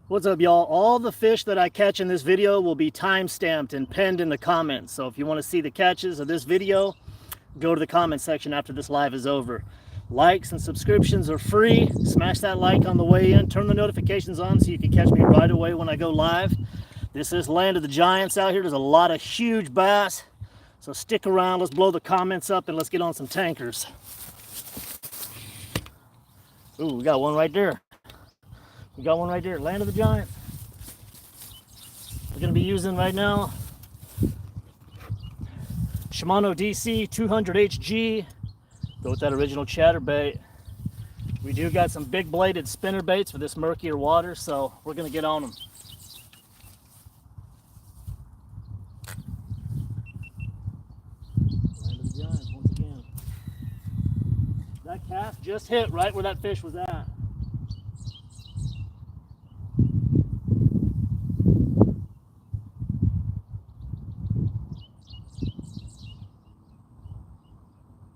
What's up, y'all? All the fish that I catch in this video will be time-stamped and pinned in the comments. So if you want to see the catches of this video, go to the comment section after this live is over. Likes and subscriptions are free. Smash that like on the way in. Turn the notifications on so you can catch me right away when I go live. This is Land of the Giants out here. There's a lot of huge bass. So stick around. Let's blow the comments up and let's get on some tankers. Ooh, we got one right there. We got one right there. Land of the Giants. We're going to be using right now Shimano DC 200 HG. Go with that original Chatterbait. We do got some big bladed spinner baits for this murkier water, so we're going to get on them. Land of the Giants once again. That cast just hit right where that fish was at.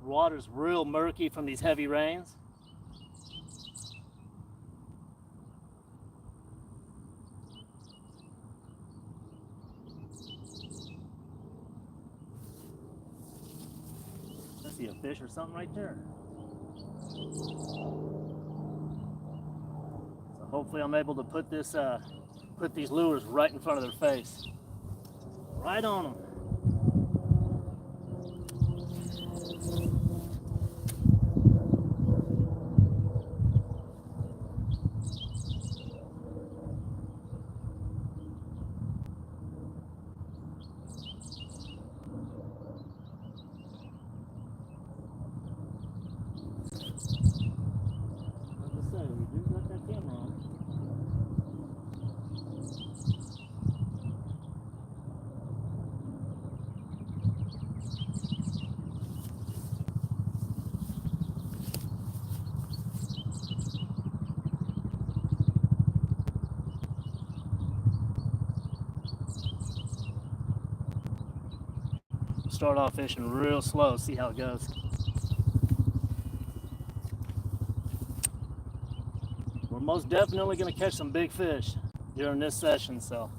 Water's real murky from these heavy rains. I see a fish or something right there. So hopefully I'm able to put this, put these lures right in front of their face. Right on them. Start off fishing real slow, see how it goes. We're most definitely going to catch some big fish during this session, so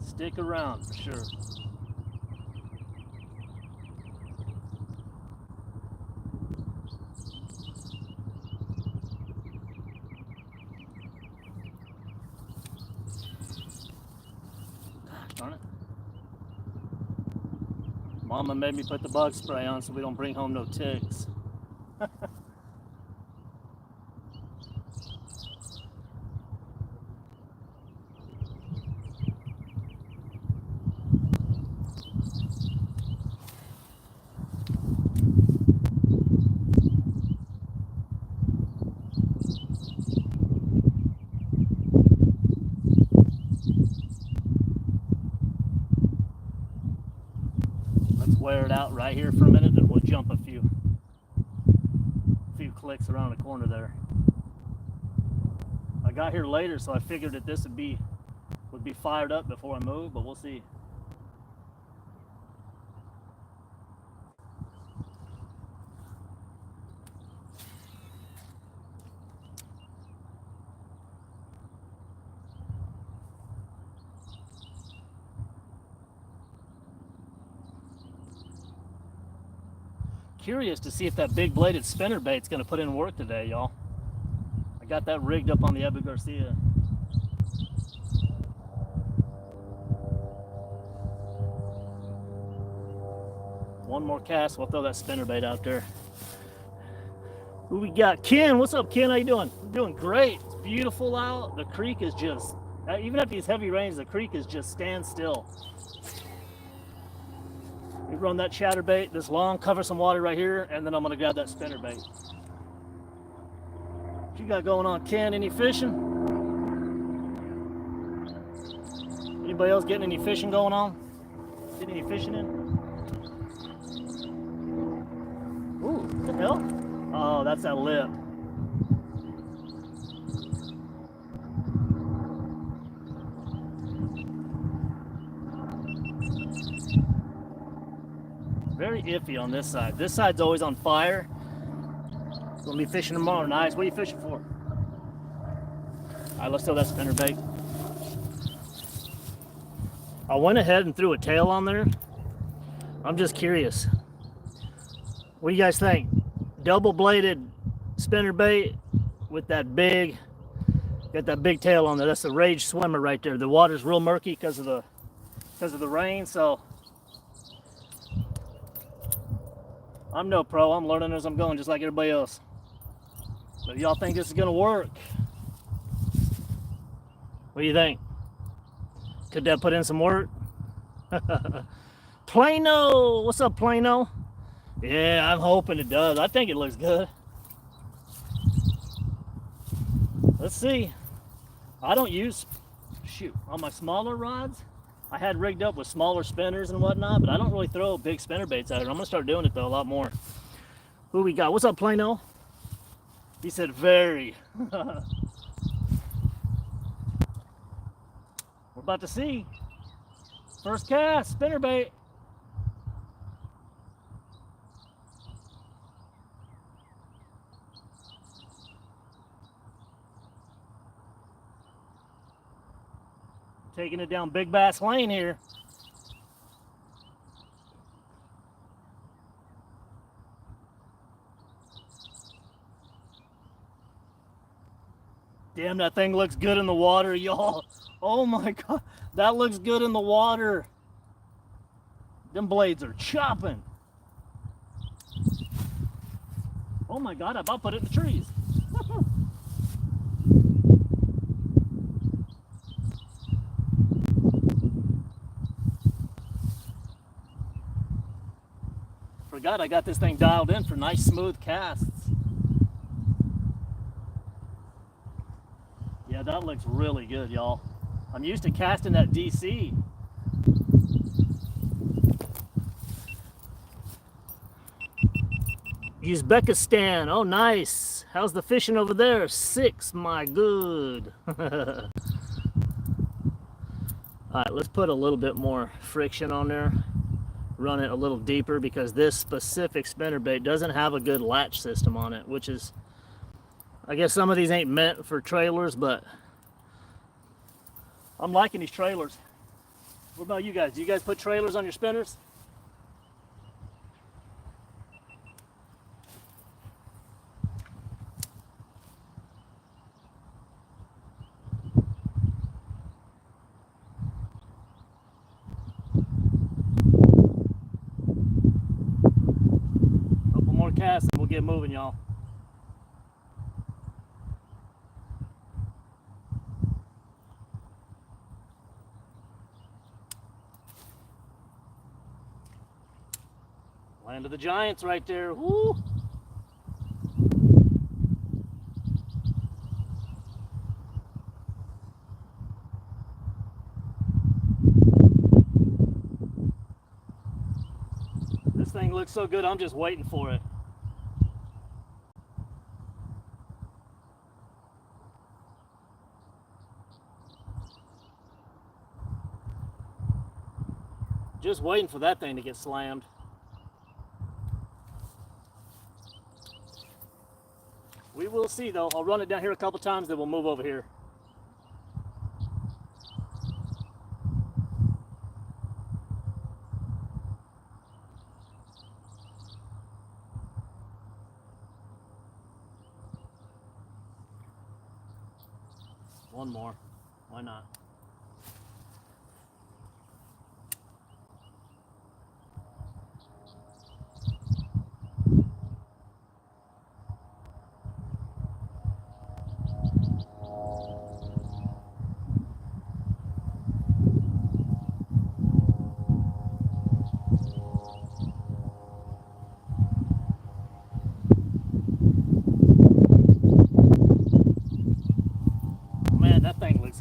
stick around for sure. Gosh darn it. Mama made me put the bug spray on so we don't bring home no ticks. Wear it out right here for a minute, and we'll jump a few clicks around the corner there. I got here later, so I figured that this would be fired up before I move, but we'll see. Curious to see if that big bladed spinner bait's going to put in work today, y'all. I got that rigged up on the Abu Garcia. One more cast, we'll throw that spinner bait out there. Who we got? Ken, what's up, Ken? How you doing? I'm doing great. It's beautiful out. The creek is just, even at these heavy rains, the creek is just standstill. We run that chatterbait this long, cover some water right here, and then I'm gonna grab that spinner bait. What you got going on, Ken? Any fishing? Anybody else getting any fishing going on? Getting any fishing in? Ooh, what the hell? Oh, that's that lip. Very iffy on this side. This side's always on fire. Gonna be fishing tomorrow night. What are you fishing for? right, let's throw that spinnerbait. I went ahead and threw a tail on there. I'm just curious. What do you guys think? Double-bladed spinnerbait with that big, got that big tail on there. That's the Rage Swimmer right there. The water's real murky because of the rain, so I'm no pro. I'm learning as I'm going, just like everybody else. But y'all think this is gonna work? What do you think? Could that put in some work? Plano, what's up, Plano? Yeah, I'm hoping it does. I think it looks good. Let's see. I don't use, on my smaller rods, I had rigged up with smaller spinners and whatnot, but I don't really throw big spinner baits out here. I'm gonna start doing it though a lot more. Who we got? What's up, Plano? He said very. We're about to see. First cast, spinnerbait. Taking it down Big Bass Lane here. Damn, that thing looks good in the water, y'all. Oh my God, that looks good in the water. Them blades are chopping. Oh my God, I about put it in the trees. Forgot I got this thing dialed in for nice smooth casts. Yeah, that looks really good, y'all. I'm used to casting that DC. Uzbekistan, oh nice. How's the fishing over there? 6, my good. All right, let's put a little bit more friction on there. Run it a little deeper because this specific spinnerbait doesn't have a good latch system on it, which is, I guess some of these ain't meant for trailers, but I'm liking these trailers. What about you guys? Do you guys put trailers on your spinners? Couple more casts and we'll get moving, y'all. Land of the Giants right there. Woo! This thing looks so good, I'm just waiting for it. Just waiting for that thing to get slammed. We will see though. I'll run it down here a couple times, then we'll move over here. One more. Why not?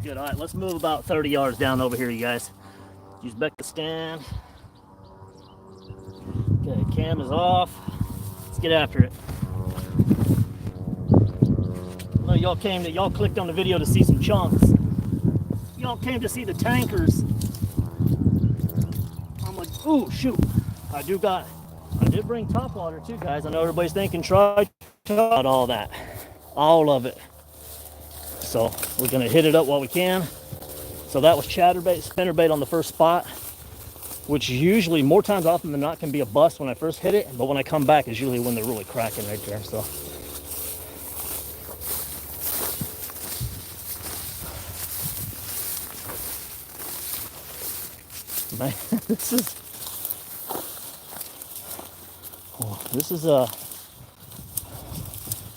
Good. All right, let's move about 30 yards down over here, you guys. Uzbekistan. Okay, cam is off. Let's get after it. I know y'all clicked on the video to see some chunks. Y'all came to see the tankers. I'm like, ooh, shoot. I did bring Topwater too, guys. I know everybody's thinking try all that. All of it. so we're gonna hit it up while we can. So that was chatterbait, spinnerbait on the first spot, which usually more times often than not can be a bust when I first hit it, but when I come back is usually when they're really cracking right there. So man, this is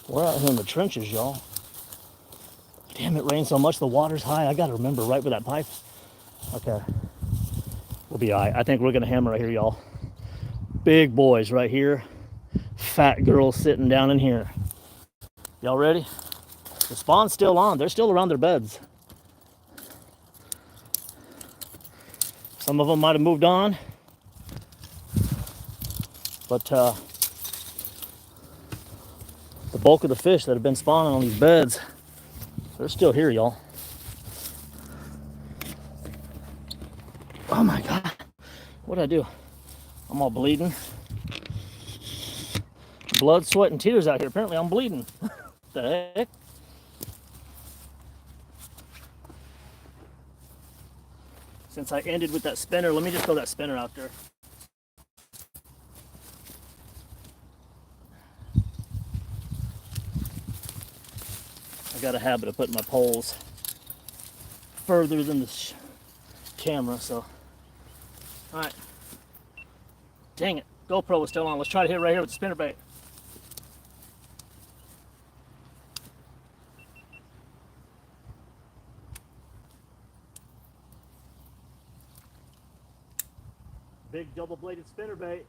we're out here in the trenches, y'all. Damn, it rained so much the water's high. I gotta remember right where that pipe. Okay, we'll be all right. I think we're gonna hammer right here, y'all. Big boys right here, fat girls sitting down in here. Y'all ready? The spawn's still on. They're still around their beds. Some of them might have moved on, but the bulk of the fish that have been spawning on these beds, they're still here, y'all. Oh my God, what'd I do? I'm all bleeding. Blood, sweat, and tears out here. Apparently I'm bleeding. The heck? Since I ended with that spinner, let me just throw that spinner out there. I got a habit of putting my poles further than the camera, so. All right. Dang it, GoPro was still on. Let's try to hit right here with the spinnerbait. Big double-bladed spinnerbait.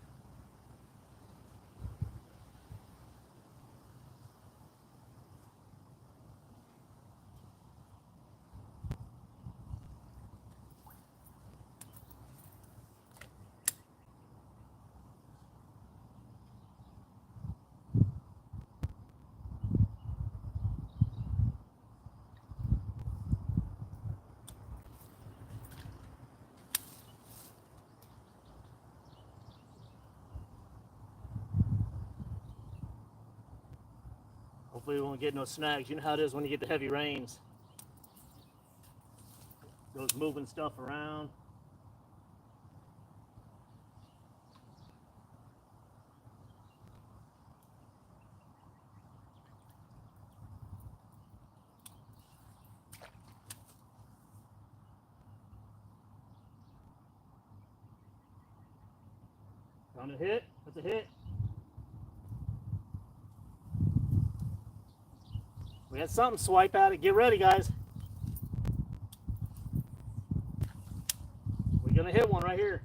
Hopefully we won't get no snags. You know how it is when you get the heavy rains. Goes moving stuff around. Found a hit. That's a hit. We had something swipe at it. Get ready, guys. We're gonna hit one right here.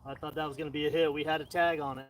I thought that was gonna be a hit. We had a tag on it.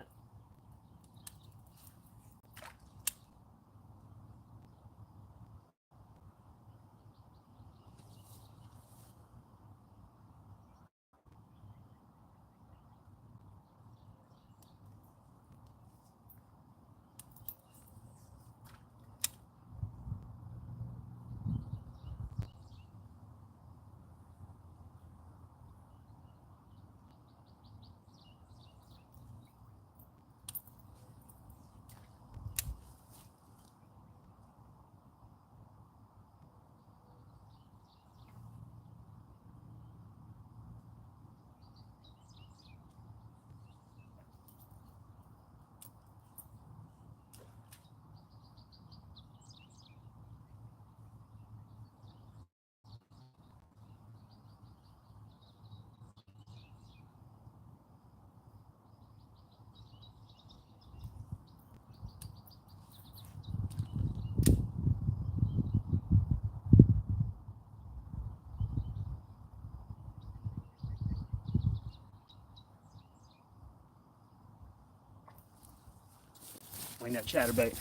Wing that chatterbait.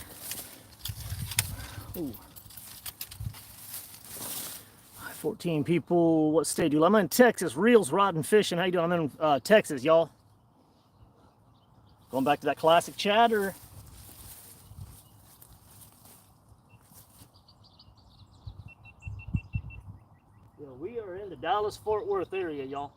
Ooh. 14 people. What state do you? I'm in Texas. Reels, rod, and fishing. How you doing? I'm in Texas, y'all. Going back to that classic chatter. Yeah, we are in the Dallas-Fort Worth area, y'all.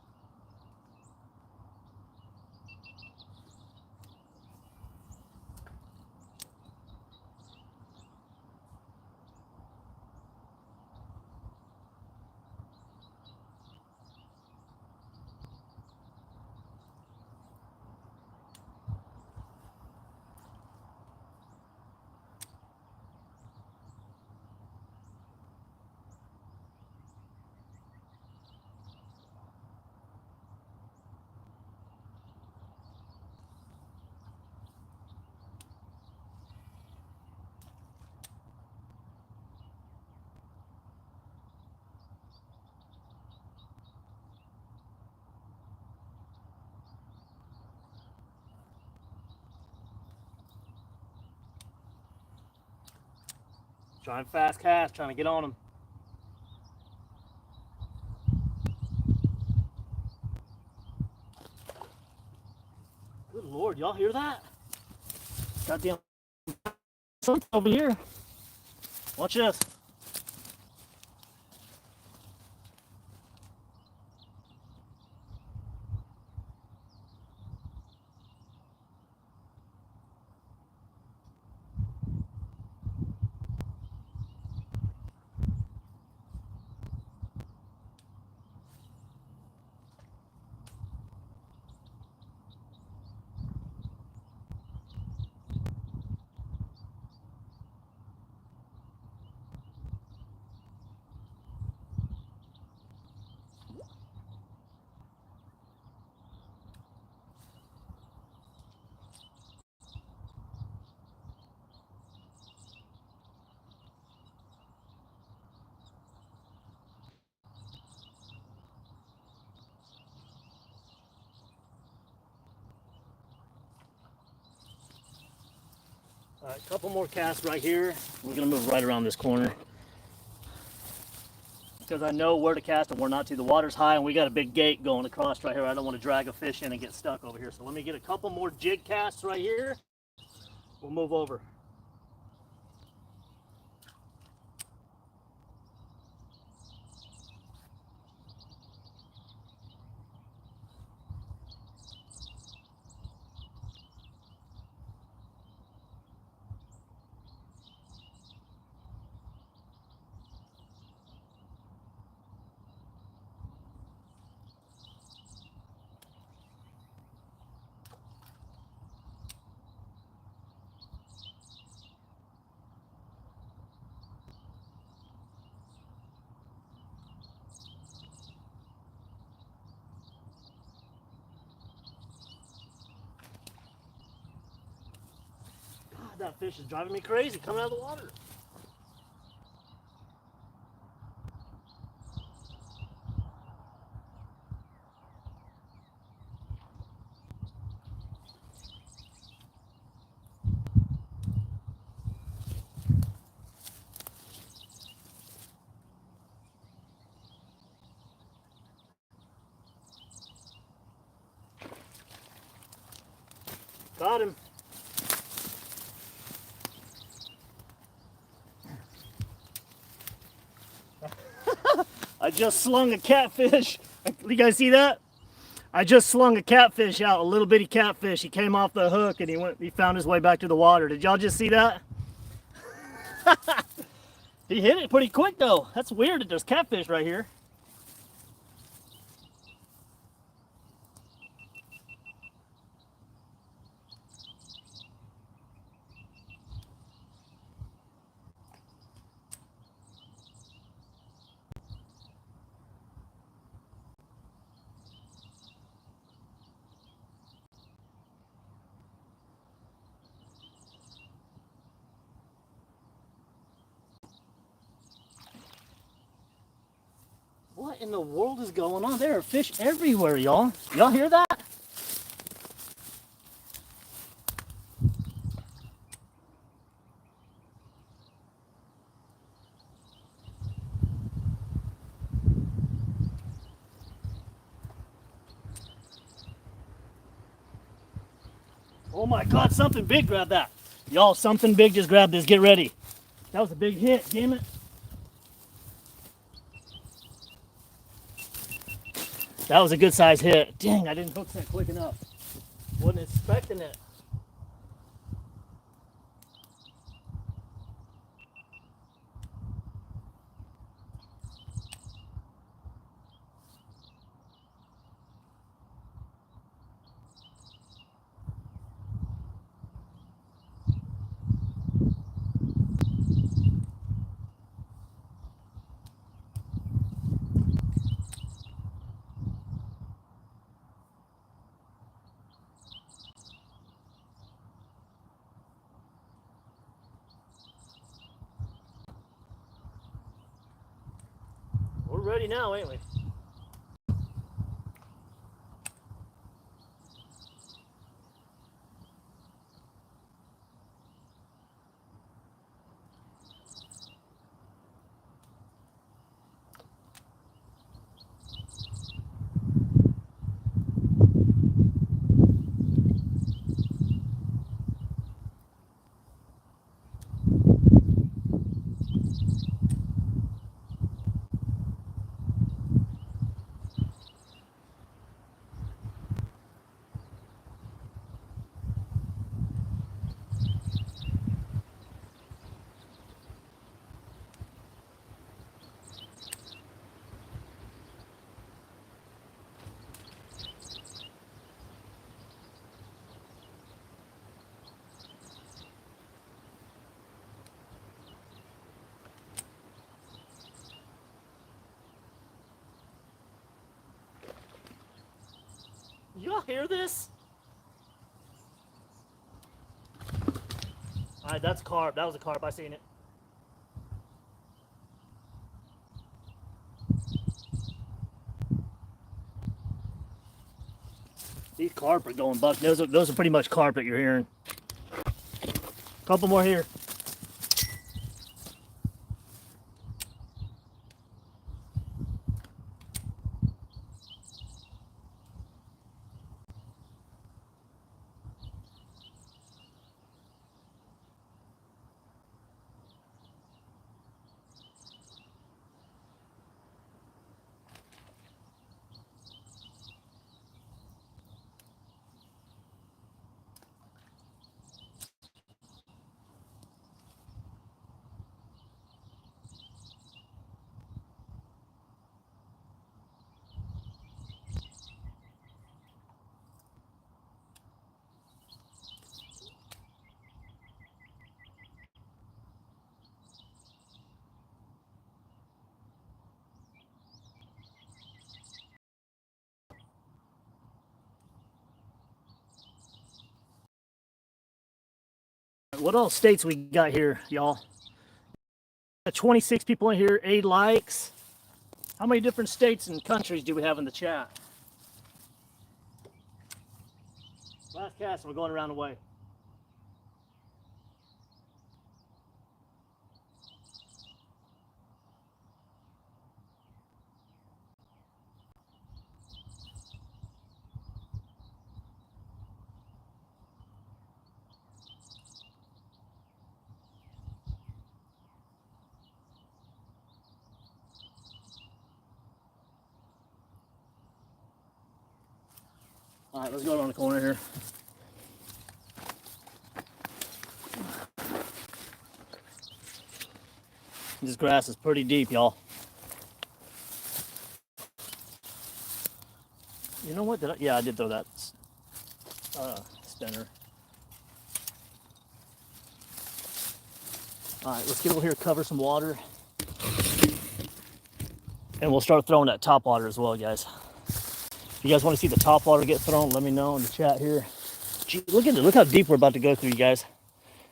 Trying fast cast, trying to get on them. Good Lord, y'all hear that? Goddamn something over here. Watch this. All right, a couple more casts right here. We're gonna move right around this corner because I know where to cast and where not to. The water's high and we got a big gate going across right here. I don't want to drag a fish in and get stuck over here. So let me get a couple more jig casts right here. We'll move over. God, that fish is driving me crazy coming out of the water. Got him. I just slung a catfish. You guys see that? I just slung a catfish out, a little bitty catfish. He came off the hook and he found his way back to the water. Did y'all just see that? He hit it pretty quick though. That's weird that there's catfish right here. What in the world is going on? There are fish everywhere, y'all. Y'all hear that? Oh my God, something big grabbed that. Y'all, something big just grabbed this. Get ready. That was a big hit, damn it. That was a good size hit. Dang, I didn't hook that quick enough. Wasn't expecting it. We're ready now, ain't we? Y'all hear this? All right, that's carp. That was a carp. I seen it. These carp are going buck. Those are pretty much carp that you're hearing. Couple more here. What all states we got here, y'all? 26 people in here, 8 likes. How many different states and countries do we have in the chat? Last cast, we're going around the way. All right, let's go around the corner here. This grass is pretty deep, y'all. You know what? Yeah, I did throw that spinner. All right, let's get over here, cover some water. And we'll start throwing that top water as well, guys. If you guys want to see the top water get thrown, let me know in the chat here. Gee, look at it. Look how deep we're about to go through, you guys.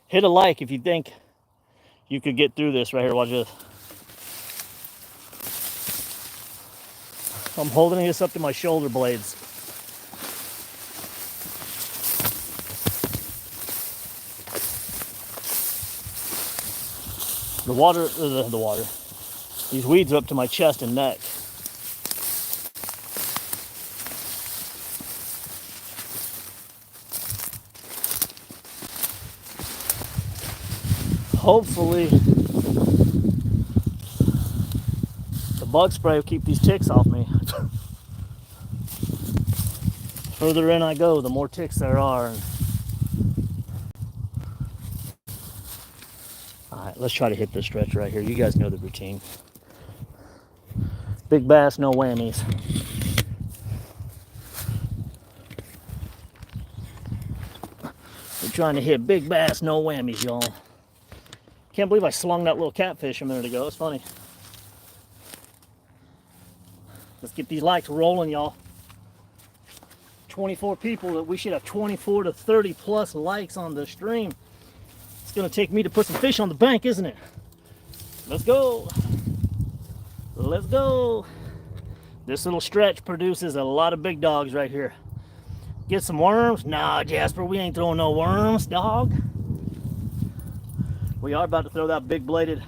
Hit a like if you think you could get through this right here. Watch this. I'm holding this up to my shoulder blades. The water. These weeds are up to my chest and neck. Hopefully, the bug spray will keep these ticks off me. Further in I go, the more ticks there are. Alright, let's try to hit this stretch right here. You guys know the routine. Big bass, no whammies. We're trying to hit big bass, no whammies, y'all. Can't believe I slung that little catfish a minute ago. It's funny. Let's get these likes rolling, y'all. 24 people. We should have 24 to 30 plus likes on the stream. It's going to take me to put some fish on the bank, isn't it? Let's go. Let's go. This little stretch produces a lot of big dogs right here. Get some worms? Nah, Jasper, we ain't throwing no worms, dog. We are about to throw that big bladed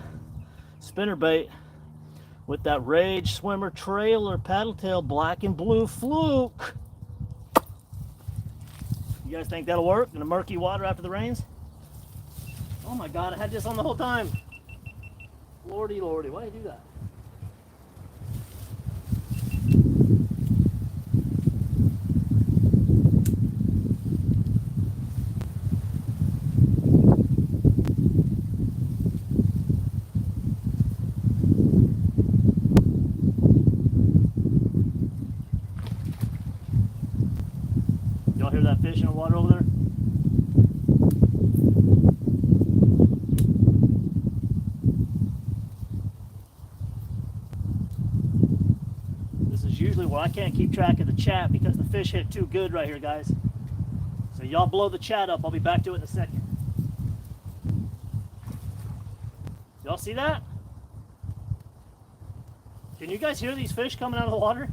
spinnerbait with that Rage Swimmer Trailer Paddletail black and blue fluke. You guys think that'll work in the murky water after the rains? Oh my God, I had this on the whole time. Lordy, lordy, why do you do that? Y'all hear that fish in the water over there? This is usually where I can't keep track of the chat because the fish hit too good right here, guys. So y'all blow the chat up. I'll be back to it in a second. Y'all see that? Can you guys hear these fish coming out of the water?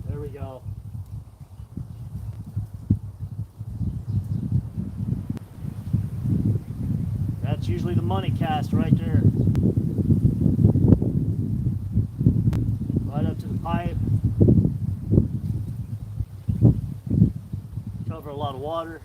There we go. That's usually the money cast right there. Right up to the pipe. Cover a lot of water.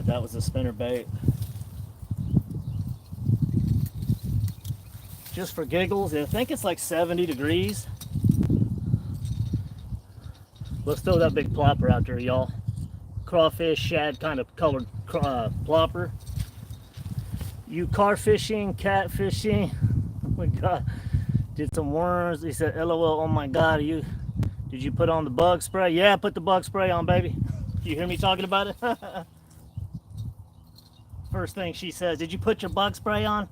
That was a spinner bait. Just for giggles, I think it's like 70 degrees. Let's throw that big plopper out there, y'all. Crawfish, shad kind of colored plopper. You car fishing, cat fishing. Oh my God. Did some worms. He said, LOL, oh my God, did you put on the bug spray? Yeah, put the bug spray on, baby. You hear me talking about it? First thing she says, did you put your bug spray on?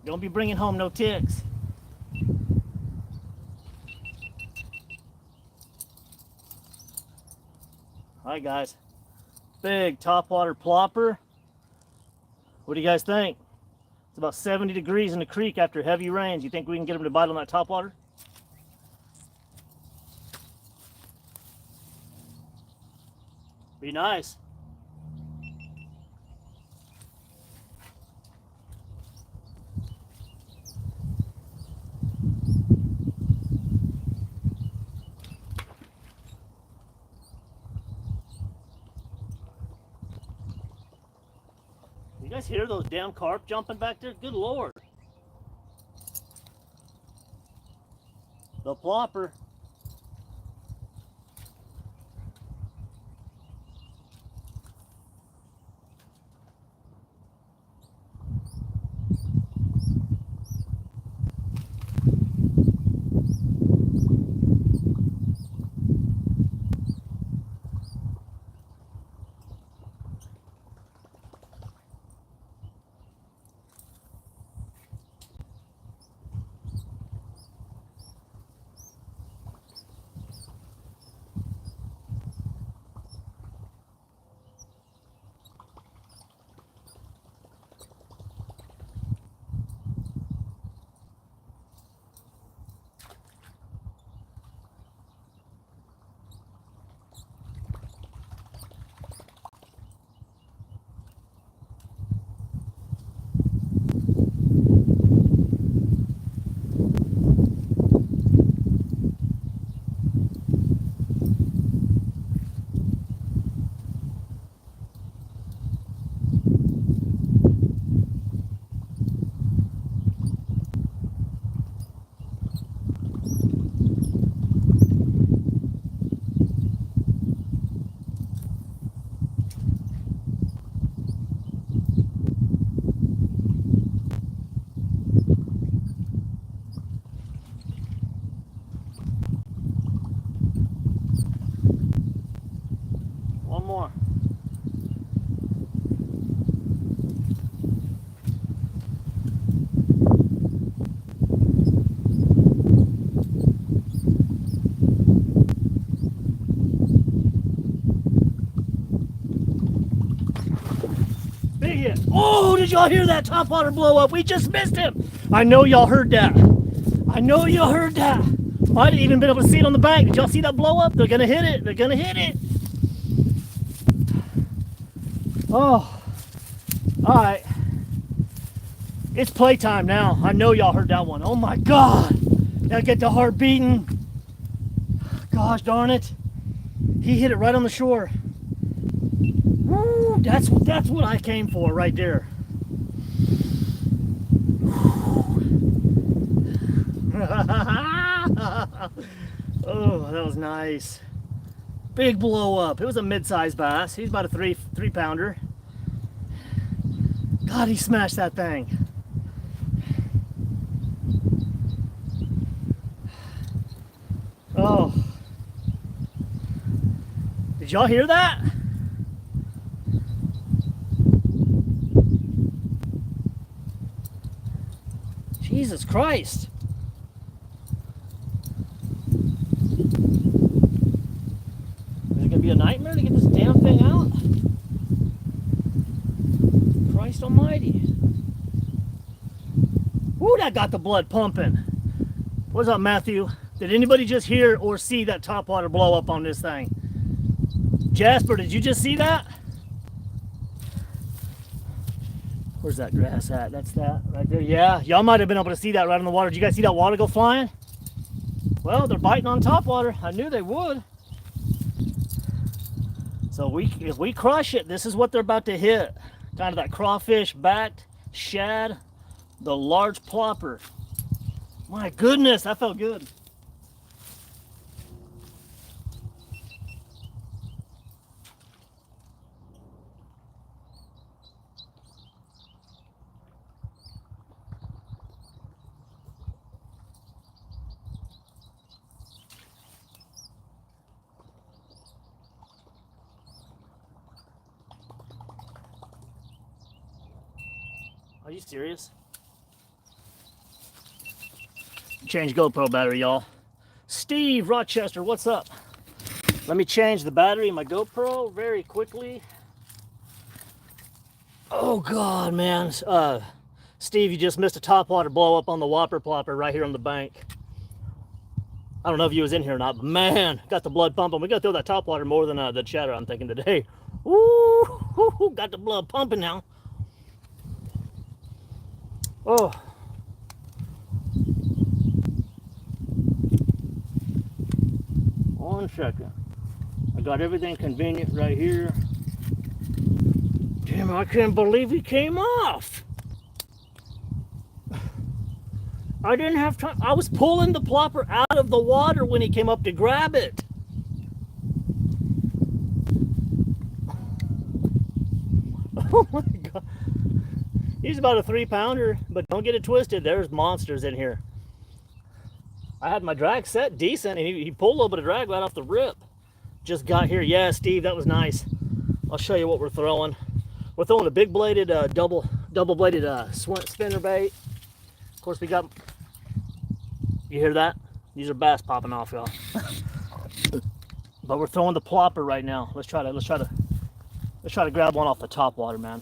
Don't be bringing home no ticks. Alright guys, big topwater plopper. What do you guys think? It's about 70 degrees in the creek after heavy rains. You think we can get them to bite on that topwater? Be nice. You guys hear those damn carp jumping back there? Good Lord. The plopper. One more. Big hit. Oh, did y'all hear that topwater blow up? We just missed him. I know y'all heard that. I know y'all heard that. I didn't even been able to see it on the bank. Did y'all see that blow up? They're gonna hit it. They're gonna hit it. Oh, all right. It's playtime now. I know y'all heard that one. Oh my God. Now get the heart beating. Gosh darn it. He hit it right on the shore. Woo, that's what I came for right there. Oh, that was nice. Big blow up. It was a mid-sized bass. He's about a three pounder. God, he smashed that thing. Oh. Did y'all hear that? Jesus Christ. Is it gonna be a nightmare to get this damn thing out? Christ almighty. Woo, that got the blood pumping. What's up, Matthew? Did anybody just hear or see that topwater blow up on this thing? Jasper, did you just see that? Where's that grass at? That's that right there. Yeah, y'all might have been able to see that right in the water. Did you guys see that water go flying? Well, they're biting on topwater. I knew they would. So if we crush it, this is what they're about to hit. Kind of that crawfish backed shad, the large plopper. My goodness, that felt good. Are you serious? Change GoPro battery, y'all. Steve Rochester, what's up? Let me change the battery in my GoPro very quickly. Oh God, man. Steve, you just missed a topwater blow up on the whopper plopper right here on the bank. I don't know if you was in here or not, but man, got the blood pumping. We got to throw that topwater more than the chatter I'm thinking today. Woo, got the blood pumping now. Oh. One second. I got everything convenient right here. Damn, I can't believe he came off. I didn't have time. I was pulling the plopper out of the water when he came up to grab it. Oh my God. He's about a 3 pounder, but don't get it twisted. There's monsters in here. I had my drag set decent, and he pulled a little bit of drag right off the rip. Just got here. Yeah, Steve, that was nice. I'll show you what we're throwing. We're throwing a big bladed, double bladed spinner bait. Of course, we got. You hear that? These are bass popping off, y'all. But we're throwing the plopper right now. Let's try to grab one off the topwater, man.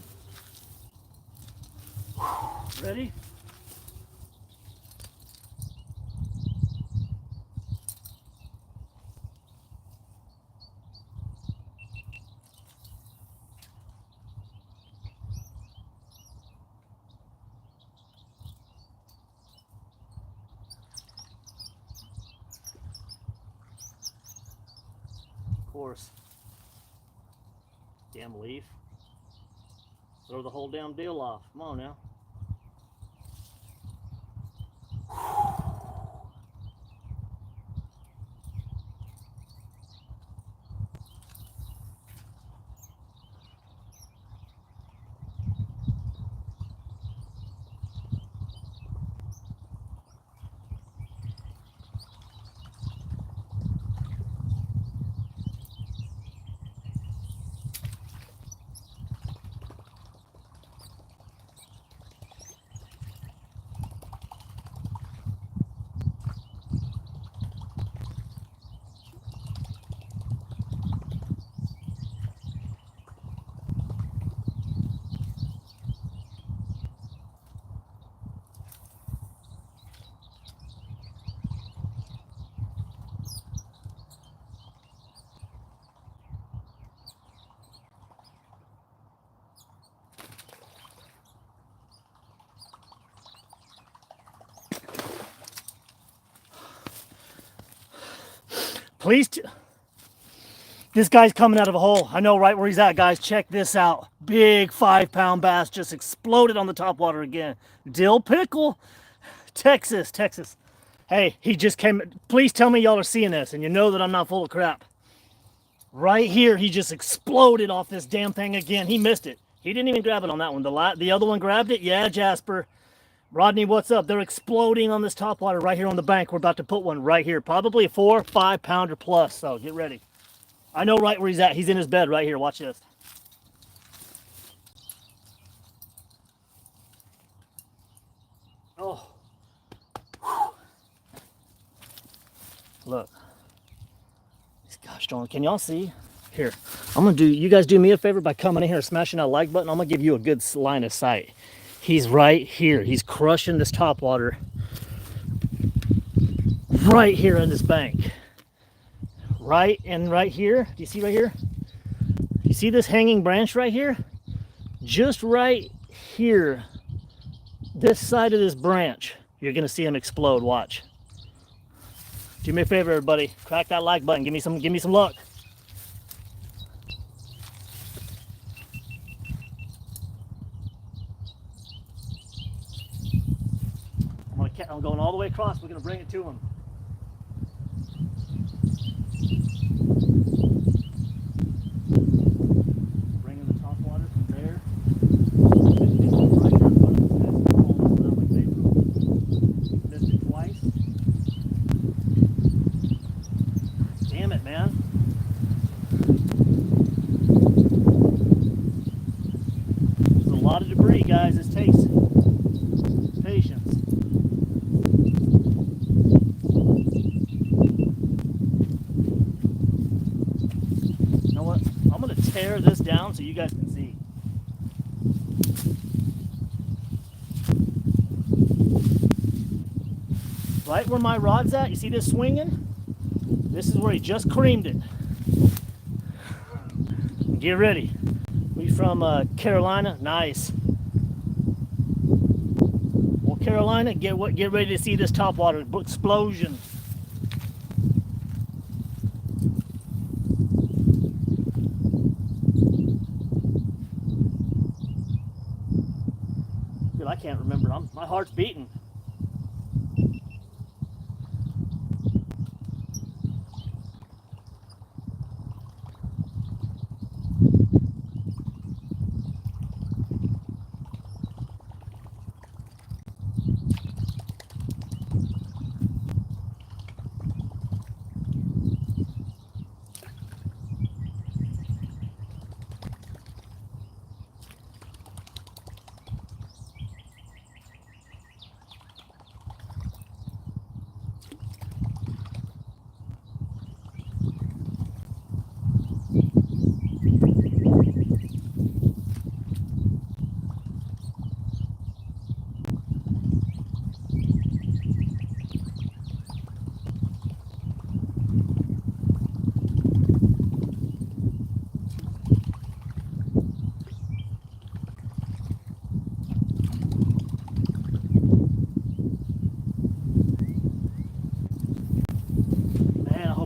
Ready? Of course. Damn leaf. Throw the whole damn deal off. Come on now. Please, This guy's coming out of a hole. I know right where he's at, guys. Check this out. Big 5-pound bass just exploded on the topwater again. Dill pickle. Texas. Hey, he just came. Please tell me y'all are seeing this and you know that I'm not full of crap. Right here, he just exploded off this damn thing again. He missed it. He didn't even grab it on that one. The other one grabbed it. Yeah, Jasper. Rodney, what's up? They're exploding on this topwater right here on the bank. We're about to put one right here. Probably a 4 or 5 pounder plus. So get ready. I know right where he's at. He's in his bed right here. Watch this. Oh. Whew. Look. Gosh darn, can y'all see? Here, I'm gonna do, you guys do me a favor by coming in here and smashing that like button. I'm gonna give you a good line of sight. He's right here. He's crushing this topwater right here in this bank. Right and right here. Do you see right here? You see this hanging branch right here? Just right here, this side of this branch, you're gonna see him explode. Watch. Do me a favor, everybody. Crack that like button. Give me some luck. I'm going all the way across. We're gonna bring it to him. Bringing the top water from there. Right here in front of his head. Missed it twice. Damn it, man. There's a lot of debris, guys. This takes patience. You know what? I'm going to tear this down so you guys can see. Right where my rod's at, you see this swinging? This is where he just creamed it. Get ready. We from Carolina? Nice. Well, Carolina, get ready to see this topwater explosion. Dude, I can't remember. My heart's beating.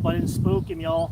I didn't spook him, y'all.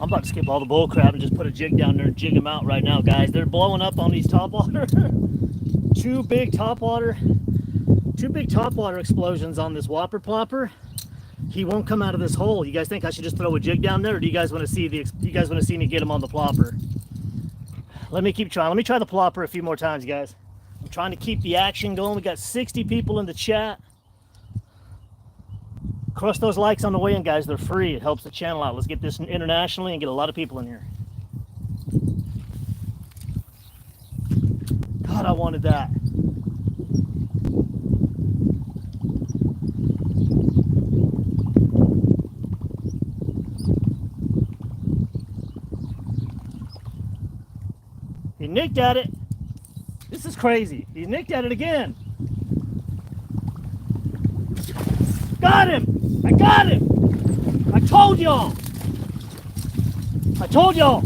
I'm about to skip all the bull crap and just put a jig down there and jig them out right now, guys. They're blowing up on these topwater. Two big topwater explosions on this whopper plopper. He won't come out of this hole. You guys think I should just throw a jig down there, or do you guys want to see me get him on the plopper? Let me keep trying. Let me try the plopper a few more times, guys. I'm trying to keep the action going. We got 60 people in the chat. Crush those likes on the way in, guys. They're free. It helps the channel out. Let's get this internationally and get a lot of people in here. God, I wanted that. He nicked at it. This is crazy. He nicked at it again. Got him! I got him! I told y'all! I told y'all!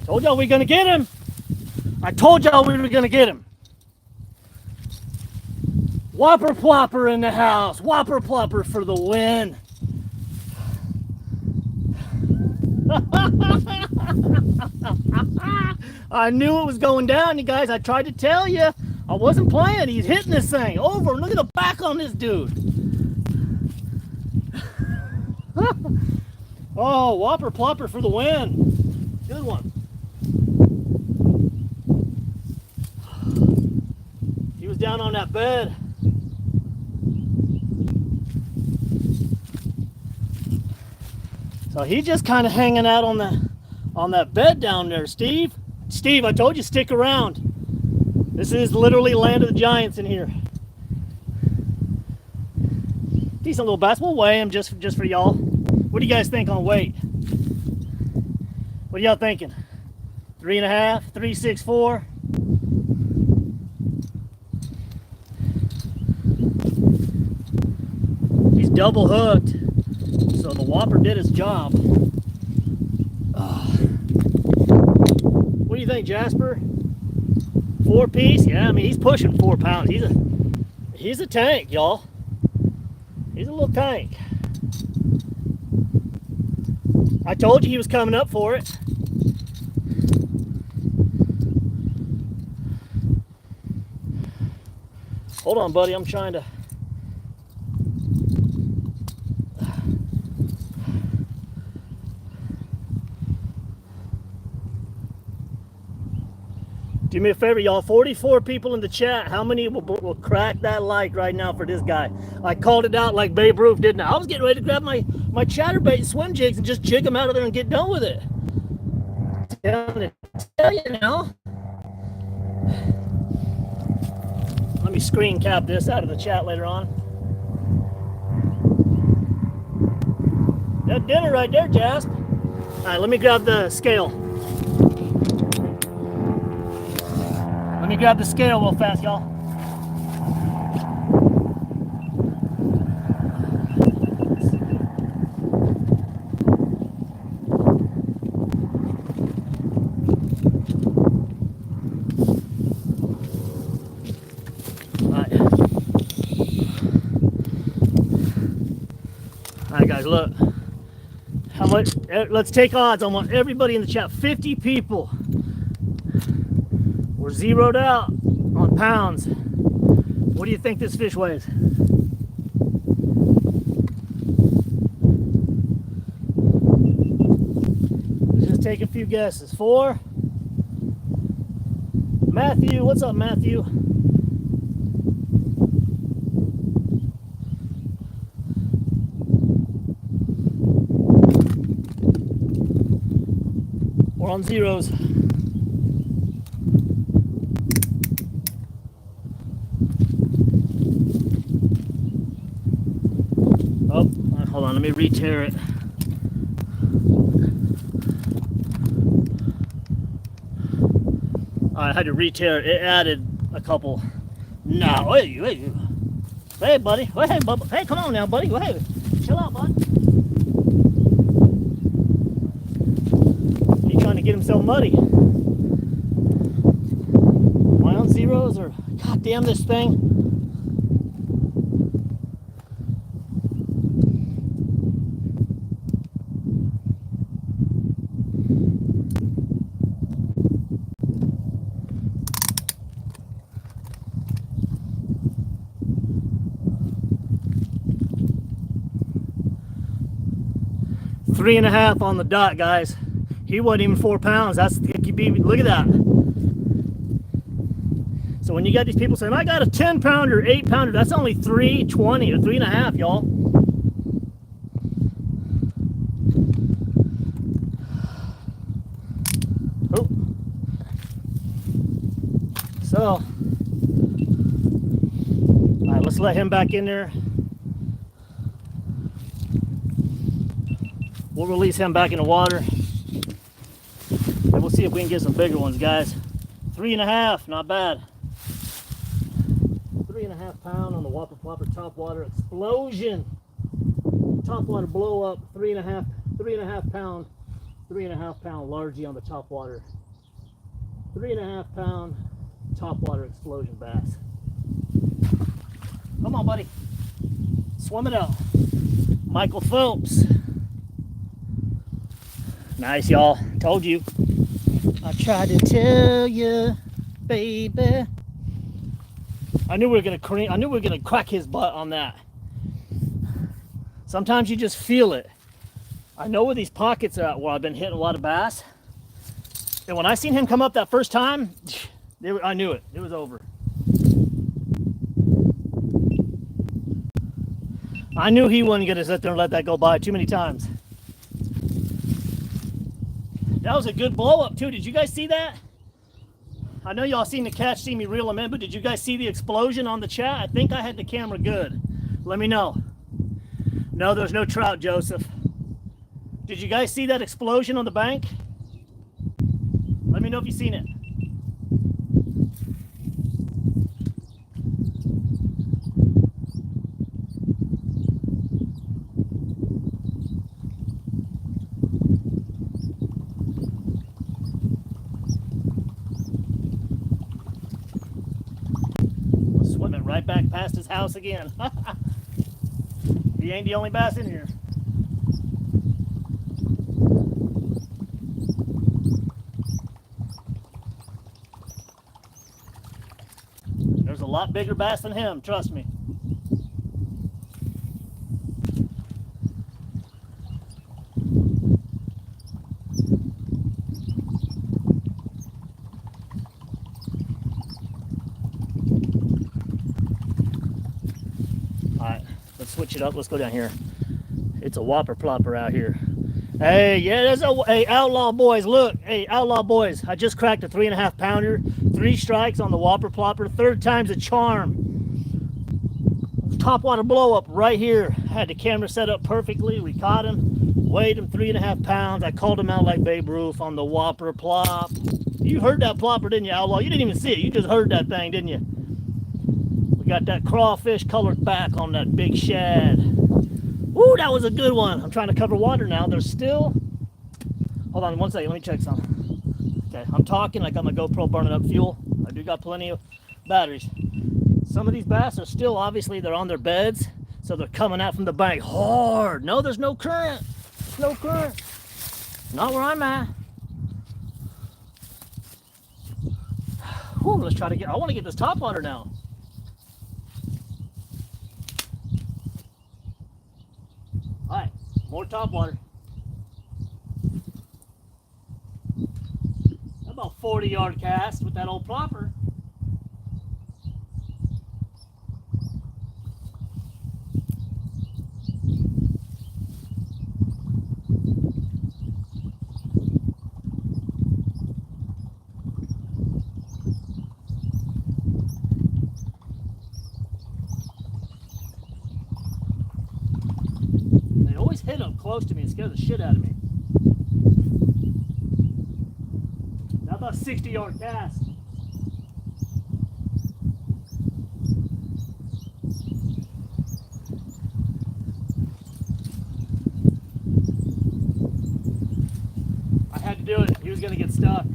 Told y'all we're gonna get him! I told y'all we were gonna get him! Whopper plopper in the house! Whopper plopper for the win! I knew it was going down, you guys. I tried to tell you. I wasn't playing. He's hitting this thing over. Look at the back on this dude. Oh, whopper plopper for the win. Good one. He was down on that bed. So he's just kind of hanging out on that bed down there, Steve. Steve, I told you, stick around. This is literally land of the giants in here. Decent little bass. We'll weigh him just for y'all. What do you guys think on weight? What are y'all thinking? 3.5, 364. He's double hooked, so the whopper did his job. What do you think, Jasper? 4-piece? Yeah, I mean, he's pushing 4 pounds. He's a tank, y'all. He's a little tank. I told you he was coming up for it. Hold on, buddy. I'm trying to... Do me a favor, y'all. 44 people in the chat. How many will crack that like right now for this guy? I called it out like Babe Ruth, didn't I? I was getting ready to grab my Chatterbait swim jigs and just jig them out of there and get done with it. Tell you now. Let me screen cap this out of the chat later on. That dinner right there, Jasp. All right, let me grab the scale. Let me grab the scale real fast, y'all. All right, guys, look. How much? Let's take odds on everybody in the chat. 50 people. We're zeroed out on pounds. What do you think this fish weighs? Let's just take a few guesses. 4. Matthew, what's up, Matthew? We're on zeros. Hold on, let me re-tear it. I had to re-tear it. It added a couple. No, hey, buddy. Hey, Bubba. Hey, come on now, buddy. Hey, chill out, bud. He's trying to get himself muddy. Am I on zeros or? God damn this thing. Three and a half on the dot, guys. He wasn't even 4 pounds. Look at that. So when you got these people saying, I got a 10 pounder, 8 pounder, that's only 320 or 3.5, y'all. Oh. So, all right, let's let him back in there. We'll release him back in the water. And we'll see if we can get some bigger ones, guys. 3.5, not bad. 3.5 pound on the Whopper Plopper Topwater Explosion. Topwater blow up, 3.5 pound, 3.5 pound largie on the Topwater. 3.5 pound Topwater Explosion bass. Come on, buddy. Swim it out. Michael Phelps. Nice, y'all. Told you. I tried to tell you, baby. I knew we were gonna crack his butt on that. Sometimes you just feel it. I know where these pockets are at where I've been hitting a lot of bass. And when I seen him come up that first time, I knew it. It was over. I knew he wasn't gonna sit there and let that go by too many times. That was a good blow up too. Did you guys see that? I know y'all seen the catch, see me reel them in, but did you guys see the explosion on the chat? I think I had the camera good. Let me know. No, there's no trout, Joseph. Did you guys see that explosion on the bank? Let me know if you seen it. Swimming right back past his house again. He ain't the only bass in here. There's a lot bigger bass than him, trust me. Alright, let's switch it up. Let's go down here. It's a Whopper Plopper out here. Hey, yeah, there's a, hey, Outlaw Boys, look. Hey, Outlaw Boys, I just cracked a 3.5 pounder. 3 strikes on the Whopper Plopper. 3rd time's a charm. Topwater blow up right here. Had the camera set up perfectly. We caught him. Weighed him 3.5 pounds. I called him out like Babe Ruth on the Whopper Plop. You heard that plopper, didn't you, Outlaw? You didn't even see it. You just heard that thing, didn't you? We got that crawfish colored back on that big shad. Ooh, that was a good one. I'm trying to cover water now. There's still... Hold on one second. Let me check some. Okay, I'm talking. I got my GoPro burning up fuel. I do got plenty of batteries. Some of these bass are still, obviously, they're on their beds. So they're coming out from the bank hard. No, there's no current. No current. Not where I'm at. Whew, let's try to get... I want to get this topwater now. All right, more topwater. About 40-yard cast with that old plopper. Hit up close to me and scare the shit out of me. Now about 60-yard cast. I had to do it. He was gonna get stuck.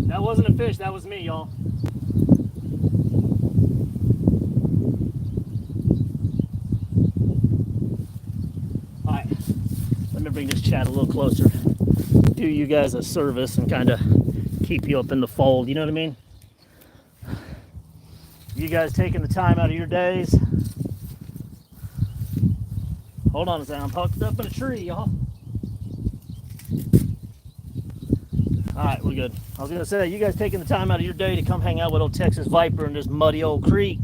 That wasn't a fish, that was me, y'all. Bring this chat a little closer, do you guys a service and kind of keep you up in the fold, you know what I mean? You guys taking the time out of your days. Hold on a second, I'm hooked up in a tree, y'all. All right, we're good. I was gonna say, you guys taking the time out of your day to come hang out with old Texas Viper in this muddy old creek.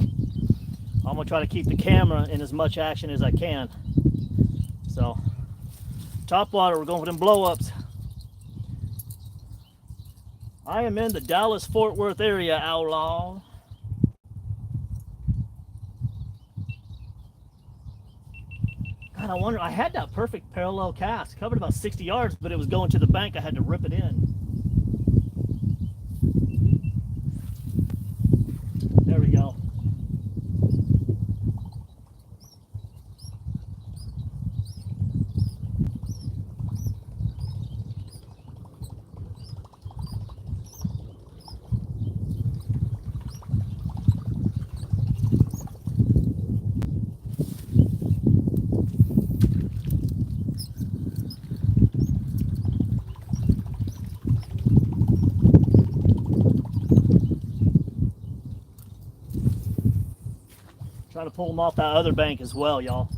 I'm gonna try to keep the camera in as much action as I can. So, Topwater, we're going for them blow-ups. I am in the Dallas-Fort Worth area, outlaw. God, I wonder, I had that perfect parallel cast. Covered about 60 yards, but it was going to the bank. I had to rip it in. There we go. Try to pull them off that other bank as well, y'all.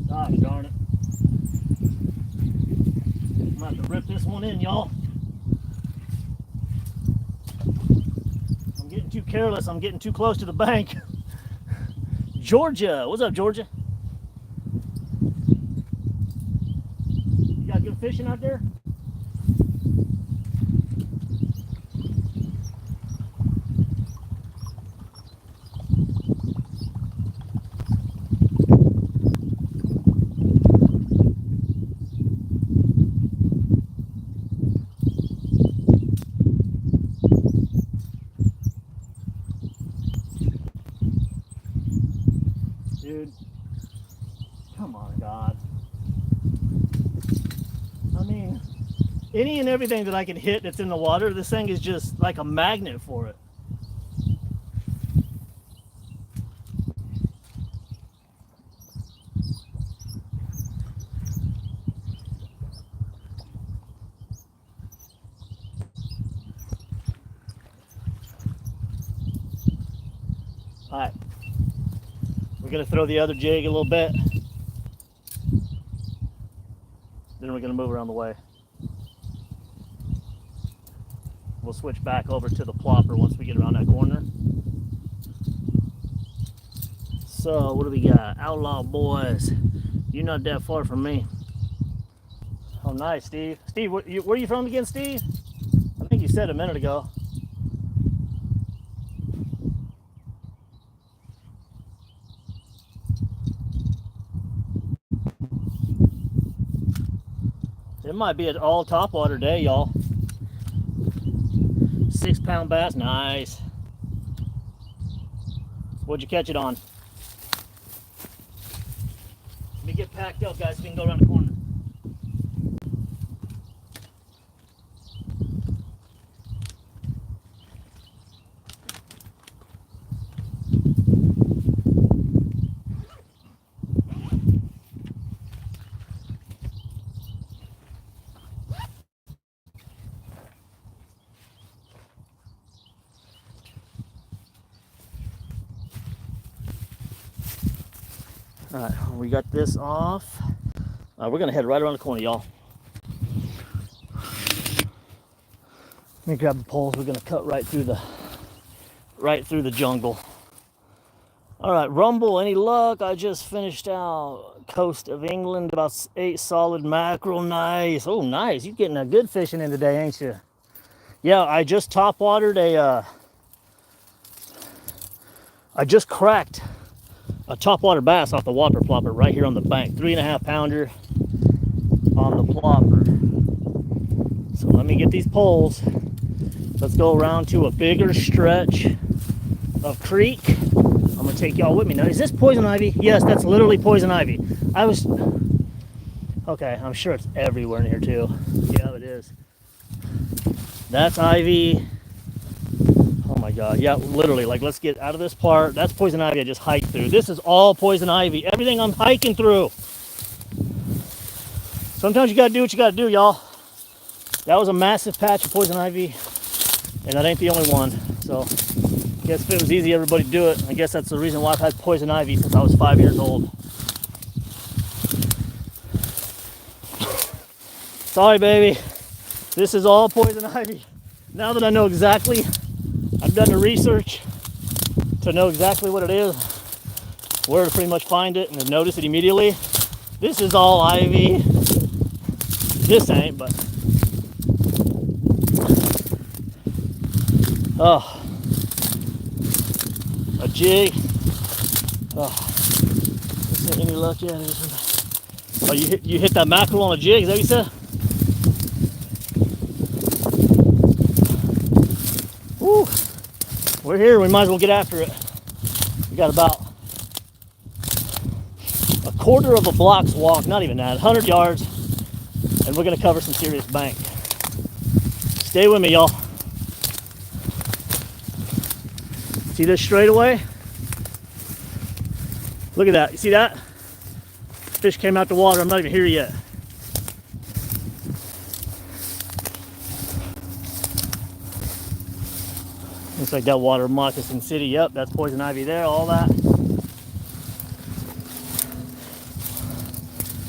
Gosh darn it. I'm gonna have to rip this one in, y'all. I'm getting too careless. I'm getting too close to the bank. Georgia, what's up, Georgia? You got good fishing out there? Dude, come on, God. I mean, any and everything that I can hit that's in the water, this thing is just like a magnet for it. All right. We're gonna throw the other jig a little bit. Then we're gonna move around the way. We'll switch back over to the plopper once we get around that corner. So what do we got? Outlaw boys. You're not that far from me. Oh, nice, Steve. Steve, where are you from again, Steve? I think you said a minute ago. It might be an all topwater day, y'all. 6-pound bass, nice. What'd you catch it on? Let me get packed up, guys, so we can go around the corner. All right, we got this off. We're gonna head right around the corner, y'all. Let me grab the poles. We're gonna cut right through the jungle. All right, Rumble, any luck? I just finished out coast of England, about 8 solid mackerel. Nice. Oh, nice. You're getting a good fishing in today, ain't you? Yeah, I just topwatered I just cracked a topwater bass off the water plopper right here on the bank. 3.5 pounder on the plopper. So let me get these poles. Let's go around to a bigger stretch of creek. I'm gonna take y'all with me. Now, is this poison ivy? Yes, that's literally poison ivy. Okay, I'm sure it's everywhere in here too. Yeah, it is. That's ivy. Oh my God, yeah, literally, like, let's get out of this part. That's poison ivy I just hiked through. This is all poison ivy. Everything I'm hiking through. Sometimes you gotta do what you gotta do, y'all. That was a massive patch of poison ivy, and that ain't the only one. So I guess if it was easy, everybody'd do it. I guess that's the reason why I've had poison ivy since I was 5 years old. Sorry, baby. This is all poison ivy. Now that I know exactly, I've done the research to know exactly what it is, where to pretty much find it, and to notice it immediately. This is all ivy. This ain't, but oh, a jig. Oh, this ain't any luck yet. Oh, you hit that mackerel on a jig? Is that what you said? Woo! We're here. We might as well get after it. We got about a quarter of a block's walk, not even that, 100 yards, and we're gonna cover some serious bank. Stay with me, y'all. See this straightaway? Look at that. You see that? Fish came out the water. I'm not even here yet. Looks like that water moccasin city. Yep, that's poison ivy there, all that.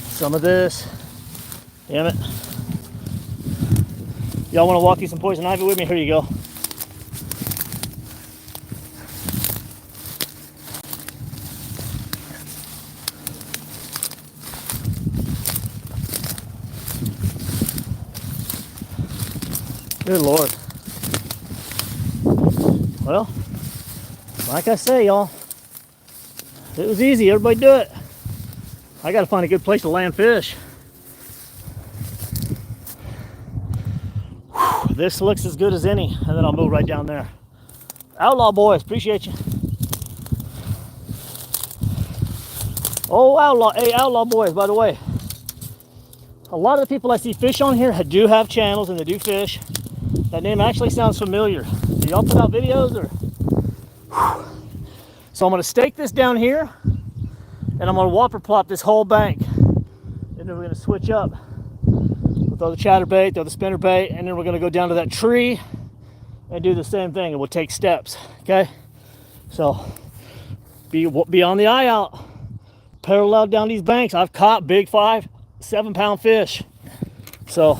Some of this. Damn it. Y'all want to walk through some poison ivy with me? Here you go. Good Lord. Well, like I say, y'all, it was easy. Everybody do it. I got to find a good place to land fish. Whew, this looks as good as any, and then I'll move right down there. Outlaw boys, appreciate you. Oh, outlaw. Hey, outlaw boys, by the way. A lot of the people I see fish on here do have channels and they do fish. That name actually sounds familiar. Do y'all put out videos or? Whew. So I'm gonna stake this down here and I'm gonna whopper plop this whole bank. And then we're gonna switch up. We'll throw the chatterbait, throw the spinnerbait, and then we're gonna go down to that tree and do the same thing, and we'll take steps, okay? So be on the eye out. Parallel down these banks. I've caught big 5, 7 pound fish. So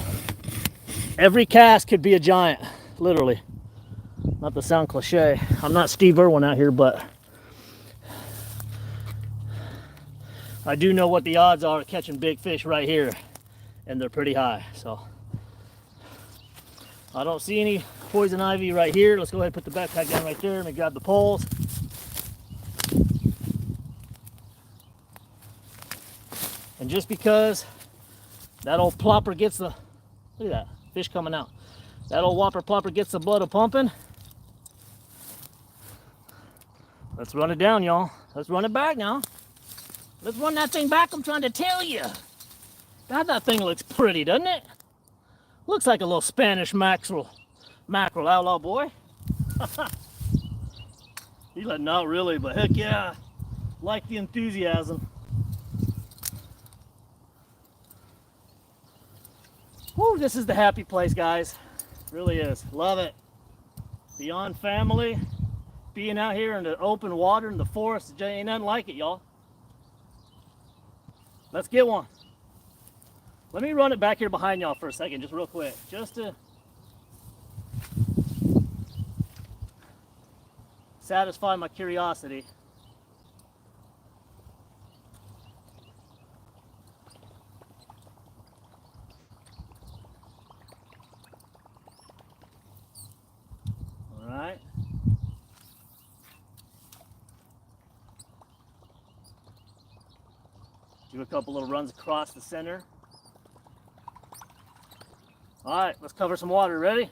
every cast could be a giant, literally. Not to sound cliche. I'm not Steve Irwin out here, but I do know what the odds are of catching big fish right here, and they're pretty high. So I don't see any poison ivy right here. Let's go ahead and put the backpack down right there. Let me grab the poles. And just because that old plopper gets the, look at that, fish coming out. That old whopper plopper gets the blood a pumping. Let's run it down, y'all. Let's run it back now. Let's run that thing back, I'm trying to tell you. God, that thing looks pretty, doesn't it? Looks like a little Spanish mackerel. Mackerel, outlaw boy. He's like, not really, but heck yeah. Like the enthusiasm. Woo, this is the happy place, guys. Really is. Love it. Beyond family. Being out here in the open water in the forest, ain't nothing like it, y'all. Let's get one. Let me run it back here behind y'all for a second, just real quick. Just to satisfy my curiosity. All right. Do a couple little runs across the center. All right, let's cover some water. Ready?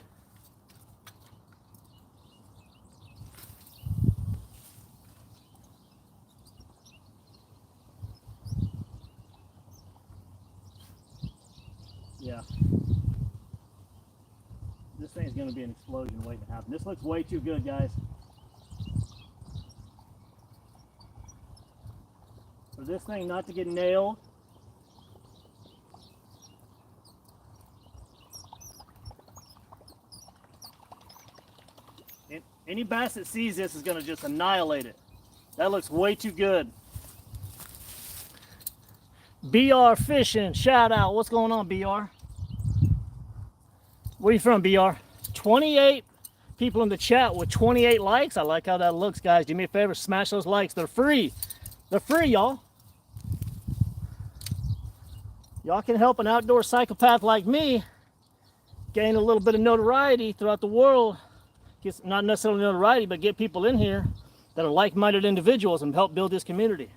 Yeah. This thing's going to be an explosion waiting to happen. This looks way too good, guys. For this thing not to get nailed. Any bass that sees this is going to just annihilate it. That looks way too good. BR Fishing, shout out. What's going on, BR? Where you from, BR? 28 people in the chat with 28 likes. I like how that looks, guys. Do me a favor, smash those likes. They're free. They're free, y'all. Y'all can help an outdoor psychopath like me gain a little bit of notoriety throughout the world. Get, not necessarily notoriety, but get people in here that are like-minded individuals and help build this community.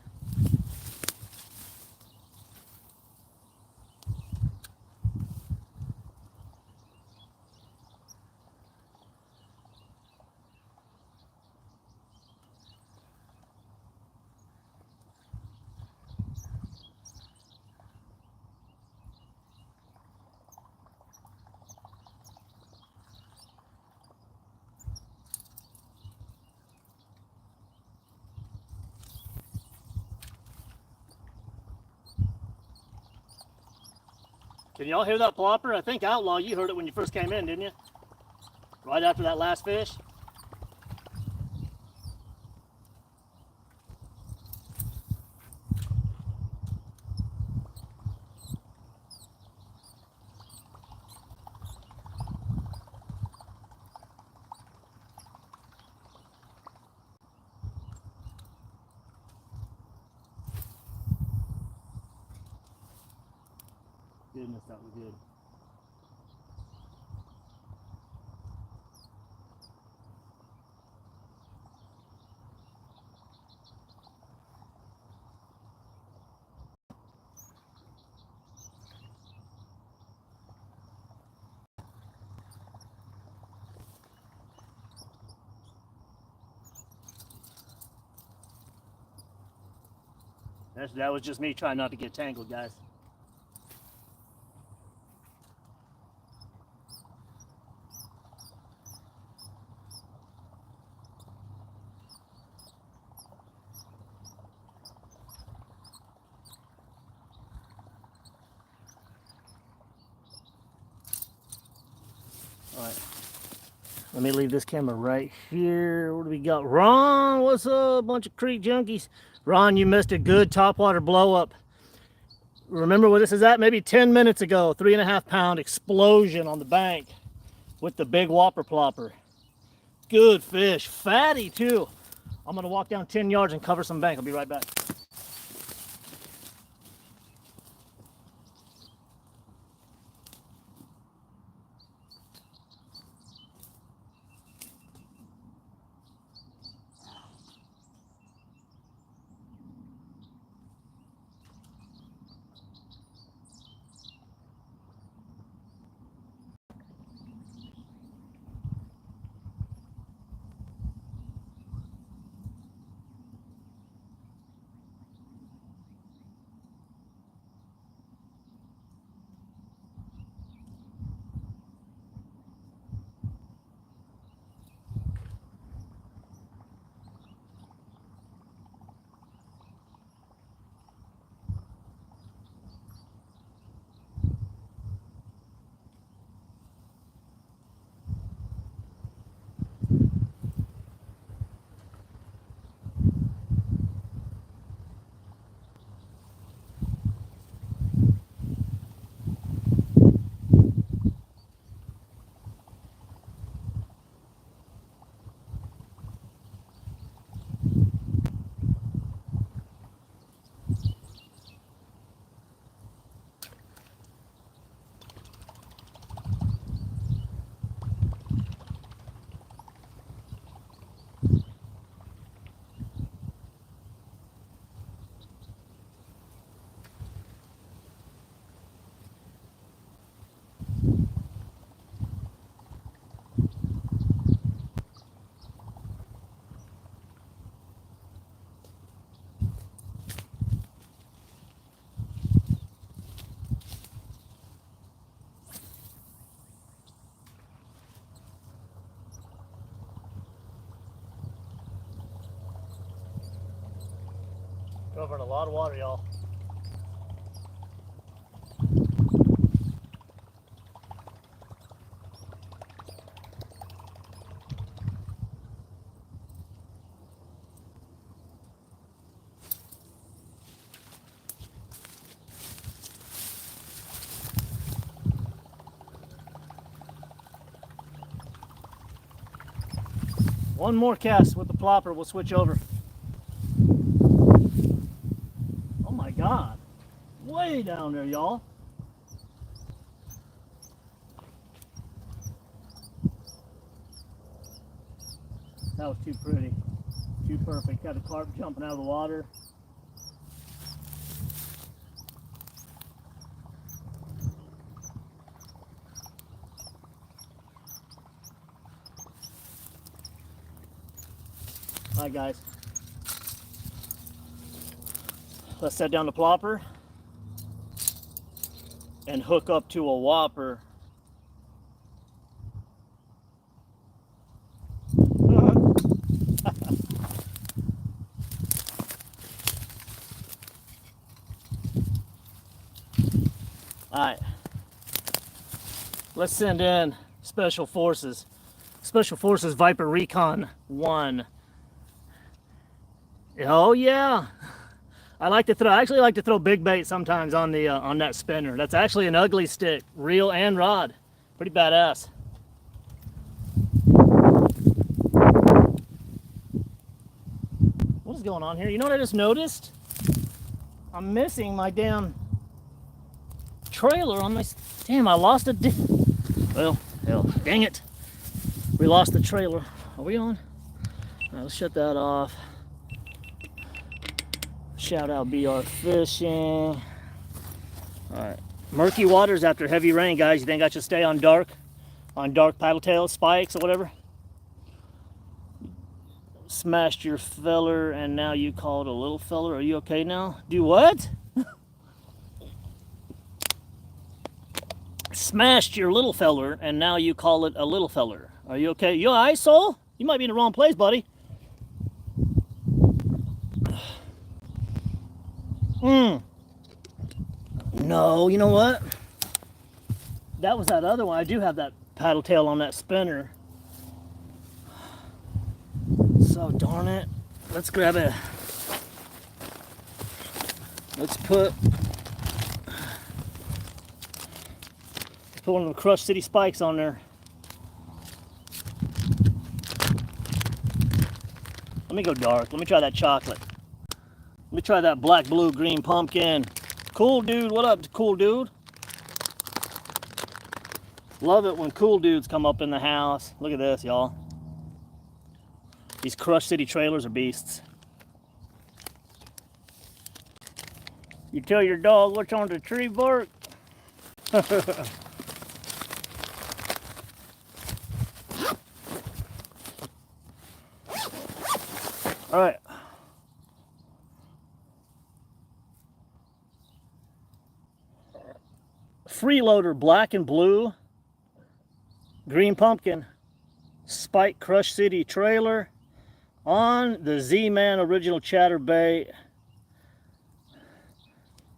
Can y'all hear that plopper? I think Outlaw, you heard it when you first came in, didn't you? Right after that last fish. Goodness, that was good. That was just me trying not to get tangled, guys. All right, let me leave this camera right here. What do we got? Ron, what's up? Bunch of creek junkies. Ron, you missed a good topwater blow up. Remember where this is at? Maybe 10 minutes ago. 3.5 pound explosion on the bank with the big whopper plopper. Good fish, fatty too. I'm gonna walk down 10 yards and cover some bank. I'll be right back. Covering a lot of water, y'all. One more cast with the plopper, we'll switch over. Oh my God, way down there, y'all. That was too pretty, too perfect. Got a carp jumping out of the water. All right, guys. Let's set down the plopper and hook up to a whopper. All right. Let's send in Special Forces. Special Forces Viper Recon 1. Oh yeah, I actually like to throw big bait sometimes on the on that spinner. That's actually an ugly stick, reel and rod. Pretty badass. What is going on here? You know what I just noticed? I'm missing my damn trailer on my. Damn, I lost it. Well, hell, dang it. We lost the trailer. Are we on? All right, let's shut that off. Shout out BR Fishing. All right, murky waters after heavy rain, guys. You think I should stay on dark paddle tail spikes or whatever? Smashed your feller and now you call it a little feller. Are you okay now? Do what? Smashed your little feller and now you call it a little feller. Are you okay? You all right, soul? You might be in the wrong place, buddy. No, you know what? That was that other one. I do have that paddle tail on that spinner. So darn it. Let's grab it. Let's put one of the Crush City spikes on there. Let me go dark. Let me try that chocolate. Let me try that black, blue, green pumpkin. Cool dude, what up, cool dude? Love it when cool dudes come up in the house. Look at this, y'all. These Crush City trailers are beasts. You tell your dog what's on the tree bark? All right. Freeloader, black and blue, green pumpkin, spike Crush City trailer on the Z-Man original Chatterbait.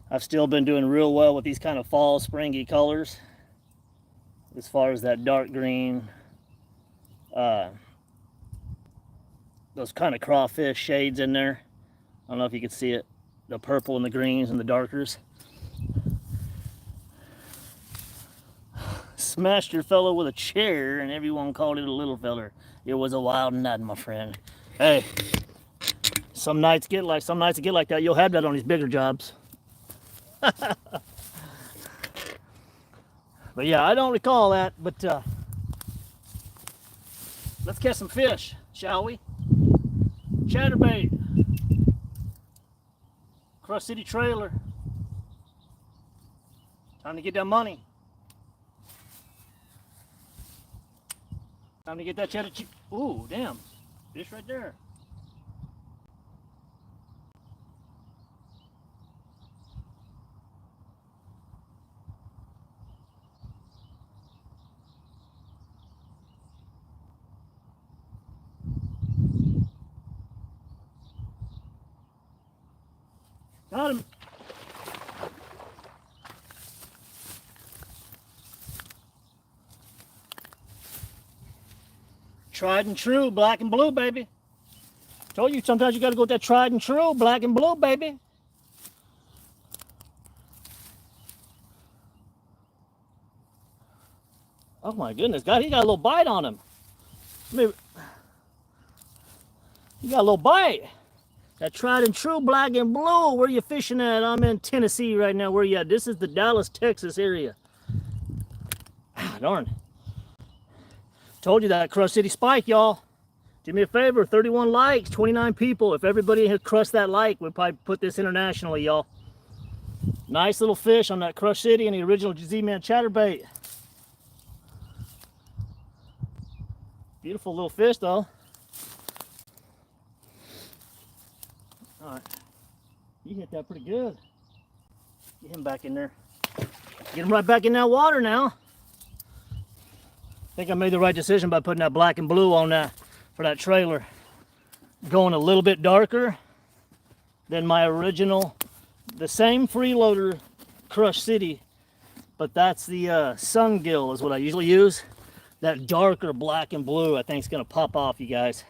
I've still been doing real well with these kind of fall springy colors as far as that dark green, those kind of crawfish shades in there. I don't know if you can see it, the purple and the greens and the darkers. Smashed your fellow with a chair and everyone called it a little feller. It was a wild night, my friend. Hey, some nights get like that. You'll have that on these bigger jobs. But yeah, I don't recall that, but let's catch some fish, shall we? Chatterbait, Crush City trailer. Time to get that money. Time to get that cheddar cheese. Ooh, damn. Fish right there. Got him. Tried and true, black and blue, baby. Told you sometimes you got to go with that tried and true, black and blue, baby. Oh my goodness, God, he got a little bite on him. Maybe. You got a little bite. That tried and true black and blue. Where you fishing at? I'm in Tennessee right now. Where you at? This is the Dallas, Texas area. Ah, darn. Told you that Crush City Spike, y'all. Do me a favor, 31 likes, 29 people. If everybody had crushed that like, we'd probably put this internationally, y'all. Nice little fish on that Crush City and the original Z-Man Chatterbait. Beautiful little fish, though. All right, you hit that pretty good. Get him back in there. Get him right back in that water now. I think I made the right decision by putting that black and blue on that for that trailer. Going a little bit darker than my original, the same freeloader Crush City, but that's the sun gill is what I usually use. That darker black and blue I think is gonna pop off, you guys.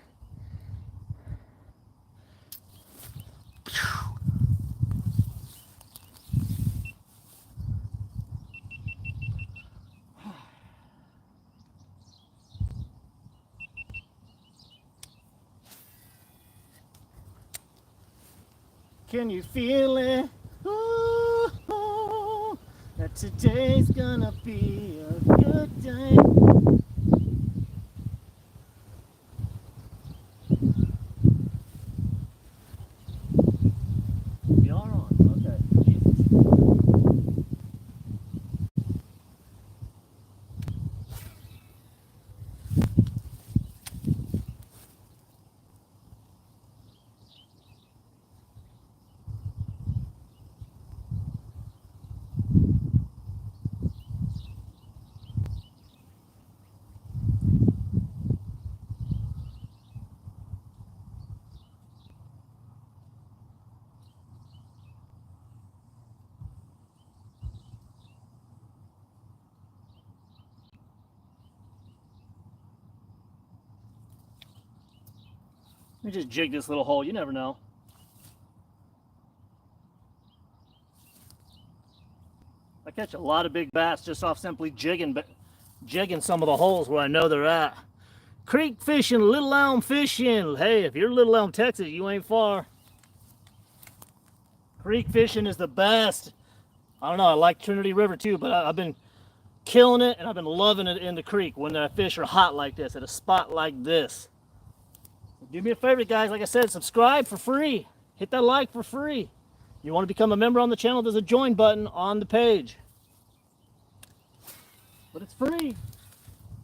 Can you feel it? Ooh, that today's gonna be a good day. We are on. Okay. Jesus. Let me just jig this little hole. You never know. I catch a lot of big bass just off simply jigging some of the holes where I know they're at. Creek fishing, Little Elm fishing. Hey, if you're Little Elm, Texas, you ain't far. Creek fishing is the best. I don't know, I like Trinity River too, but I've been killing it and I've been loving it in the creek when the fish are hot like this, at a spot like this. Do me a favor, guys. Like I said, subscribe for free. Hit that like for free. You want to become a member on the channel, there's a join button on the page. But it's free.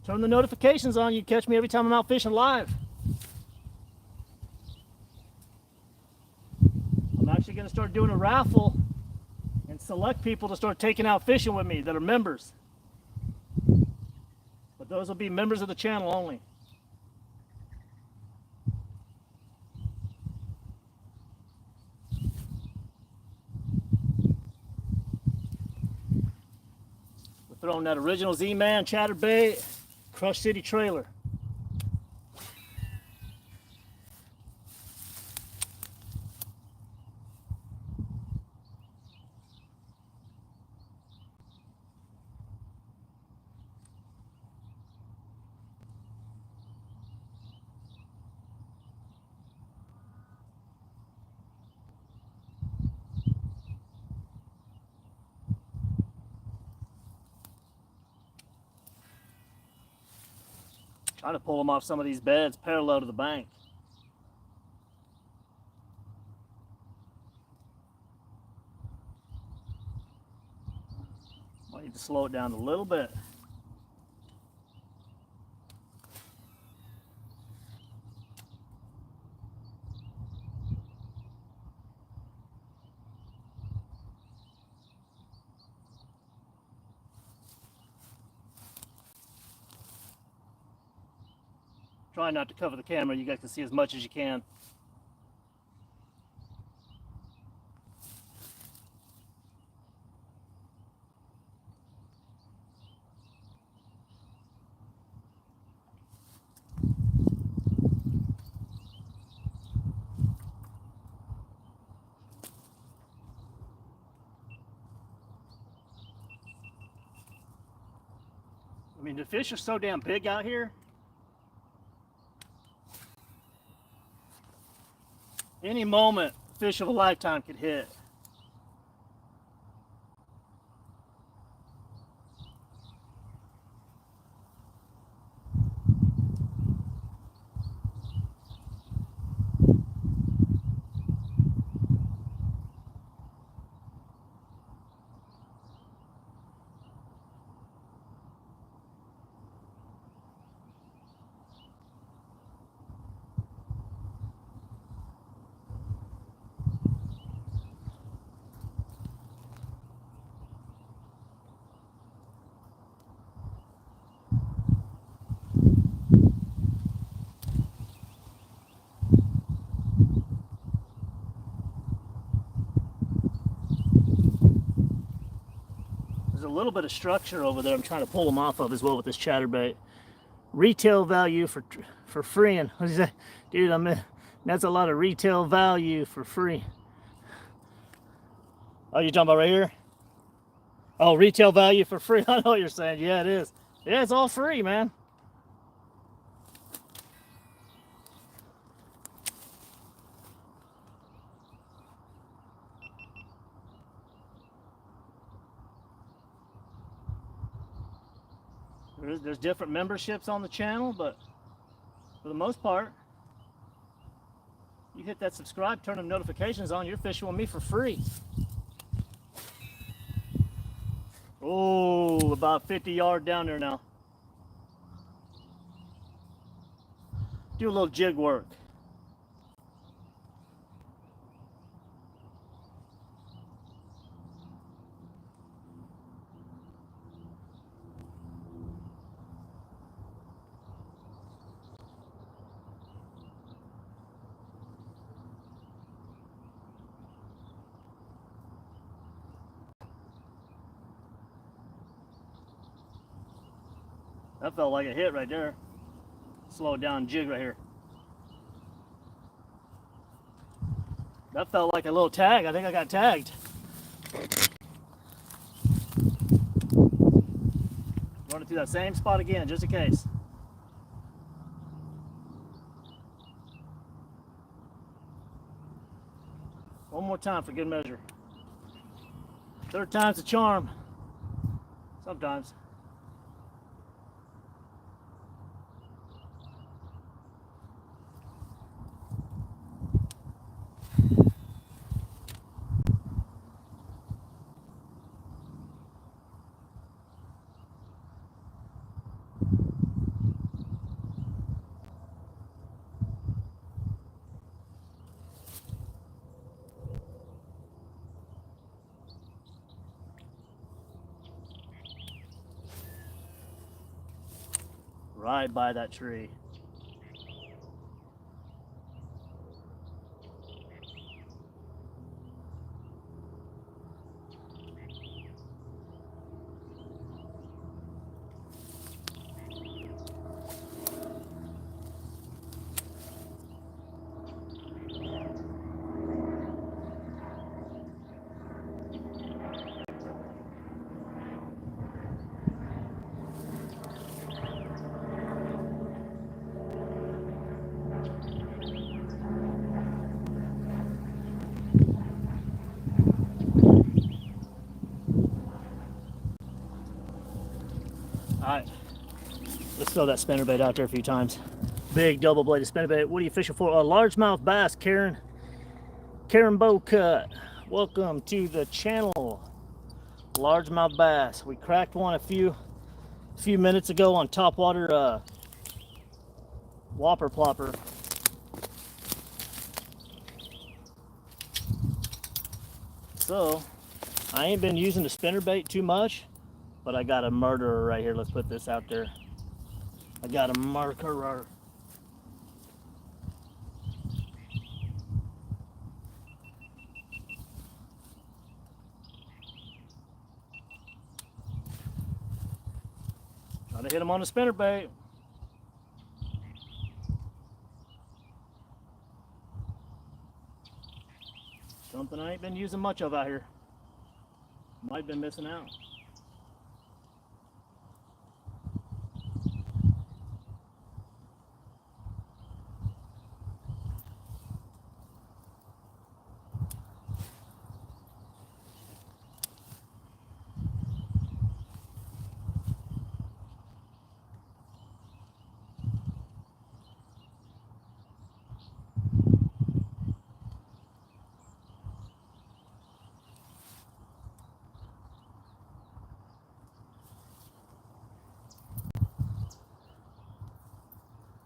Turn the notifications on. You catch me every time I'm out fishing live. I'm actually going to start doing a raffle and select people to start taking out fishing with me that are members. But those will be members of the channel only. Throwing that original Z-Man Chatterbait Crush City trailer. Trying to pull them off some of these beds parallel to the bank. Might need to slow it down a little bit. Try not to cover the camera. You guys can see as much as you can. I mean, the fish are so damn big out here. Any moment, fish of a lifetime could hit. There's a little bit of structure over there I'm trying to pull them off of as well with this chatterbait. Retail value for free. And what is that? Dude, that's a lot of retail value for free. Oh, you talking about right here? Oh, retail value for free. I know what you're saying. Yeah, it is. Yeah, it's all free, man. There's different memberships on the channel, but for the most part, you hit that subscribe, turn them notifications on, you're fishing with me for free. Oh, about 50 yards down there now. Do a little jig work. That felt like a hit right there. Slow it down, jig right here. That felt like a little tag. I think I got tagged. Run it through that same spot again, just in case. One more time for good measure. Third time's a charm. Sometimes. Right by that tree. Alright, let's throw that spinnerbait out there a few times. Big double-bladed spinnerbait. What are you fishing for? A largemouth bass, Karen Bowcut. Welcome to the channel. Largemouth bass. We cracked one a few minutes ago on Topwater whopper plopper. So I ain't been using the spinnerbait too much, but I got a murderer right here. Let's put this out there. I got a murderer. Try to hit him on the spinnerbait. Something I ain't been using much of out here. Might have been missing out.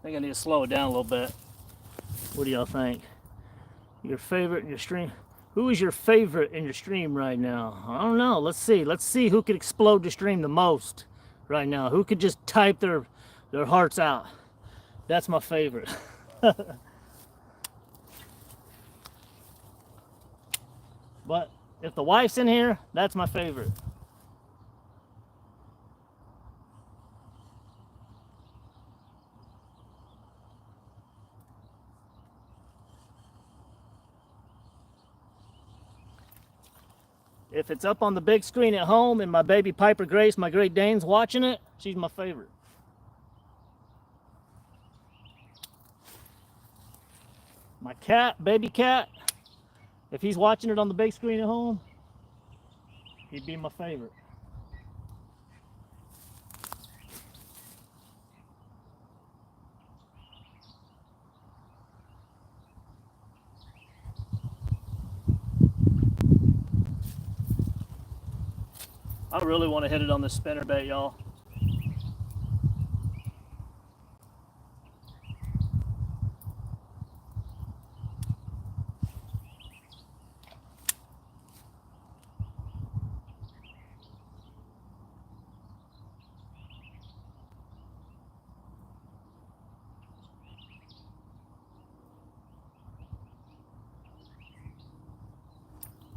think I need to slow it down a little bit. What do y'all think? Your favorite in your stream? Who is your favorite in your stream right now? I don't know. Let's see. Let's see who could explode the stream the most right now. Who could just type their hearts out? That's my favorite. But if the wife's in here, that's my favorite. If it's up on the big screen at home and my baby Piper Grace, my Great Dane's watching it, she's my favorite. My cat, baby cat, if he's watching it on the big screen at home, he'd be my favorite. I really want to hit it on this spinnerbait, y'all.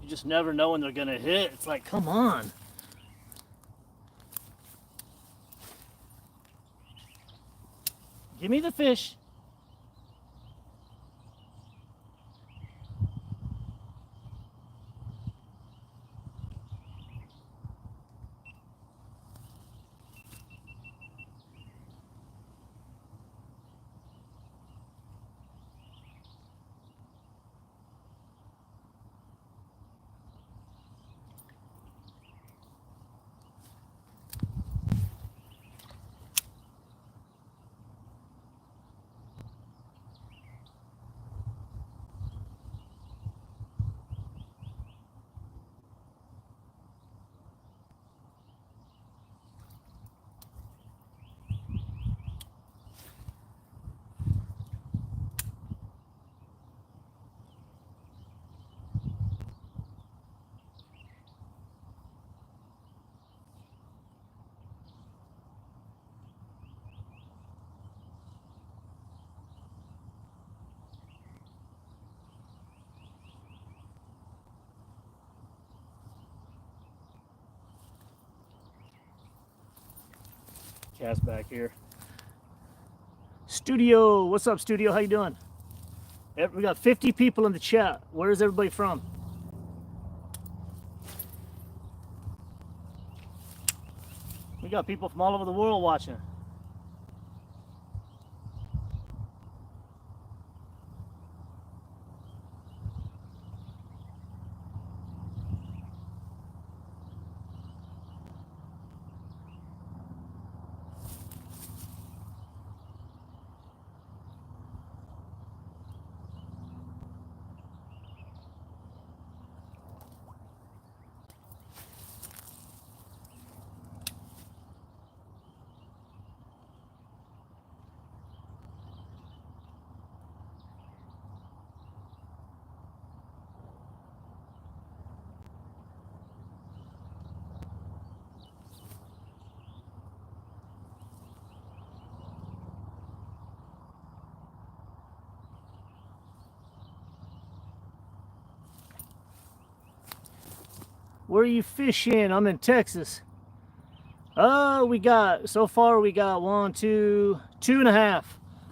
You just never know when they're gonna hit. It's like, come on. Give me the fish. Cat's back here. Studio, what's up, Studio? How you doing? We got 50 people in the chat. Where is everybody from? We got people from all over the world watching. Where are you fishing? I'm in Texas. So far we got 1, 2, 2.5.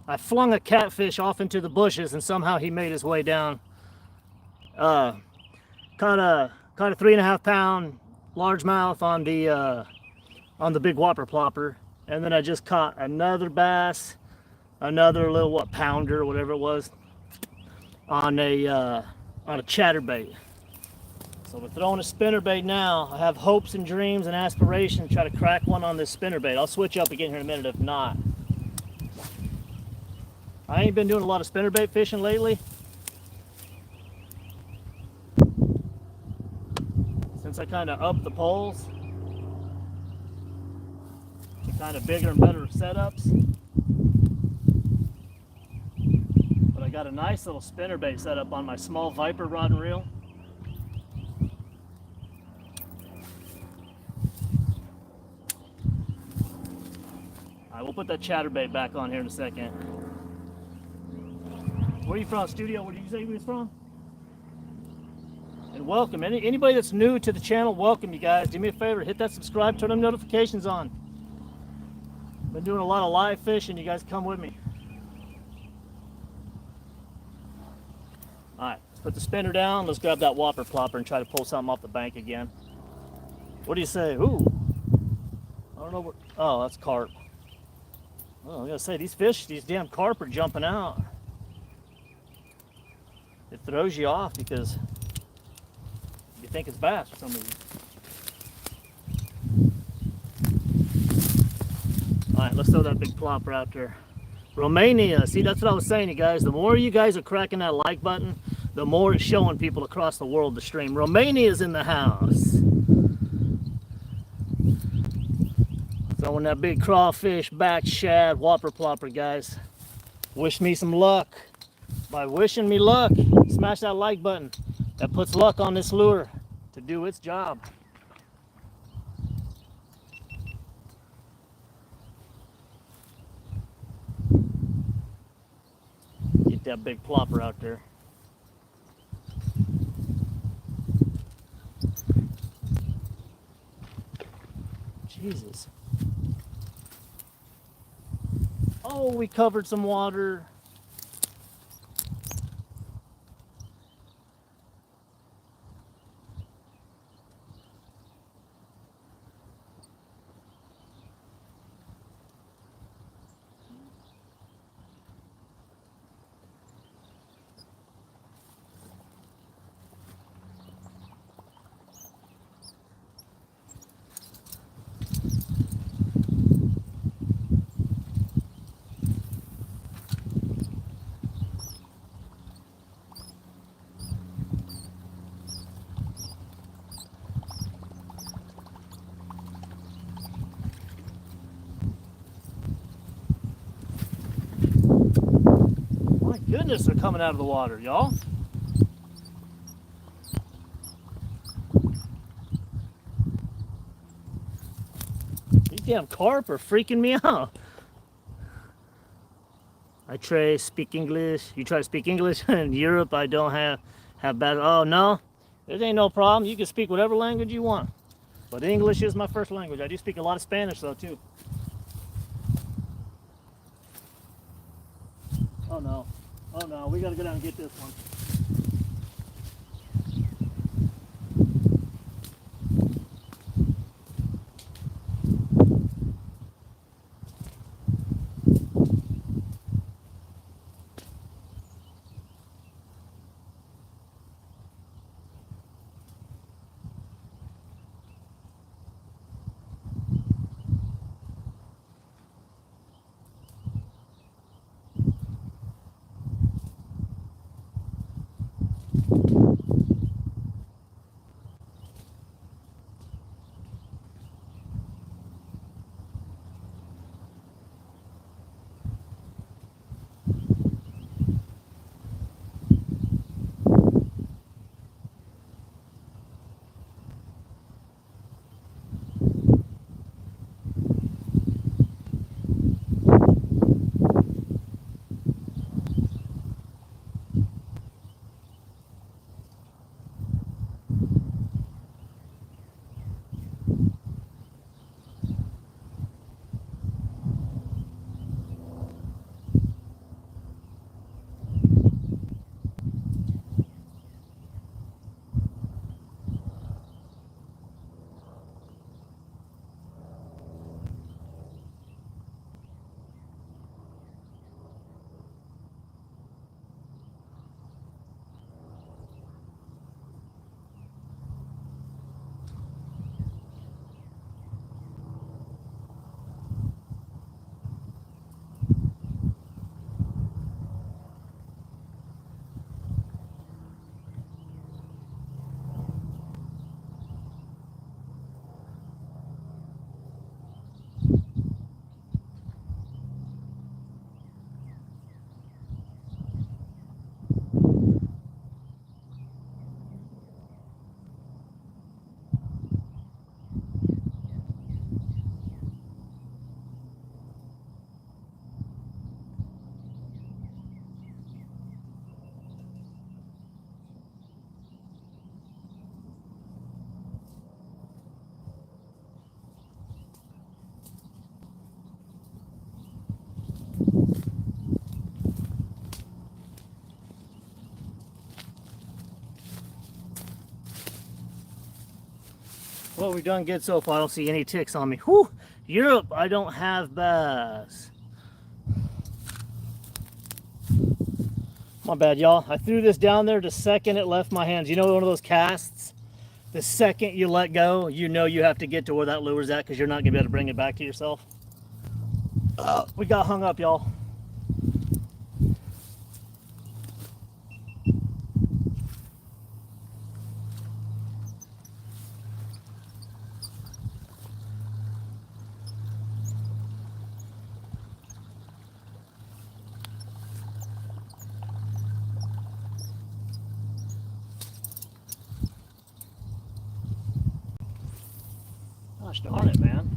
I flung a catfish off into the bushes and somehow he made his way down. Caught a 3.5 pound largemouth on the big whopper plopper. And then I just caught another bass, another little pounder or whatever it was, on a chatterbait. So we're throwing a spinnerbait now. I have hopes and dreams and aspirations to try to crack one on this spinnerbait. I'll switch up again here in a minute if not. I ain't been doing a lot of spinnerbait fishing lately. Since I kind of upped the poles to kind of bigger and better setups. got a nice little spinnerbait set up on my small Viper rod and reel. All right, we'll put that chatterbait back on here in a second. Where are you from, studio? Where did you say you was from? And welcome. Anybody that's new to the channel, welcome you guys. Do me a favor, hit that subscribe, turn them notifications on. Been doing a lot of live fishing. You guys come with me. All right, let's put the spinner down. Let's grab that whopper plopper and try to pull something off the bank again. What do you say? Ooh. I don't know what. Oh, that's carp. Oh, I'm gonna say these fish, these damn carp are jumping out. It throws you off because you think it's bass for some reason. All right, let's throw that big plopper out there. Romania, see, that's what I was saying, you guys. The more you guys are cracking that like button, the more it's showing people across the world the stream. Romania's in the house. Throwing that big crawfish, back shad, whopper plopper, guys. Wish me some luck. By wishing me luck, smash that like button. That puts luck on this lure to do its job. Get that big plopper out there. Jesus. Oh, we covered some water. Goodness, they're coming out of the water, y'all. These damn carp are freaking me out. I try to speak English. You try to speak English in Europe. I don't have bad. Oh no, there ain't no problem. You can speak whatever language you want, but English is my first language. I do speak a lot of Spanish though too. Oh no. Oh no, we gotta go down and get this one. Well, we've done good so far. I don't see any ticks on me. Whew! Europe, I don't have bass. My bad, y'all. I threw this down there the second it left my hands. You know, one of those casts? The second you let go, you know you have to get to where that lure's at because you're not going to be able to bring it back to yourself. We got hung up, y'all. Gosh darn it, man.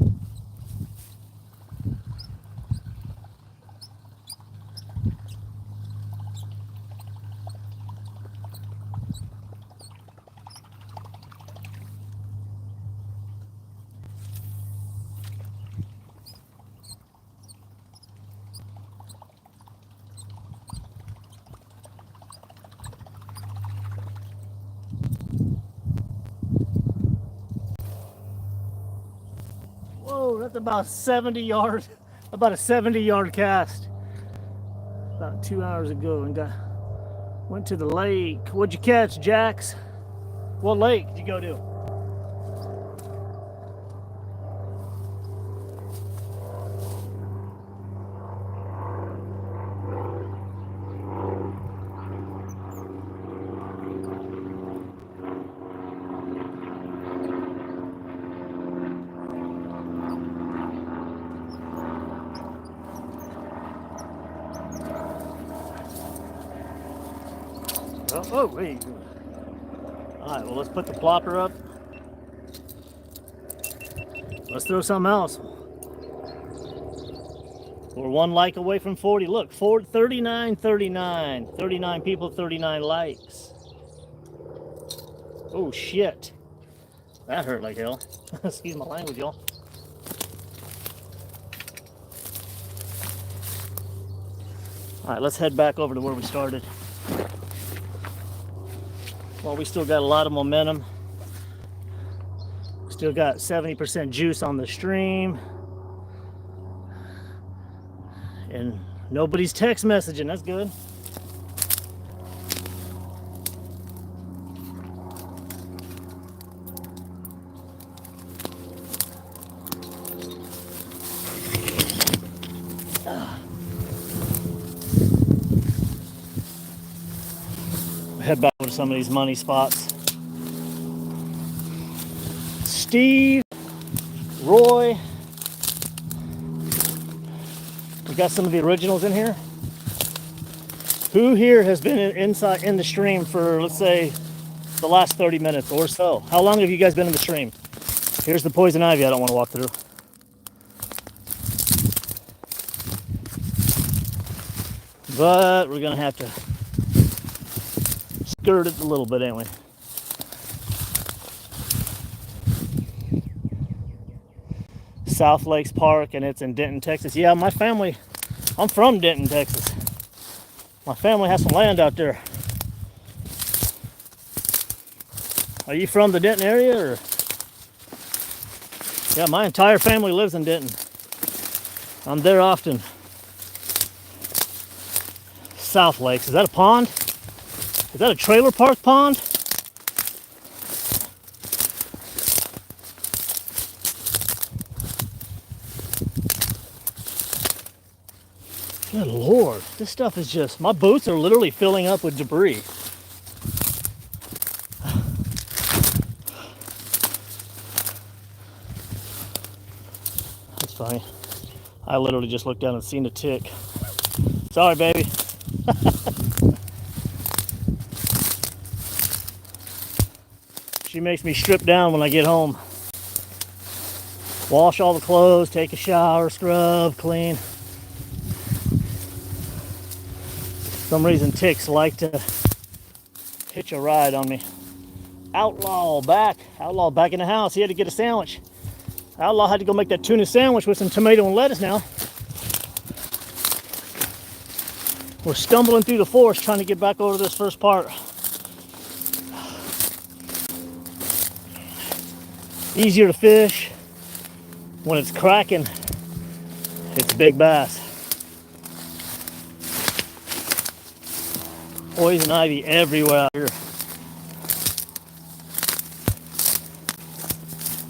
Whoa, that's about 70 yards, about a 70-yard cast. About 2 hours ago, and went to the lake. What'd you catch, Jax? What lake did you go to? Oh, wait. All right, well, let's put the plopper up. Let's throw something else. We're one like away from 40. Look, 39, 39. 39 people, 39 likes. Oh, shit. That hurt like hell. Excuse my language, y'all. All right, let's head back over to where we started. Well, we still got a lot of momentum. Still got 70% juice on the stream. And nobody's text messaging, that's good. Head back over to some of these money spots. Steve, Roy, we got some of the originals in here. Who here has been inside in the stream for, let's say, the last 30 minutes or so? How long have you guys been in the stream? Here's the poison ivy I don't want to walk through. But we're gonna have to skirt it a little bit, ain't we? South Lakes Park, and it's in Denton, Texas. Yeah, my family, I'm from Denton, Texas. My family has some land out there. Are you from the Denton area, or? Yeah, my entire family lives in Denton. I'm there often. South Lakes, is that a pond? Is that a trailer park pond? Good Lord, this stuff is just, my boots are literally filling up with debris. That's funny. I literally just looked down and seen a tick. Sorry, baby. She makes me strip down when I get home. Wash all the clothes, take a shower, scrub, clean. For some reason ticks like to hitch a ride on me. Outlaw back in the house. He had to get a sandwich. Outlaw had to go make that tuna sandwich with some tomato and lettuce now. We're stumbling through the forest trying to get back over this first part. easier to fish. When it's cracking, it's big bass. Poison ivy everywhere out here.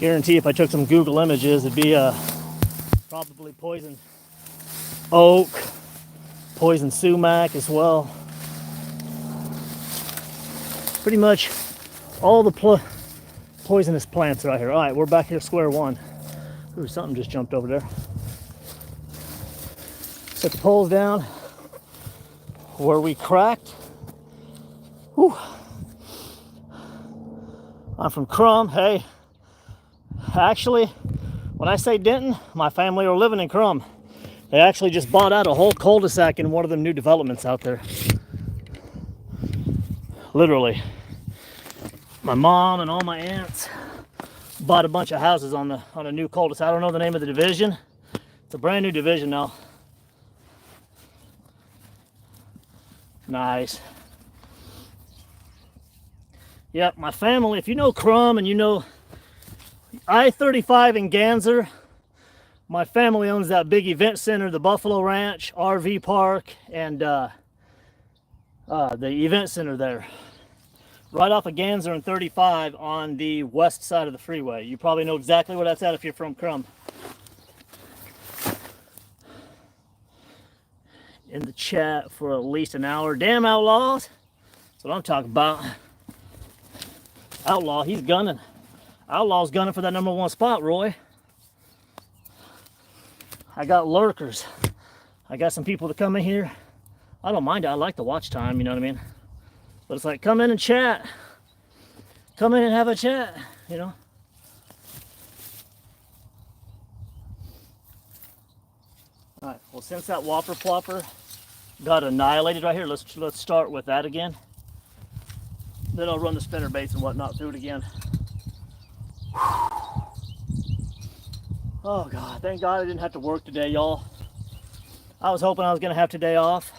Guarantee if I took some Google images, it'd be probably poison oak, poison sumac as well. Pretty much all the poisonous plants right here. All right, we're back here square one. Ooh, something just jumped over there. Set the poles down where we cracked. Whew. I'm from Crum. Hey, actually, when I say Denton, my family are living in Crum. They actually just bought out a whole cul-de-sac in one of them new developments out there. Literally. My mom and all my aunts bought a bunch of houses on a new cul-de-sac. I don't know the name of the division. It's a brand new division now. Nice. Yep, my family, if you know Crum and you know I-35 in Ganser, my family owns that big event center, the Buffalo Ranch, RV Park, and the event center there. Right off of Ganser and 35 on the west side of the freeway. You probably know exactly where that's at if you're from Crum. In the chat for at least an hour. Damn Outlaws. That's what I'm talking about. Outlaw, he's gunning. Outlaw's gunning for that #1 spot, Roy. I got lurkers. I got some people that come in here. I don't mind it. I like the watch time, you know what I mean? But it's like, come in and chat. Come in and have a chat, you know? All right, well, since that whopper plopper got annihilated right here, let's start with that again. Then I'll run the spinner baits and whatnot through it again. Oh God, thank God I didn't have to work today, y'all. I was hoping I was gonna have today off.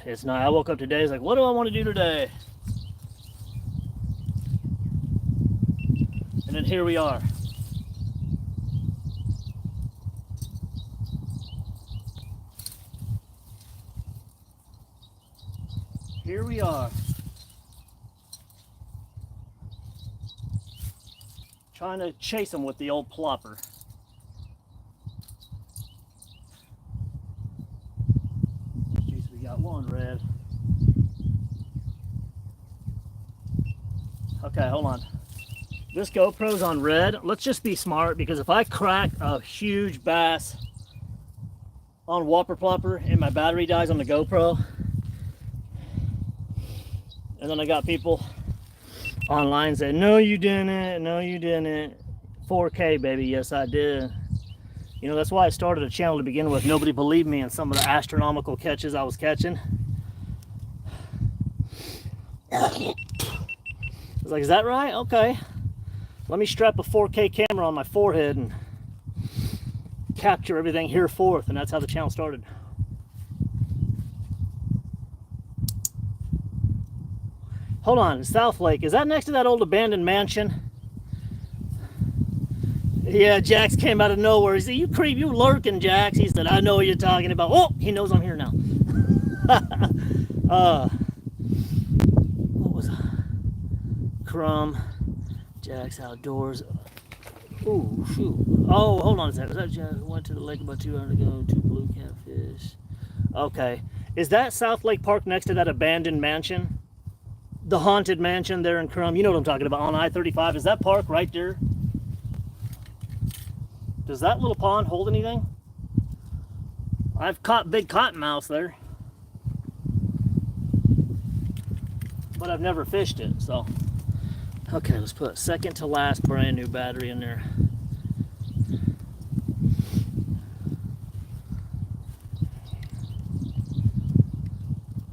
It's not. I woke up today, it's like, what do I want to do today? And then here we are. Here we are. Trying to chase them with the old plopper. Jeez, we got one red. Okay, hold on. This GoPro's on red. Let's just be smart, because if I crack a huge bass on whopper plopper and my battery dies on the GoPro, and then I got people online saying, no you didn't, no you didn't. 4K baby, yes I did. You know, that's why I started a channel to begin with. Nobody believed me in some of the astronomical catches I was catching. I was like, is that right? Okay. Let me strap a 4K camera on my forehead and capture everything here forth, and that's how the channel started. Hold on, South Lake, is that next to that old abandoned mansion? Yeah, Jax came out of nowhere. He said, you creep, you lurking, Jax. He said, I know what you're talking about. Oh, he knows I'm here now. What was Crum, Jax Outdoors. Ooh, shoot. Oh, hold on a second. Was that Jax went to the lake about 2 hours ago? 2 blue catfish. Okay. Is that South Lake Park next to that abandoned mansion? The haunted mansion there in Crum. You know what I'm talking about, on I-35. Is that park right there? Does that little pond hold anything? I've caught big cottonmouths there, but I've never fished it, so. Okay, let's put second to last brand new battery in there.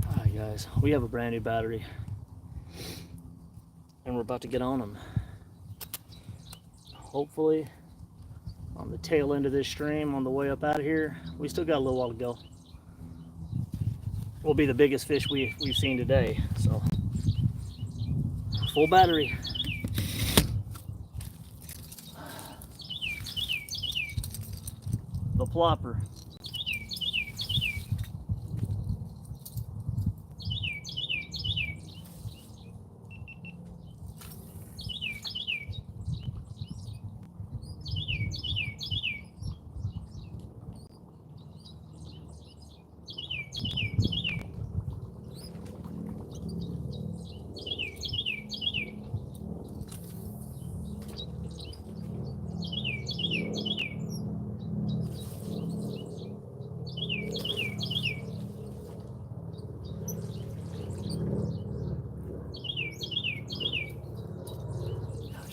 All right, guys, we have a brand new battery, and we're about to get on them. Hopefully, on the tail end of this stream, on the way up out of here. We still got a little while to go. Will be the biggest fish we've seen today. So, full battery. the plopper.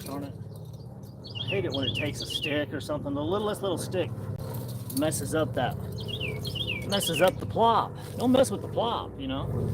Darn it. I hate it when it takes a stick or something. The littlest little stick messes up the plop. Don't mess with the plop, you know.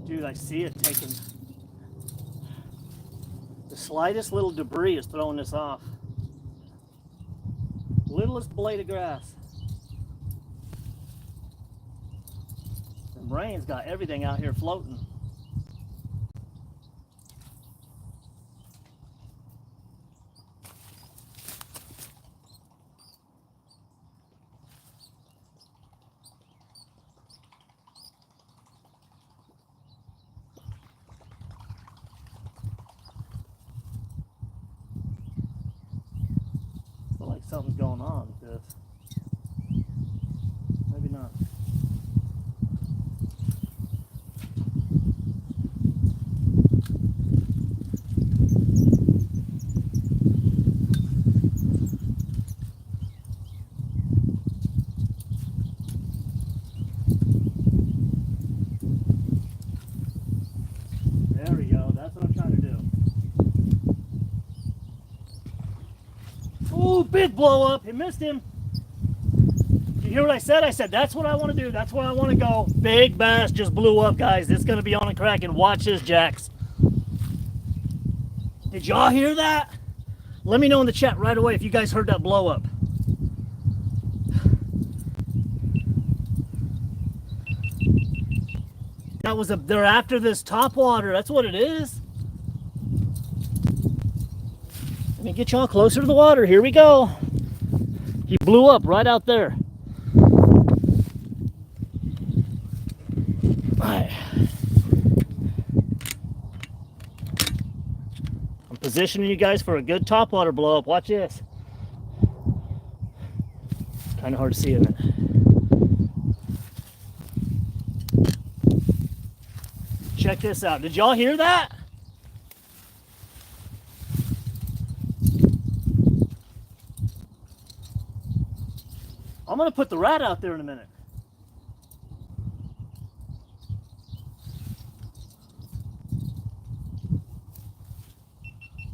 Dude, I see it taking, the slightest little debris is throwing this off. Littlest blade of grass. The rain's got everything out here floating. Something's going on with this. Maybe not. There we go. That's what I'm trying to do. Ooh, big blow up. He missed him. You hear what I said? I said, that's what I want to do. That's where I want to go. Big bass just blew up, guys. It's going to be on and cracking. Watch this, Jacks. Did y'all hear that? Let me know in the chat right away if you guys heard that blow up. That was they're after this topwater. That's what it is. Let me get y'all closer to the water. Here we go. He blew up right out there. All right. I'm positioning you guys for a good topwater blow up. Watch this. It's kind of hard to see, isn't it? Check this out. Did y'all hear that? I'm going to put the rat out there in a minute.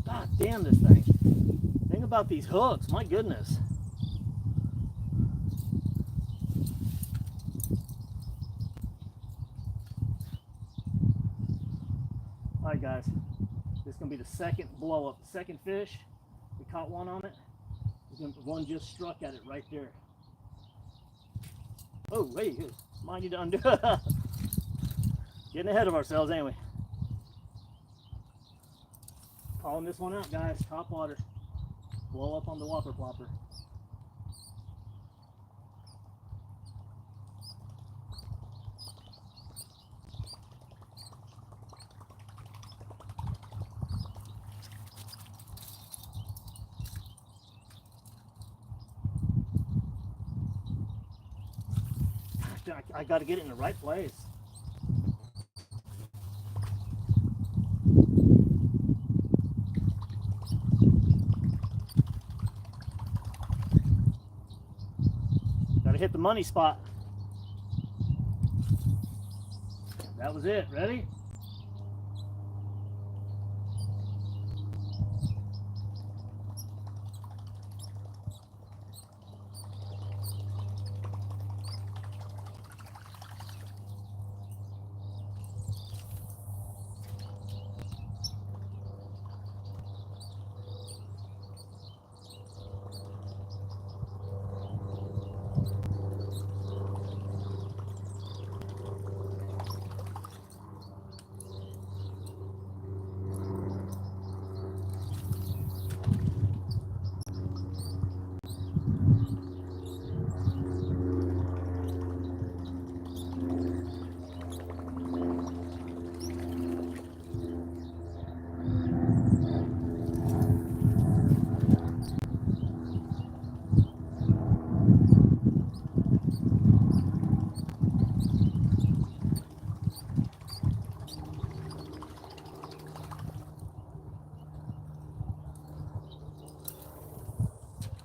God damn this thing. Think about these hooks. My goodness. All right, guys. This is going to be the second blow up. The second fish. We caught one on it. One just struck at it right there. Oh, hey, mind you to undo. Getting ahead of ourselves, ain't we? Calling this one out, guys. Topwater. Blow up on the whopper plopper. I got to get it in the right place. Got to hit the money spot. That was it. Ready?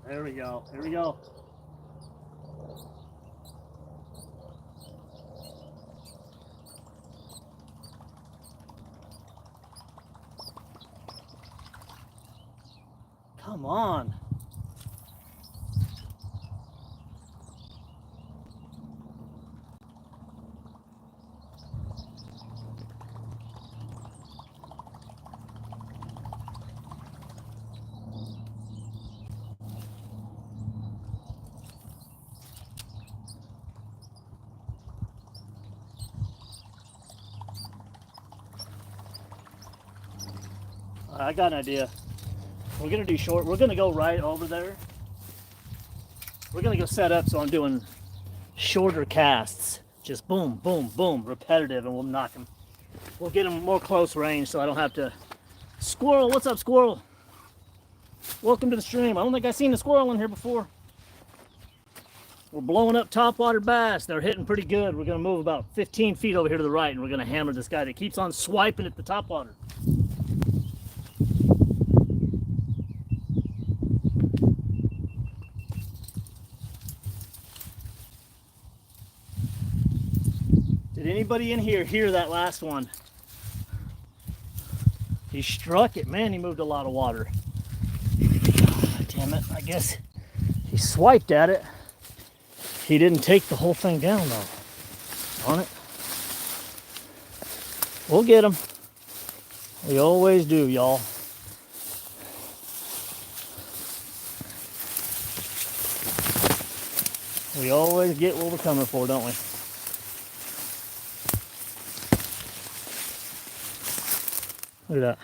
There we go. Here we go. Come on. I got an idea. We're gonna do short. We're gonna go right over there. We're gonna go set up so I'm doing shorter casts. Just boom, boom, boom, repetitive, and we'll knock him. We'll get him more close range so I don't have to. Squirrel, what's up, squirrel? Welcome to the stream. I don't think I've seen a squirrel in here before. We're blowing up topwater bass. They're hitting pretty good. We're gonna move about 15 feet over here to the right, and we're gonna hammer this guy that keeps on swiping at the topwater. Did anybody in here hear that last one? He struck it. Man, he moved a lot of water. Damn it. I guess he swiped at it. He didn't take the whole thing down, though. On it. We'll get him. We always do, y'all. We always get what we're coming for, don't we? Look at that.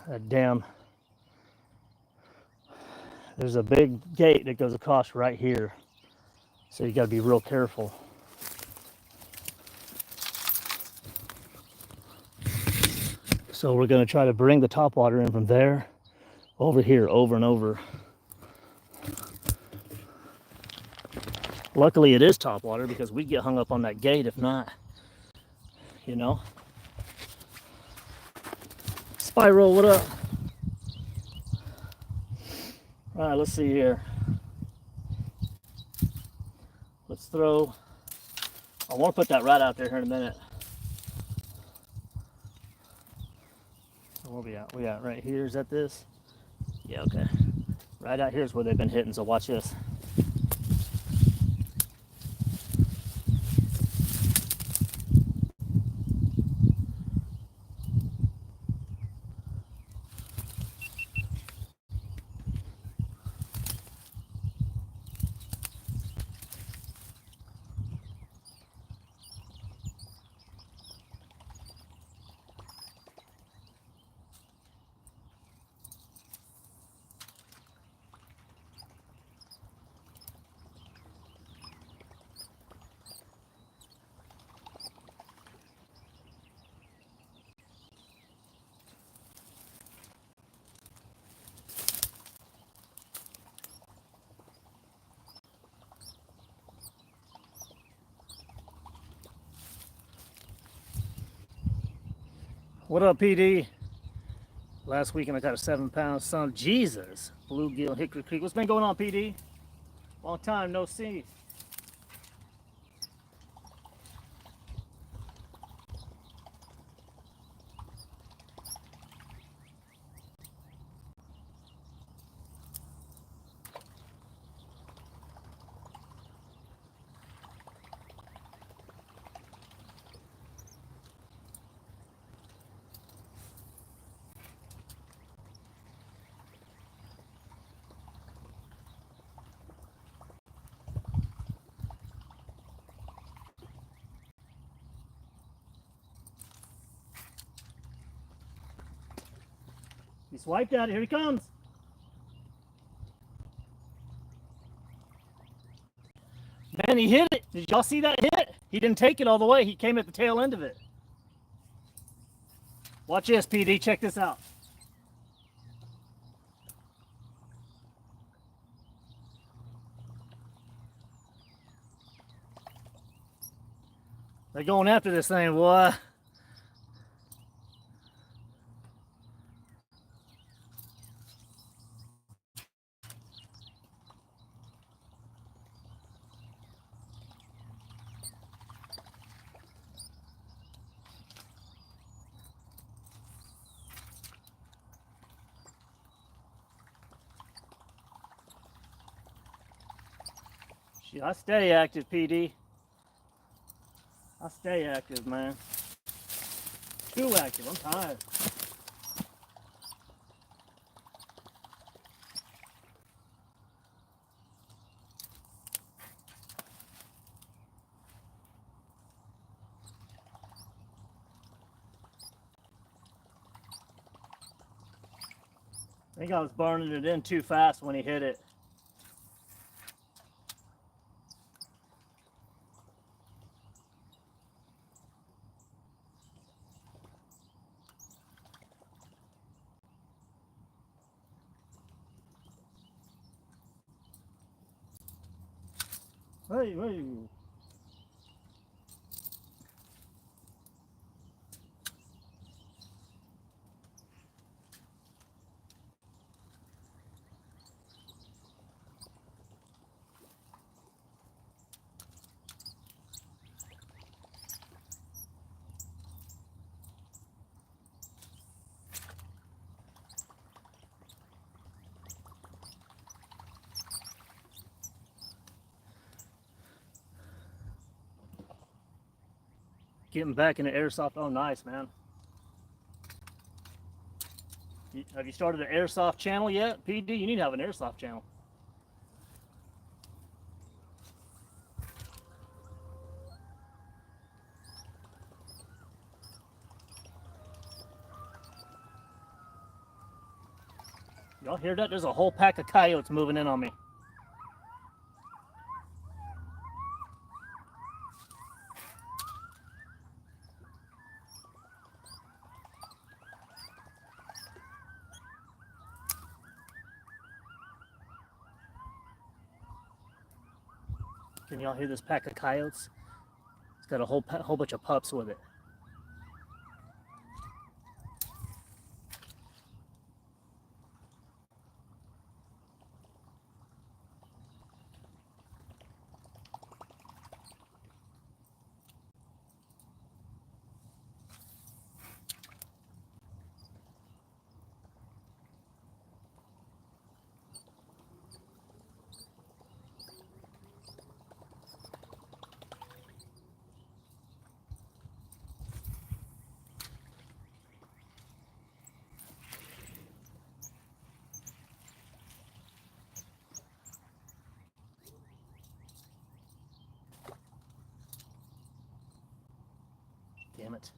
That damn. There's a big gate that goes across right here. So you got to be real careful. So we're going to try to bring the topwater in from there over here, over and over. Luckily it is topwater because we'd get hung up on that gate if not, you know. Spiral, what up? All right, let's see here. Let's throw, I want to put that right out there here in a minute. Where we at? We at right here, is that this? Yeah, okay. Right out here is where they've been hitting, so watch this. What up, PD? Last weekend I got a 7-pound son. Jesus. Bluegill, Hickory Creek. What's been going on, PD? Long time no see. He swiped at it. Here he comes. Man, he hit it. Did y'all see that hit? He didn't take it all the way. He came at the tail end of it. Watch this, PD. Check this out. They're going after this thing, boy. I stay active, PD. I stay active, man. Too active. I'm tired. I think I was burning it in too fast when he hit it. Hey, hey. Getting back into airsoft. Oh, nice, man. Have you started an airsoft channel yet, PD? You need to have an airsoft channel. Y'all hear that? There's a whole pack of coyotes moving in on me. Can y'all hear this pack of coyotes? It's got a whole bunch of pups with it. Damn it.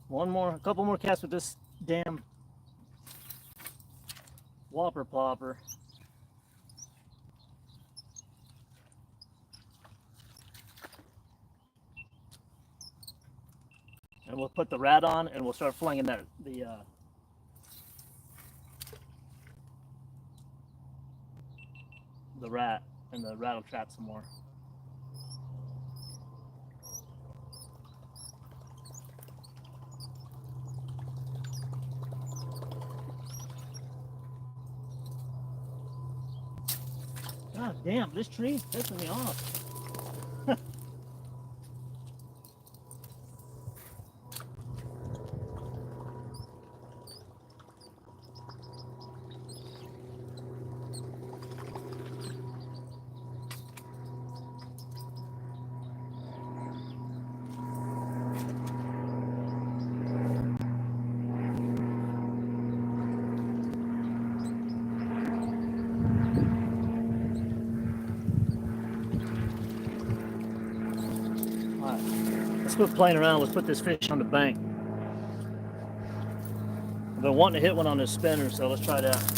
A couple more casts with this damn whopper plopper. And we'll put the rat on and we'll start flinging the rat, and the rat will trap some more. God damn, this tree's pissing me off. Let's quit playing around. Let's put this fish on the bank. I've been wanting to hit one on this spinner, so let's try that.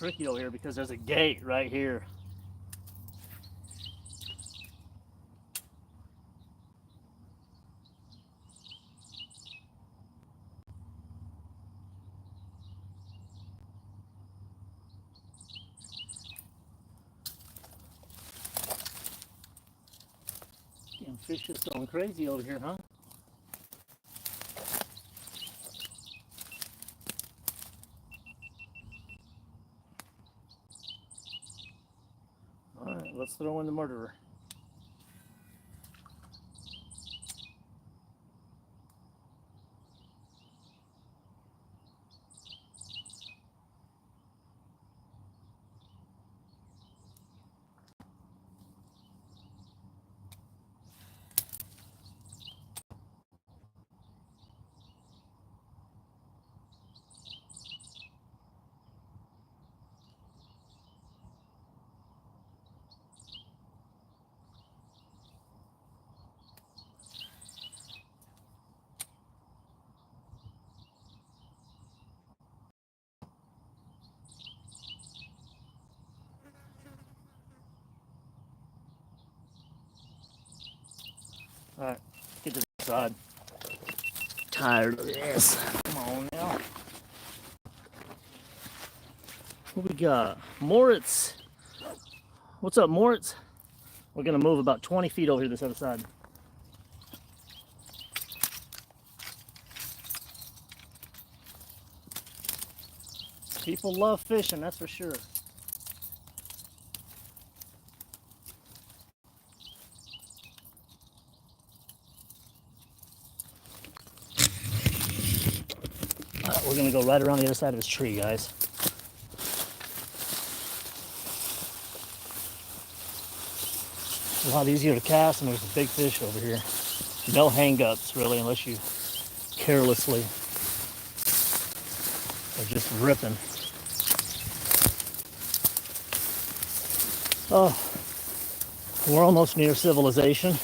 tricky over here because there's a gate right here. Damn, fish just going crazy over here, huh? All right, let's throw in the murderer. All right, get to the side. Tired of this. Come on now. What we got? Moritz. What's up, Moritz? We're gonna move about 20 feet over here this other side. People love fishing, that's for sure. We're gonna go right around the other side of this tree, guys. It's a lot easier to cast, and there's a big fish over here. No hang-ups, really, unless you carelessly are just ripping. Oh, we're almost near civilization.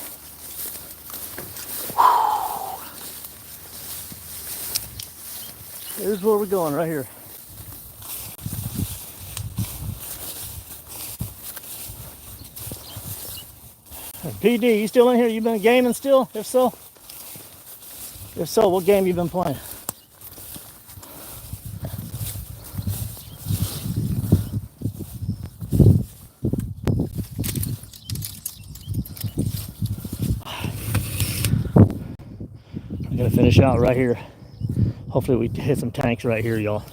Here's where we're going, right here. PD, you still in here? You been gaming still? If so, what game you been playing? I'm gonna finish out right here. Hopefully we hit some tanks right here, y'all.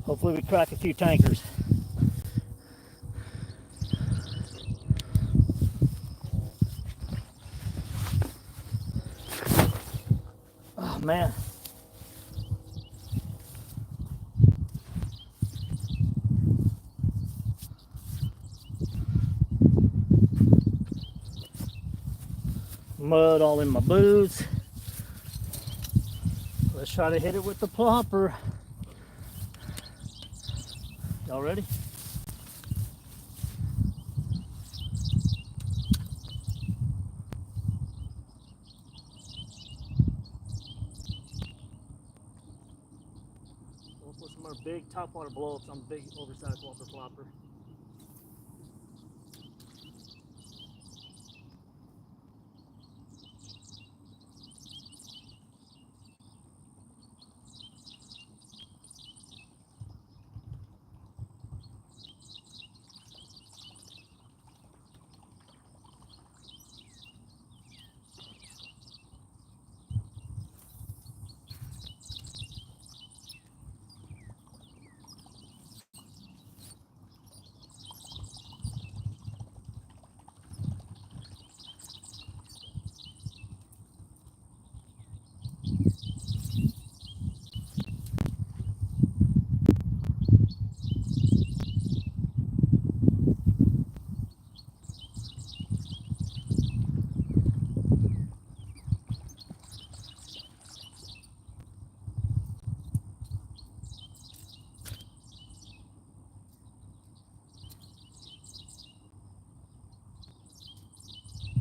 Hopefully we crack a few tankers. Oh man. Mud all in my boots. Let's try to hit it with the plopper. Y'all ready? We'll put some more big topwater blow-ups on big oversized whopper plopper.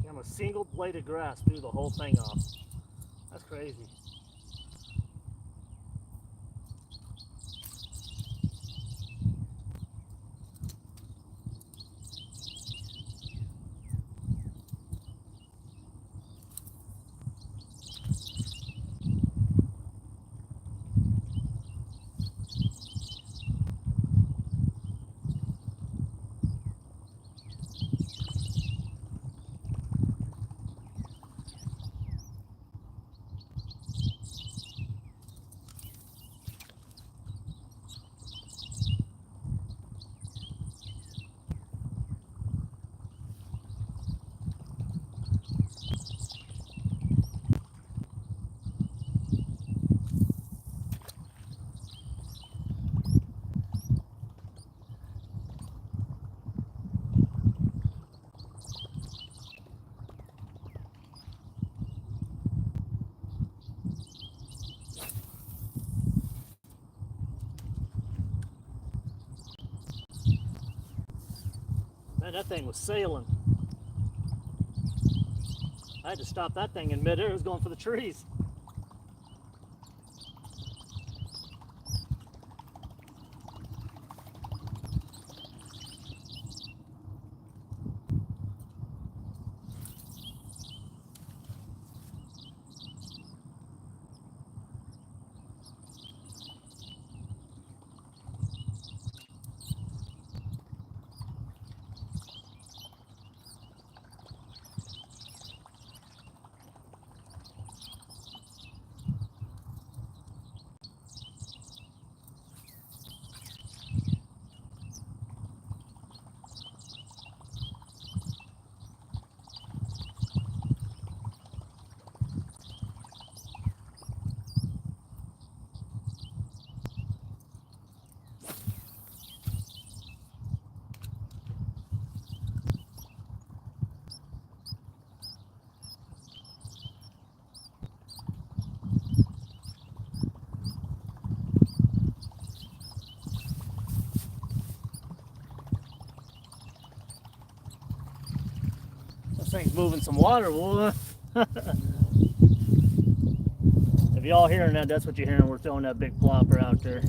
I'm a single blade of grass threw the whole thing off. That's crazy. that thing was sailing. I had to stop that thing in midair. It was going for the trees. This thing's moving some water, boy. If y'all hearing that, that's what you're hearing. We're throwing that big plopper out there.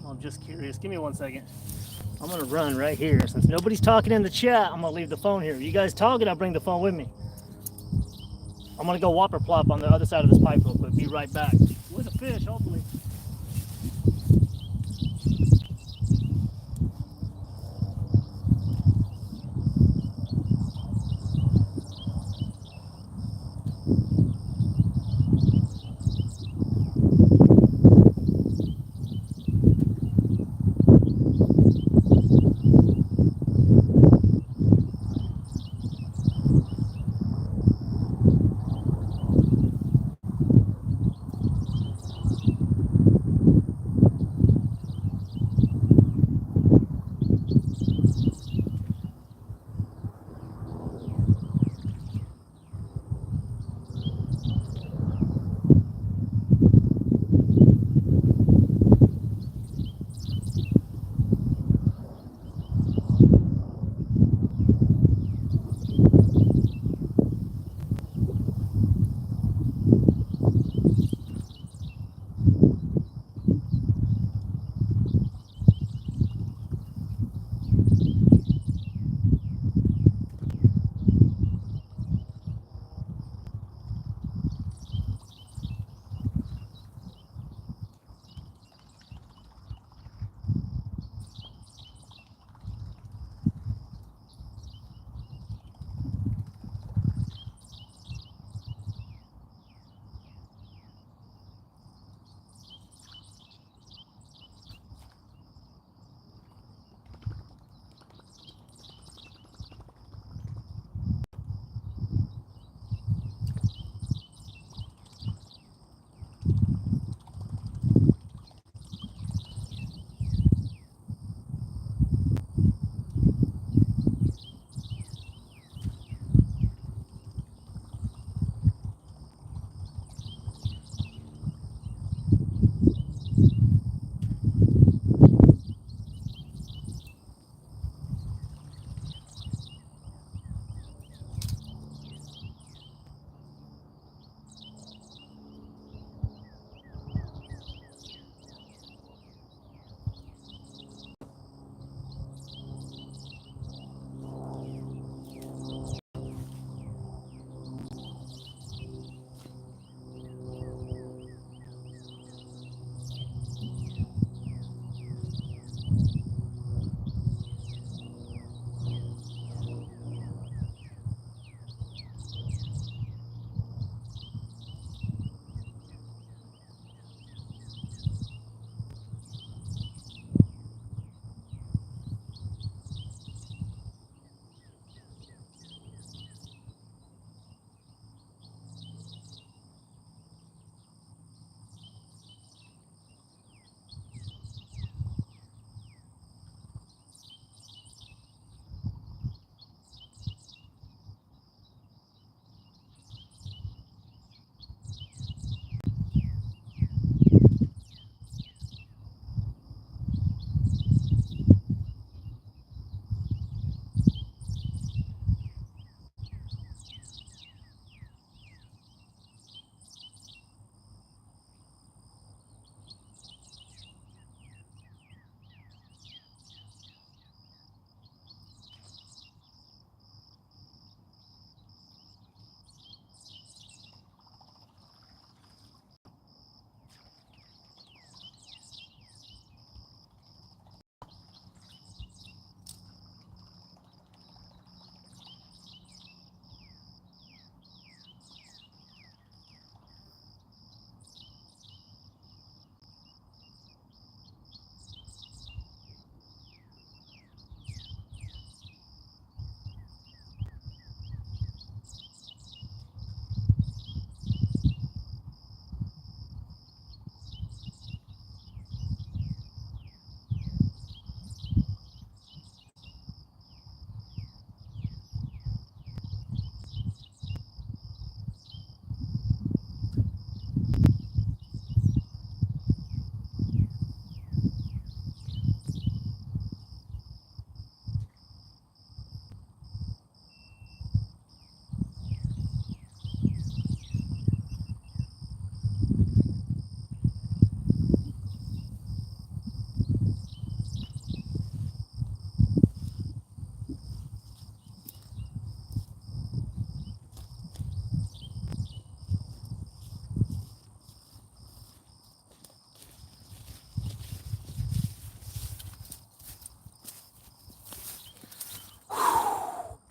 I'm just curious. Give me 1 second. I'm gonna run right here. Since nobody's talking in the chat, I'm gonna leave the phone here. You guys talking, I'll bring the phone with me. I'm gonna go whopper plop on the other side of this pipe real quick. Be right back. With a fish, hopefully.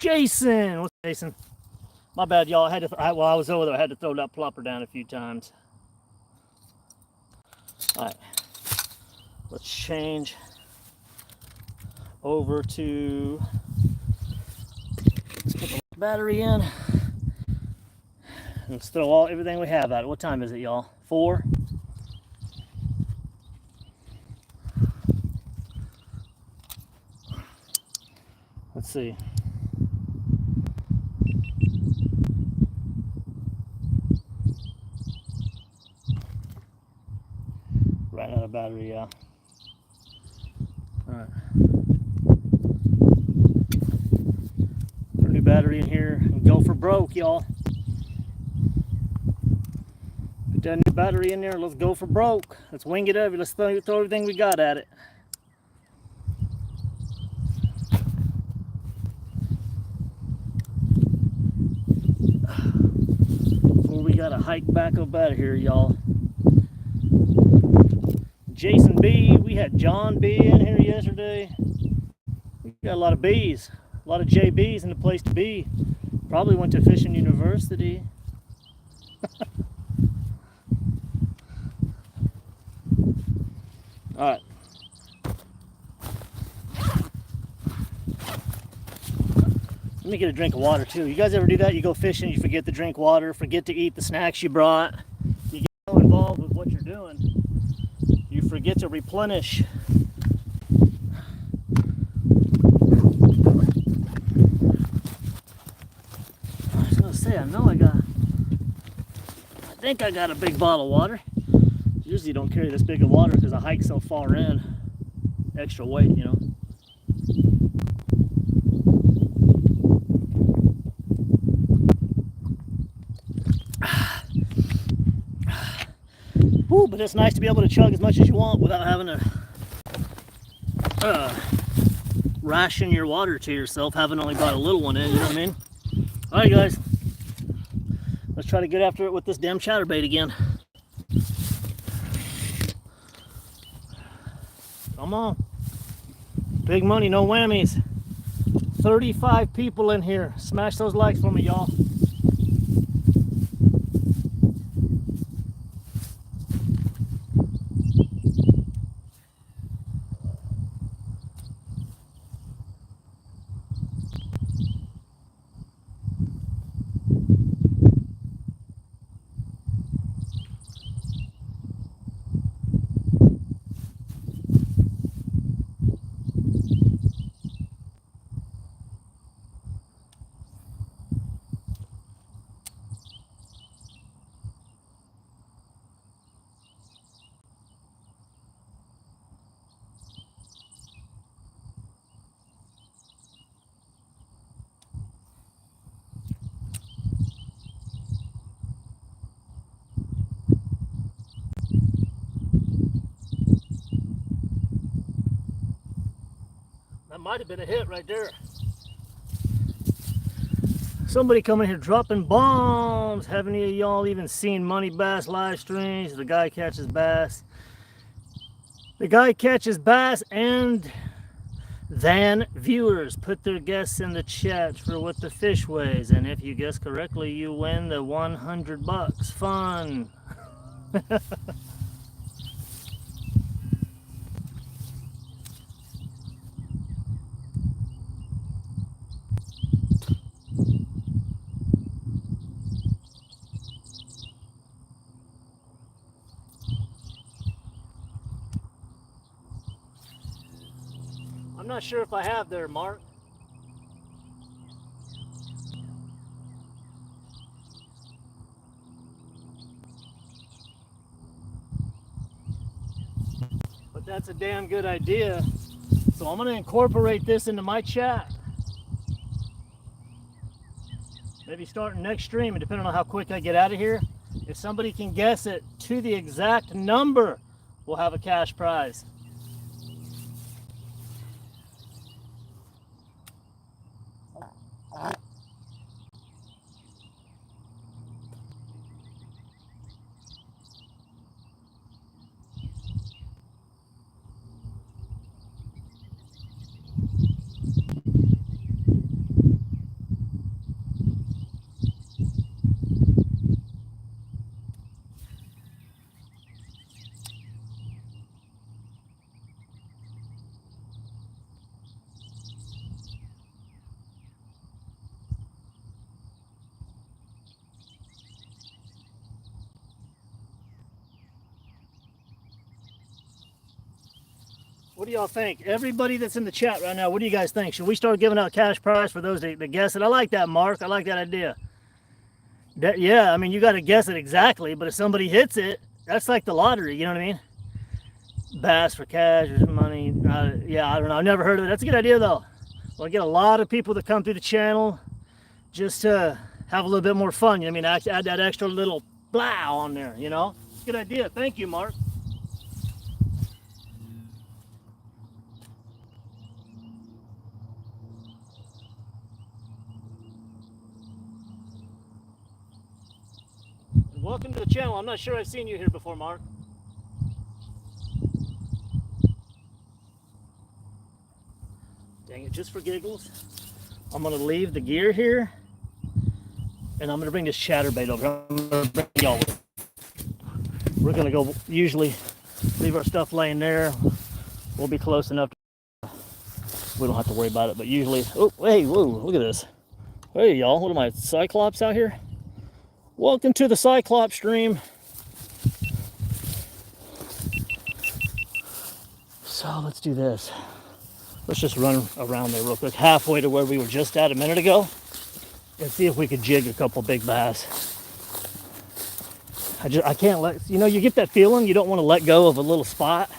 Jason. What's Jason? My bad, y'all. I had to. While I was over there, I had to throw that plopper down a few times. All right. Let's change over to. Let's put the battery in. Let's throw everything we have at it. What time is it, y'all? 4. Let's see. Ran out of battery, yeah. All right. Put a new battery in here and go for broke, y'all. Put that new battery in there. Let's go for broke. Let's wing it over. Let's throw everything we got at it. Before we gotta hike back up out of here, y'all. Jason B, we had John B in here yesterday. We got a lot of B's, a lot of JB's in the place to be. Probably went to fishing university. All right. Let me get a drink of water too. You guys ever do that? You go fishing, you forget to drink water, forget to eat the snacks you brought. You get so involved with what you're doing, you forget to replenish. I was gonna say, I think I got a big bottle of water. Usually don't carry this big of water because I hike so far in. Extra weight, you know. Ooh, but it's nice to be able to chug as much as you want without having to ration your water to yourself, having only brought a little one in, you know what I mean? All right, guys. Let's try to get after it with this damn chatterbait again. Come on. Big money, no whammies. 35 people in here. Smash those likes for me, y'all. That might have been a hit right there. Somebody coming here dropping bombs. Haven't any of y'all even seen Money Bass live streams? The guy catches bass. The guy catches bass, and then viewers put their guesses in the chat for what the fish weighs. And if you guess correctly, you win the 100 bucks. Fun. I'm not sure if I have there, Mark. But that's a damn good idea. So I'm going to incorporate this into my chat. Maybe starting next stream, and depending on how quick I get out of here, if somebody can guess it to the exact number, we'll have a cash prize. What do y'all think? Everybody that's in the chat right now, what do you guys think? Should we start giving out cash prize for those that guess it? I like that, Mark. I like that idea. Yeah, I mean, you got to guess it exactly, but if somebody hits it, that's like the lottery, you know what I mean? Bass for cash or money. Yeah, I don't know. I've never heard of it. That's a good idea, though. Well, I get a lot of people that come through the channel just to have a little bit more fun. You know what I mean? Add that extra little blah on there, you know? Good idea. Thank you, Mark. Welcome to the channel. I'm not sure I've seen you here before, Mark. Dang it, just for giggles, I'm gonna leave the gear here and I'm gonna bring this chatterbait over. I'm gonna bring y'all. We're gonna go usually leave our stuff laying there. We'll be close enough to, we don't have to worry about it, but usually, oh, hey, whoa, look at this. Hey y'all, what am I, Cyclops out here? Welcome to the Cyclops stream. So let's do this. Let's just run around there real quick, halfway to where we were just at a minute ago, and see if we could jig a couple big bass. I can't let, you know, you get that feeling you don't want to let go of a little spot.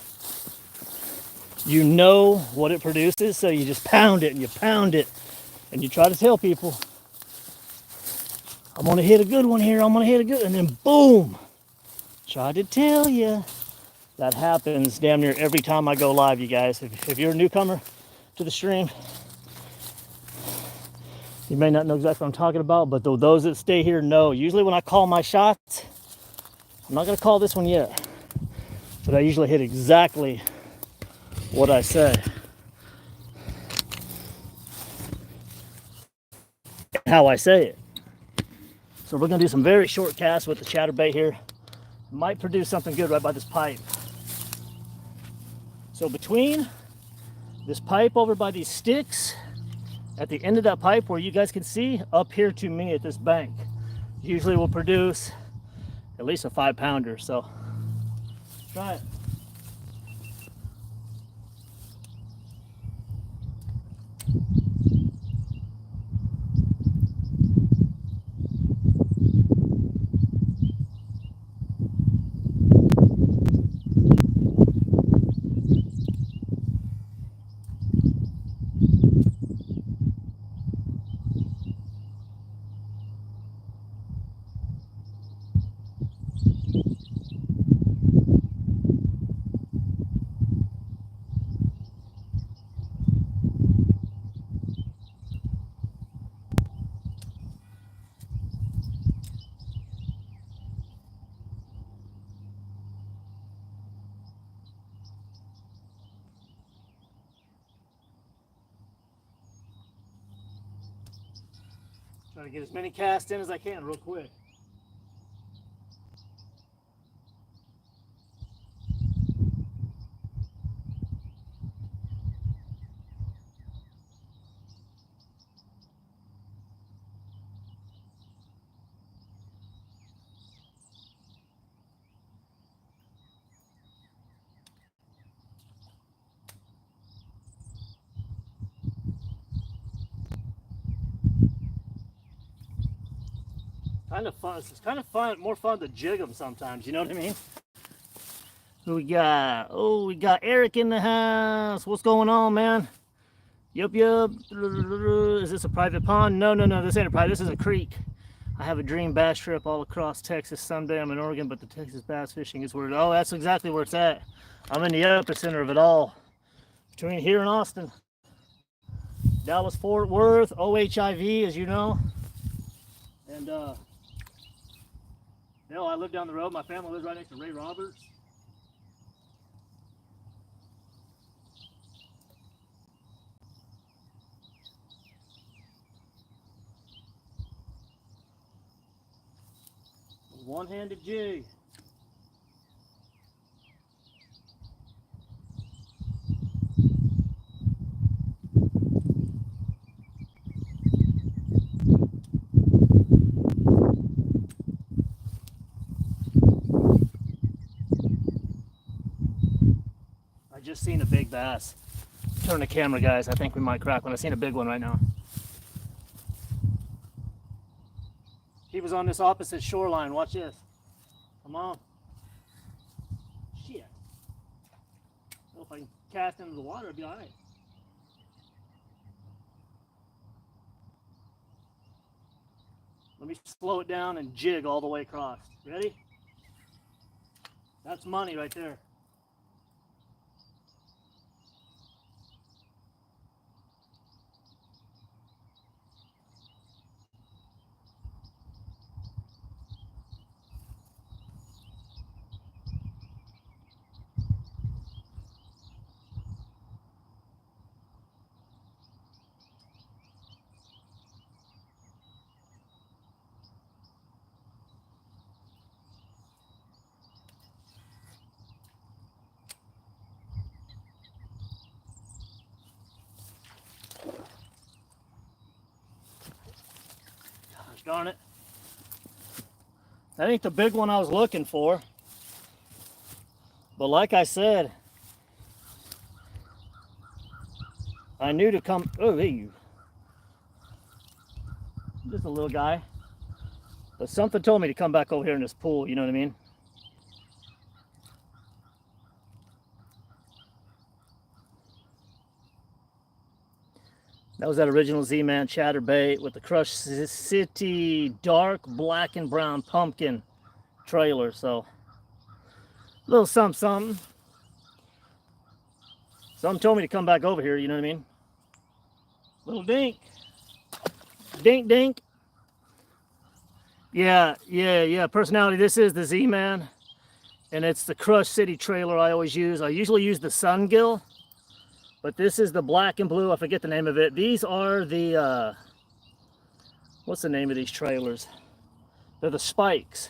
You know what it produces, so you just pound it and you pound it, and you try to tell people, I'm gonna hit a good one here, I'm gonna hit a good, and then boom. Try to tell you. That happens damn near every time I go live, you guys. If you're a newcomer to the stream, you may not know exactly what I'm talking about, but those that stay here know. Usually when I call my shots, I'm not gonna call this one yet, but I usually hit exactly what I say. How I say it. So we're gonna do some very short casts with the chatterbait here. Might produce something good right by this pipe. So between this pipe over by these sticks, at the end of that pipe where you guys can see, up here to me at this bank, usually will produce at least a 5-pounder. So try it. Try to get as many casts in as I can real quick. Kind of fun. It's kind of fun, more fun to jig them sometimes. You know what I mean? Who we got? Oh, we got Eric in the house. What's going on, man? Yup. Is this a private pond? No. This ain't a private. This is a creek. I have a dream bass trip all across Texas someday. I'm in Oregon, but the Texas bass fishing is where. Oh, that's exactly where it's at. I'm in the epicenter of it all, between here and Austin, Dallas, Fort Worth, OHIV, as you know, and you know, I live down the road. My family lives right next to Ray Roberts. One-handed jig. just seen a big bass. Turn the camera, guys. I think we might crack one. I seen a big one right now. He was on this opposite shoreline. Watch this. Come on. Shit. Well, if I can cast into the water, it'll be all right. Let me slow it down and jig all the way across. Ready? That's money right there. Darn it. That ain't the big one I was looking for. But like I said, I knew to come. Oh, hey, you. Just a little guy. But something told me to come back over here in this pool, you know what I mean? That was that original Z-Man Chatterbait with the Crush City dark black and brown pumpkin trailer. So a little something. Something told me to come back over here, you know what I mean? Little dink. Dink dink. Yeah. Personality, this is the Z-Man. And it's the Crush City trailer I always use. I usually use the Sun Gill. But this is the black and blue. I forget the name of it. These are the, what's the name of these trailers? They're the spikes.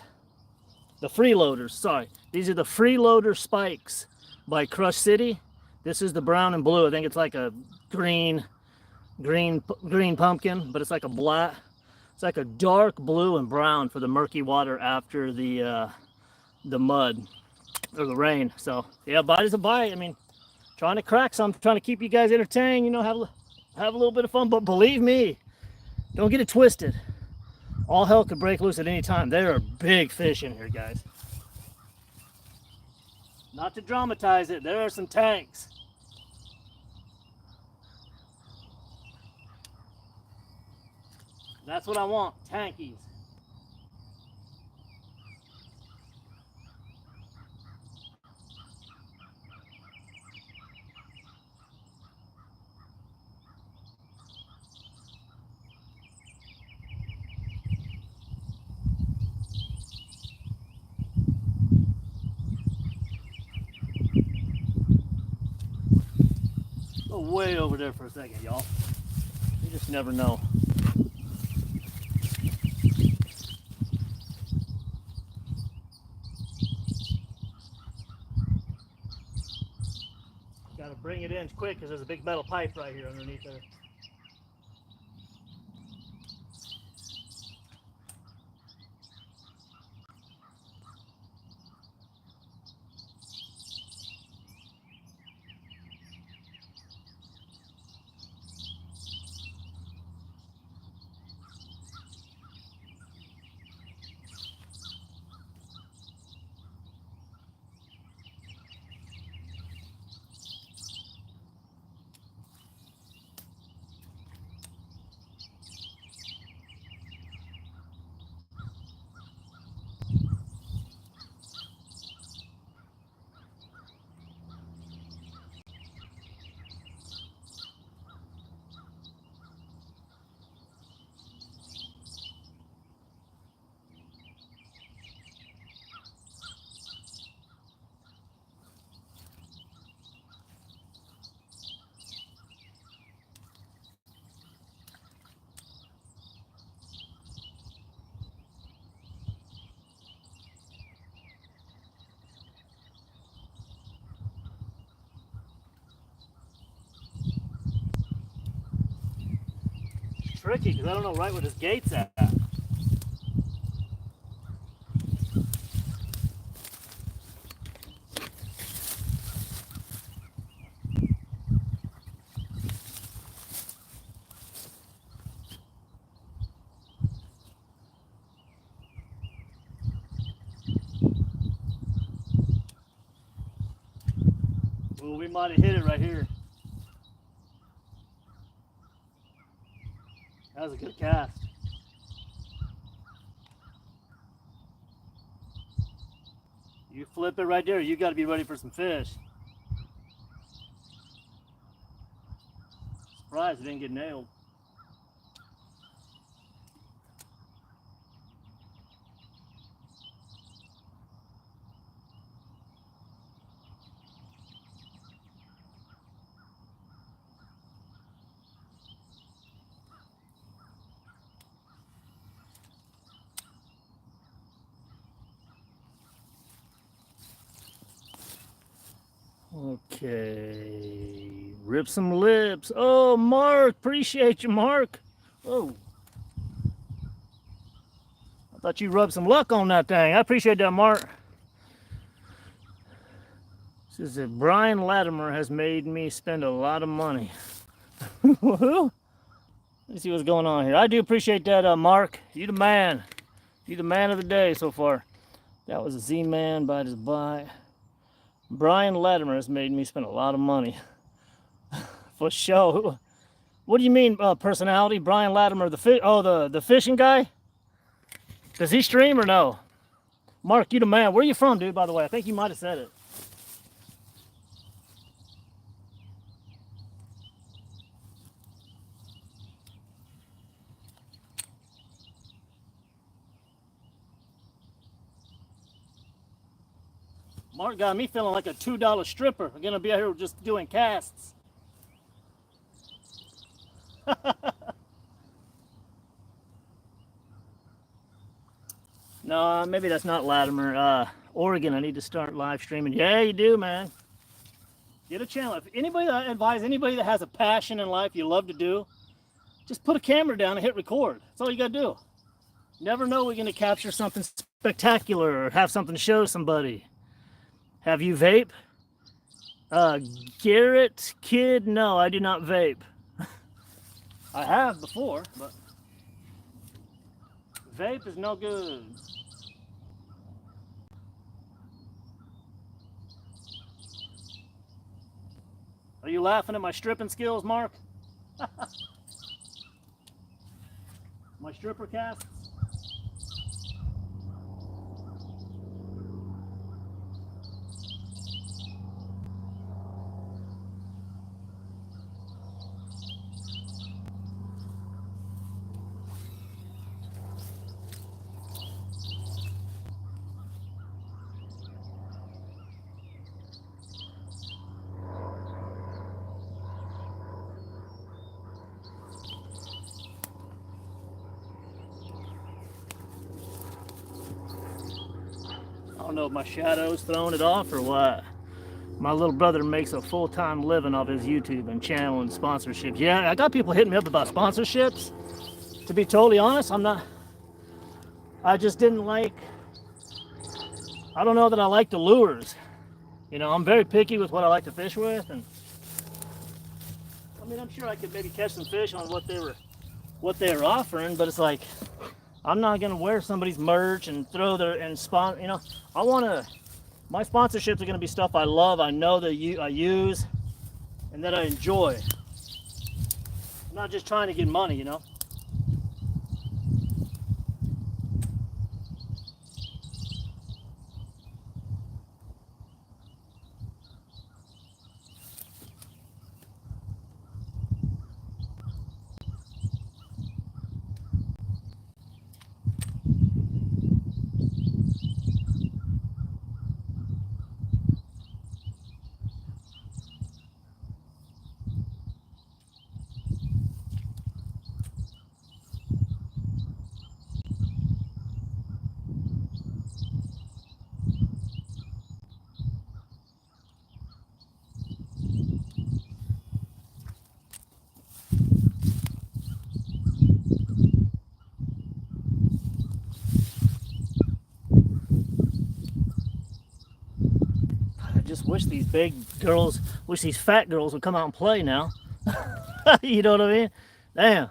The freeloaders, sorry. These are the freeloader spikes by Crush City. This is the brown and blue. I think it's like a green pumpkin, but it's like a black. It's like a dark blue and brown for the murky water after the mud or the rain. So yeah, bite is a bite. I mean, trying to crack some, trying to keep you guys entertained, you know, have a little bit of fun. But believe me, don't get it twisted. All hell could break loose at any time. There are big fish in here, guys. Not to dramatize it, there are some tanks. That's what I want, tankies. Go way over there for a second, y'all. You just never know. Gotta bring it in quick because there's a big metal pipe right here underneath there. Tricky because I don't know right where this gate's at. Well, we might have hit it right here. That was a good cast. You flip it right there, you got to be ready for some fish. Surprised it didn't get nailed. Okay, rip some lips. Oh, Mark, appreciate you, Mark. Oh, I thought you rubbed some luck on that thing. I appreciate that, Mark. Says that Brian Latimer has made me spend a lot of money. Let's see what's going on here. I do appreciate that, Mark. You the man. You the man of the day so far. That was a Z-Man bite his bite. Brian Latimer has made me spend a lot of money. For sure. What do you mean personality? Brian Latimer, the fishing guy? Does he stream or no? Mark, you the man. Where are you from, dude, by the way? I think you might have said it. Mark got me feeling like a $2 stripper. I'm gonna be out here just doing casts. No, maybe that's not Latimer. Oregon, I need to start live streaming. Yeah, you do, man. Get a channel. If anybody, I advise anybody that has a passion in life you love to do, just put a camera down and hit record. That's all you gotta do. Never know we're gonna capture something spectacular or have something to show somebody. Have you vape? Garrett Kid, no, I do not vape. I have before, but vape is no good. Are you laughing at my stripping skills, Mark? My stripper casts? I don't know if my shadow's throwing it off or what. My little brother makes a full-time living off his YouTube and channel and sponsorships. Yeah, I got people hitting me up about sponsorships. To be totally honest, I just didn't like, I don't know that I like the lures. You know, I'm very picky with what I like to fish with, and I mean, I'm sure I could maybe catch some fish on what they were offering, but it's like, I'm not gonna wear somebody's merch and throw their you know. My sponsorships are gonna be stuff I love, I know that I use, and that I enjoy. I'm not just trying to get money, you know. Just wish these these fat girls would come out and play now. You know what I mean? Damn.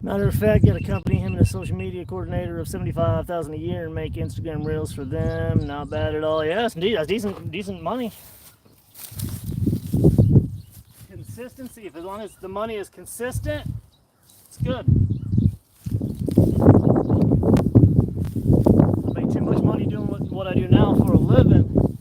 Matter of fact, got to accompany him and a social media coordinator of $75,000 a year and make Instagram reels for them. Not bad at all. Yeah, that's decent money. consistency. If as long as the money is consistent, it's good. I make too much money doing what I do now for a living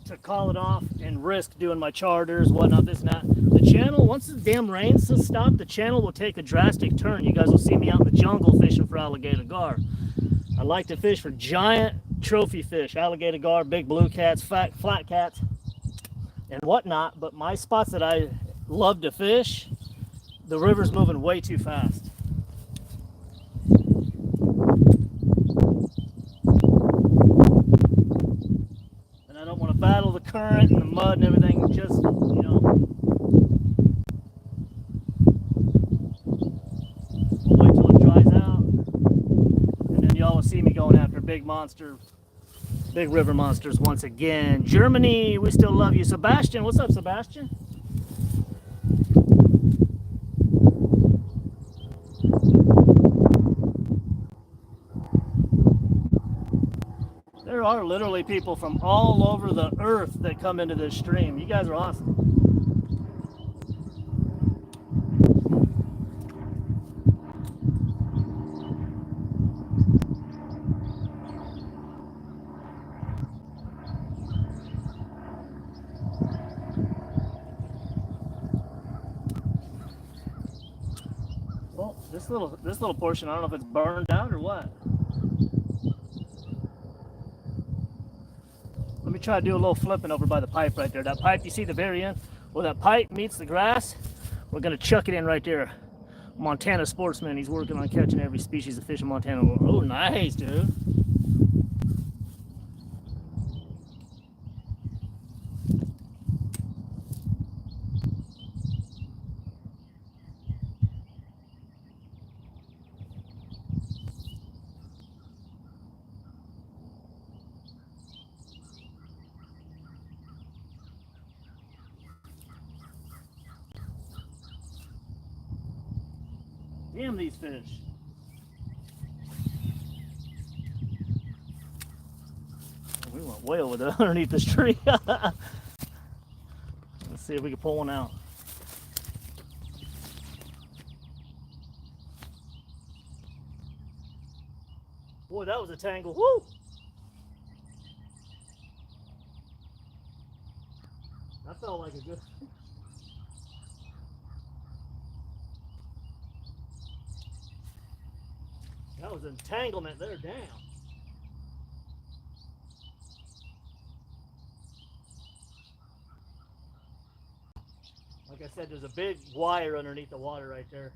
to call it off and risk doing my charters, whatnot, this and that. The channel, once the damn rains stop, the channel will take a drastic turn. You guys will see me out in the jungle fishing for alligator gar. I like to fish for giant trophy fish, alligator gar, big blue cats, flat cats, and whatnot. But my spots that I love to fish, the river's moving way too fast. And I don't want to battle the current and the mud and everything, just, you know. We'll wait till it dries out, and then y'all will see me going after big river monsters once again. Germany, we still love you. Sebastian, what's up, Sebastian? There are literally people from all over the earth that come into this stream. You guys are awesome. Well, this little portion, I don't know if it's burned out or what. Let me try to do a little flipping over by the pipe right there. That pipe you see the very end, where that pipe meets the grass, we're gonna chuck it in right there. Montana sportsman, he's working on catching every species of fish in Montana. Oh, nice, dude. Damn these fish. We went way over there underneath this tree. Let's see if we can pull one out. Boy, that was a tangle. Woo! That felt like a good... That was entanglement there, damn. Like I said, there's a big wire underneath the water right there.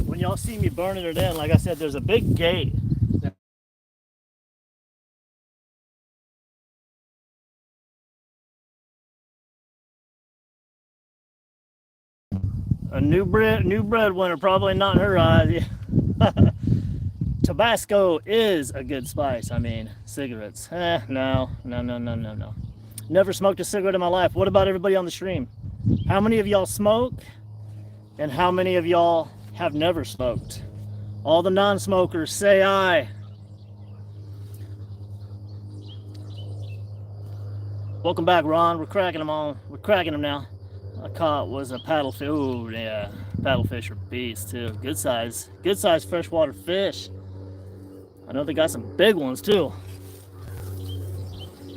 When y'all see me burning it in, like I said, there's a big gate. A new breadwinner, probably not in her eyes. Tabasco is a good spice. I mean, cigarettes. No. Never smoked a cigarette in my life. What about everybody on the stream? How many of y'all smoke? And how many of y'all have never smoked? All the non-smokers, say aye. Welcome back, Ron. We're cracking them all. We're cracking them now. I caught was a paddlefish. Oh yeah, paddlefish are beasts too. Good size freshwater fish. I know they got some big ones too.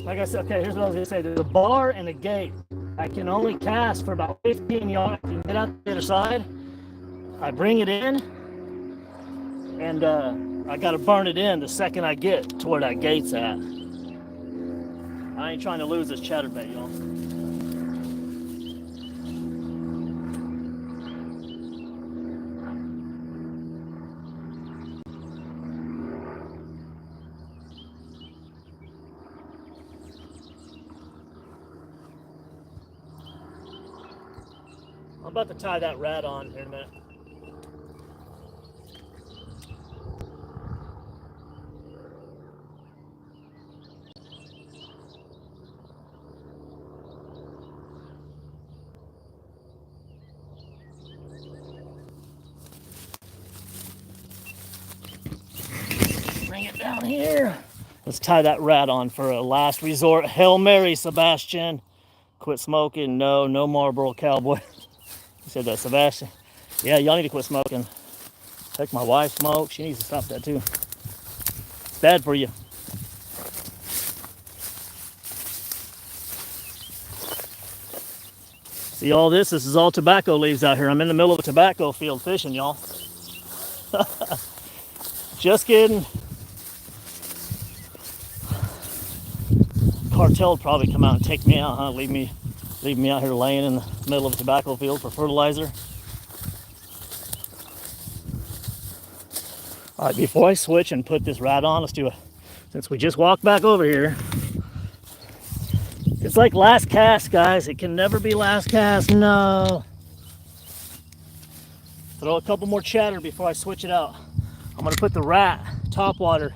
like I said, okay, here's what I was gonna say. There's a bar and a gate. I can only cast for about 15 yards. I can get out the other side. I bring it in, and I gotta burn it in the second I get to where that gate's at. I ain't trying to lose this chatterbait, y'all. I'm about to tie that rat on here in a minute. Bring it down here. Let's tie that rat on for a last resort. Hail Mary, Sebastian. Quit smoking. No Marlboro Cowboy. You said that, Sebastian. Yeah, y'all need to quit smoking. Heck, my wife smokes. She needs to stop that too. It's bad for you. See all this? This is all tobacco leaves out here. I'm in the middle of a tobacco field fishing, y'all. Just kidding. Cartel would probably come out and take me out, huh? Leave me out here laying in the middle of a tobacco field for fertilizer. All right, before I switch and put this rat on, let's do it. Since we just walked back over here, it's like last cast, guys. It can never be last cast. No. Throw a couple more chatter before I switch it out. I'm gonna put the rat Topwater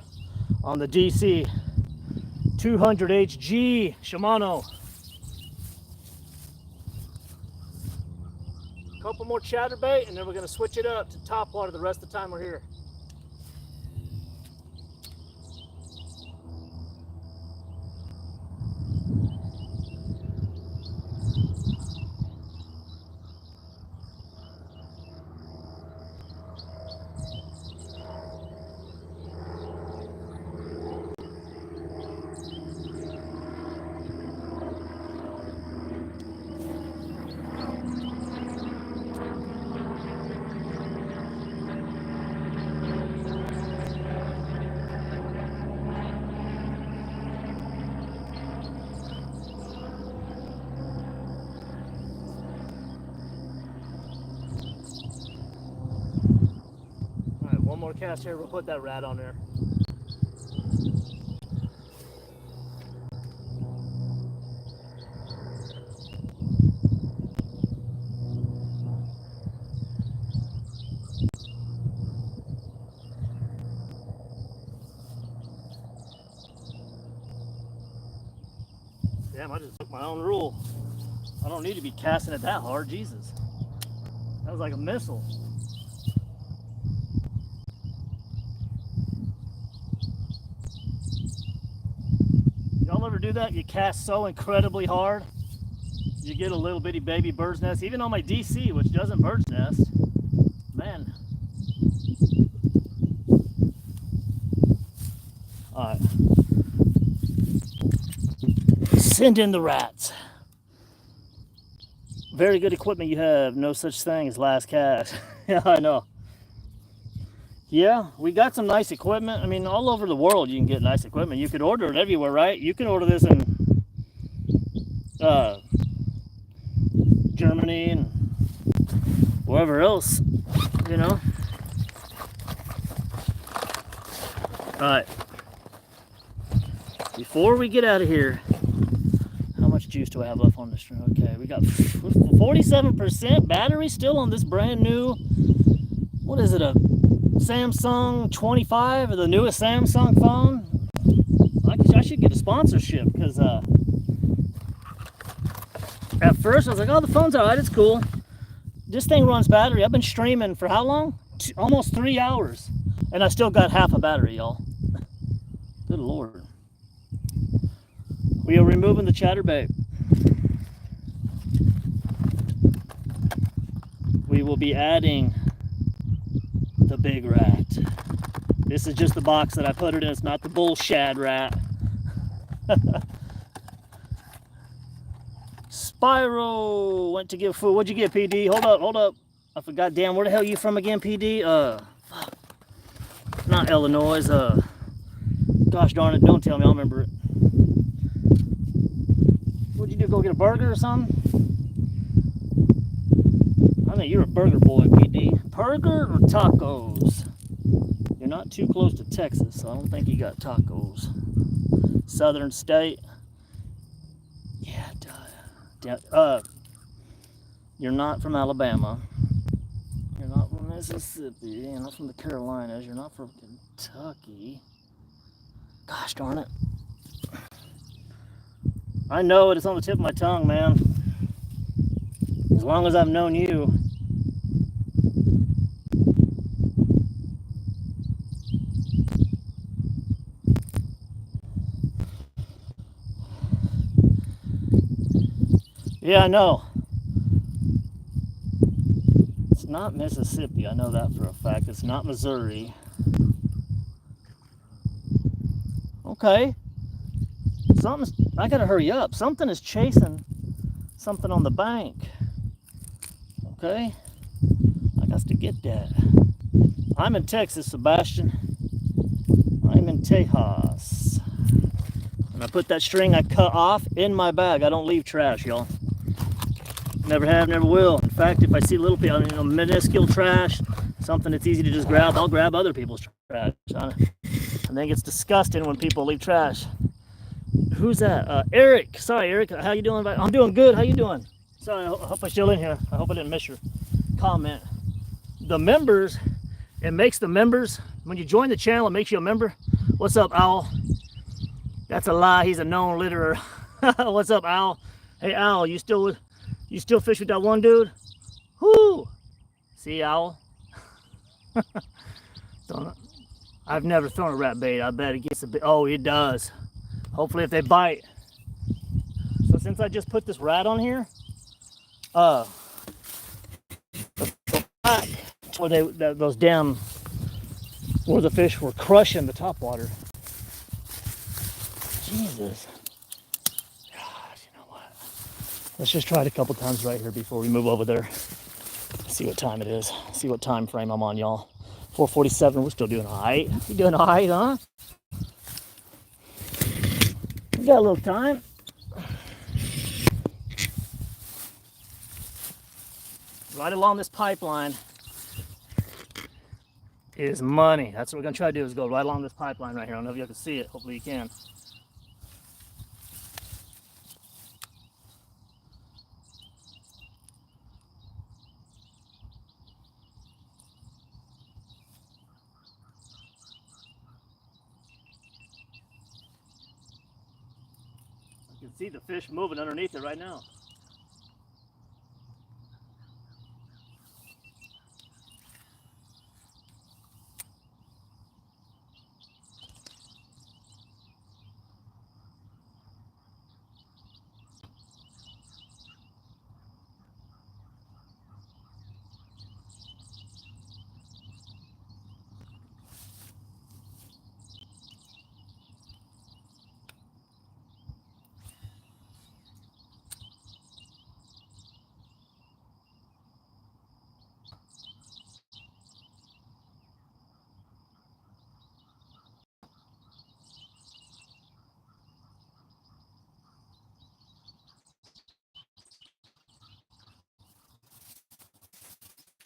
on the DC 200 HG Shimano. Couple more chatterbait, and then we're gonna switch it up to Topwater the rest of the time we're here. One more cast here, we'll put that rat on there. Damn, I just took my own rule. I don't need to be casting it that hard, Jesus. That was like a missile. Y'all ever do that? You cast so incredibly hard, you get a little bitty baby bird's nest. Even on my DC, which doesn't bird's nest, man. All right. Send in the rats. Very good equipment you have. No such thing as last cast. Yeah, I know. Yeah, we got some nice equipment. I mean, all over the world you can get nice equipment. You could order it everywhere, right? You can order this in Germany and wherever else, you know. All right. Before we get out of here, how much juice do I have left on this string? Okay, we got 47% battery still on this brand new, what is it, a Samsung 25, or the newest Samsung phone? I should get a sponsorship, because at first I was like, oh, the phone's all right, it's cool. This thing runs battery. I've been streaming for how long? Almost 3 hours, and I still got half a battery, y'all. Good Lord. We are removing the chatterbait. We will be adding the big rat. This is just the box that I put it in. It's not the bull shad rat. Spyro went to get food. What'd you get, PD? Hold up. I forgot. Damn, where the hell are you from again, PD? Fuck. Not Illinois. Gosh darn it, don't tell me. I'll remember it. What'd you do? Go get a burger or something? I think you're a burger boy, PD. Burger or tacos? You're not too close to Texas, so I don't think you got tacos. Southern state. Yeah, you're not from Alabama. You're not from Mississippi. You're not from the Carolinas. You're not from Kentucky. Gosh darn it. I know it. It's on the tip of my tongue, man. As long as I've known you. Yeah, I know. It's not Mississippi. I know that for a fact. It's not Missouri. Okay. I gotta hurry up. Something is chasing something on the bank. Okay. I got to get that. I'm in Texas, Sebastian. I'm in Tejas. And I put that string I cut off in my bag. I don't leave trash, y'all. Never have, never will. In fact, if I see little people, minuscule trash, something that's easy to just grab, I'll grab other people's trash. I think it's disgusting when people leave trash. Who's that? Eric. Sorry, Eric. How you doing? I'm doing good. How you doing? Sorry, I hope I'm still in here. I hope I didn't miss your comment. The members, it makes the members, when you join the channel, it makes you a member. What's up, Owl? That's a lie. He's a known litterer. What's up, Owl? Hey, Owl, you still fish with that one dude? Whoo! See, Owl? I've never thrown a rat bait. I bet it gets a bit. Oh, it does. Hopefully if they bite. So since I just put this rat on here, where those damn, where the fish were crushing the topwater. Jesus. God, you know what? Let's just try it a couple times right here before we move over there. See what time it is. See what time frame I'm on, y'all. 4:47. We're still doing all right. You doing all right, huh? We got a little time. Right along this pipeline is money. That's what we're gonna try to do, is go right along this pipeline right here. I don't know if you can see it. Hopefully you can. You can see the fish moving underneath it right now.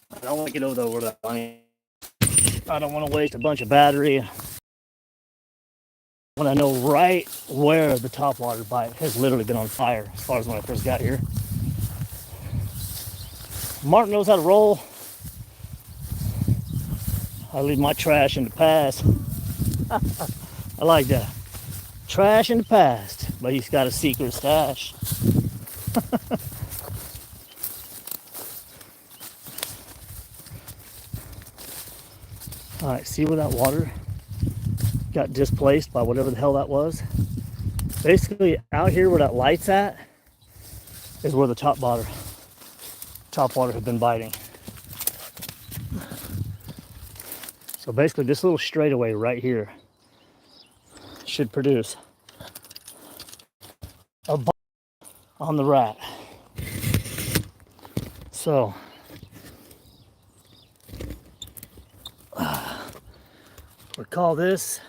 I don't want to get over that line. I don't want to waste a bunch of battery when I know right where the topwater bite has literally been on fire as far as when I first got here. Mark knows how to roll. I leave my trash in the past. I like that. Trash in the past, but he's got a secret stash. All right, see where that water got displaced by whatever the hell that was? Basically, out here where that light's at is where the topwater had been biting. So basically, this little straightaway right here should produce a bite on the rat. So we call this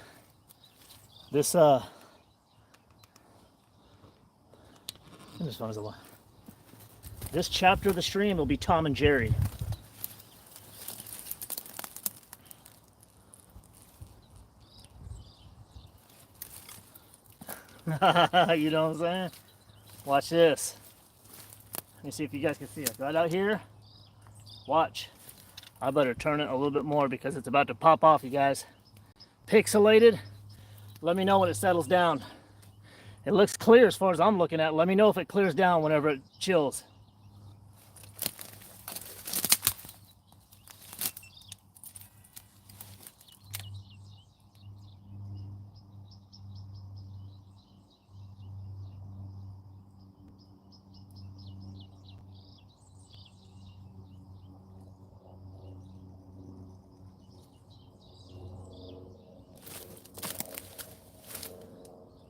this chapter of the stream will be Tom and Jerry. You know what I'm saying? Watch this. Let me see if you guys can see it. Right out here. Watch. I better turn it a little bit more because it's about to pop off, you guys. Pixelated. Let me know when it settles down. It looks clear as far as I'm looking at. Let me know if it clears down whenever it chills.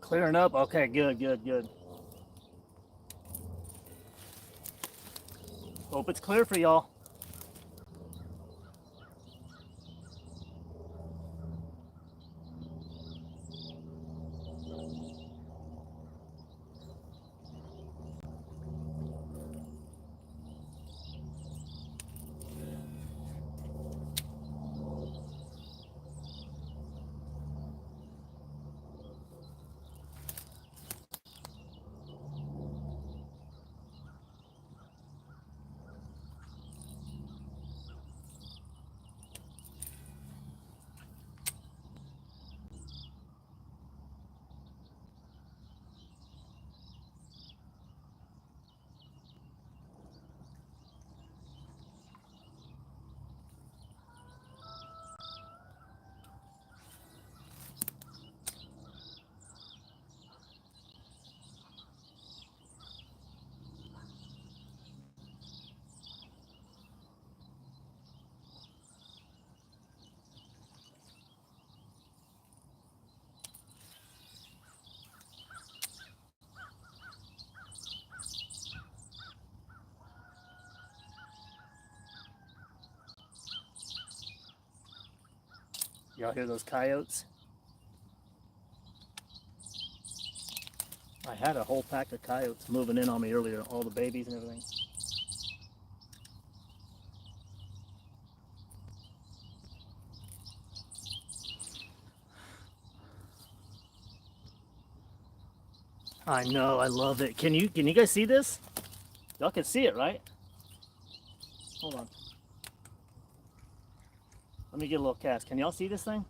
Clearing up? Okay, good, good, good. Hope it's clear for y'all. Y'all hear those coyotes? I had a whole pack of coyotes moving in on me earlier, all the babies and everything. I know, I love it. Can you guys see this? Y'all can see it, right? Hold on. Let me get a little cast. Can y'all see this thing?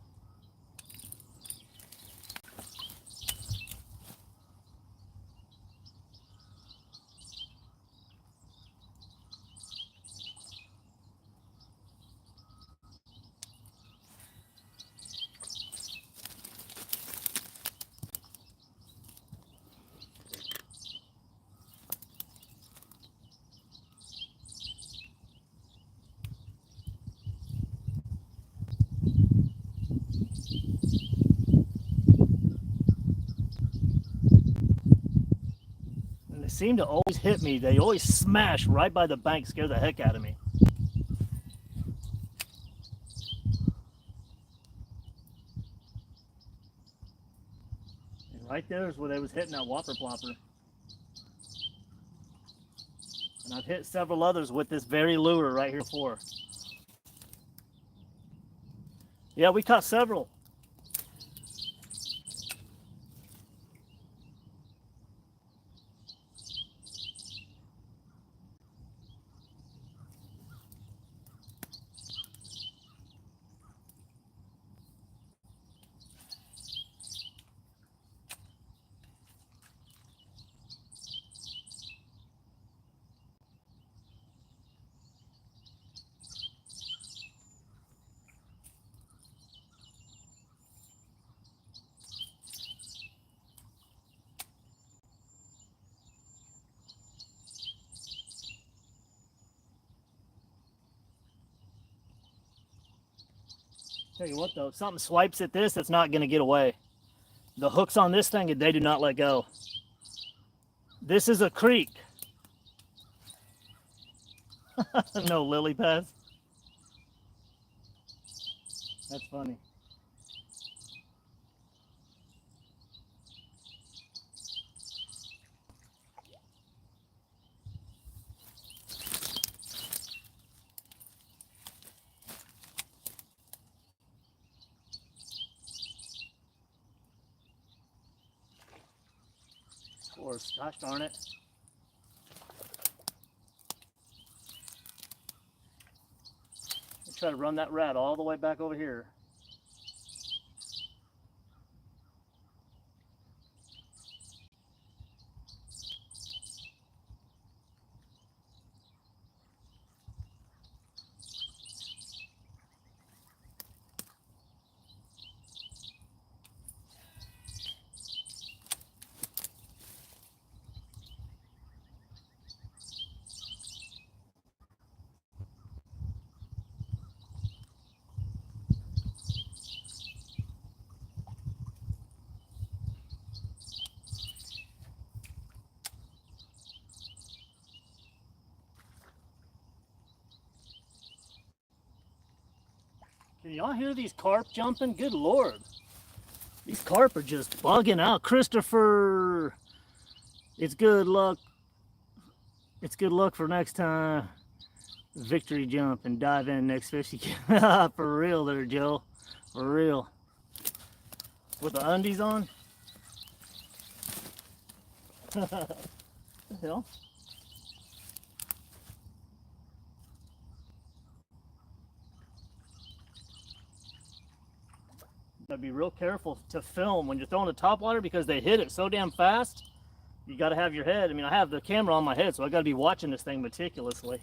Seem to always hit me. They always smash right by the bank, scare the heck out of me. And right there is where they was hitting that whopper plopper. And I've hit several others with this very lure right here before. Yeah, we caught several. Tell you what though, if something swipes at this, it's not going to get away. The hooks on this thing, they do not let go. This is a creek. No lily pads. That's funny. Of course, gosh darn it. Try to run that rat all the way back over here. Can y'all hear these carp jumping? Good Lord. These carp are just bugging out. Christopher, it's good luck. It's good luck for next time. Victory jump and dive in next fish you get. For real there, Joe. For real. With the undies on? What the hell? Gotta be real careful to film when you're throwing the topwater because they hit it so damn fast. You gotta have your head. I mean, I have the camera on my head, so I gotta be watching this thing meticulously.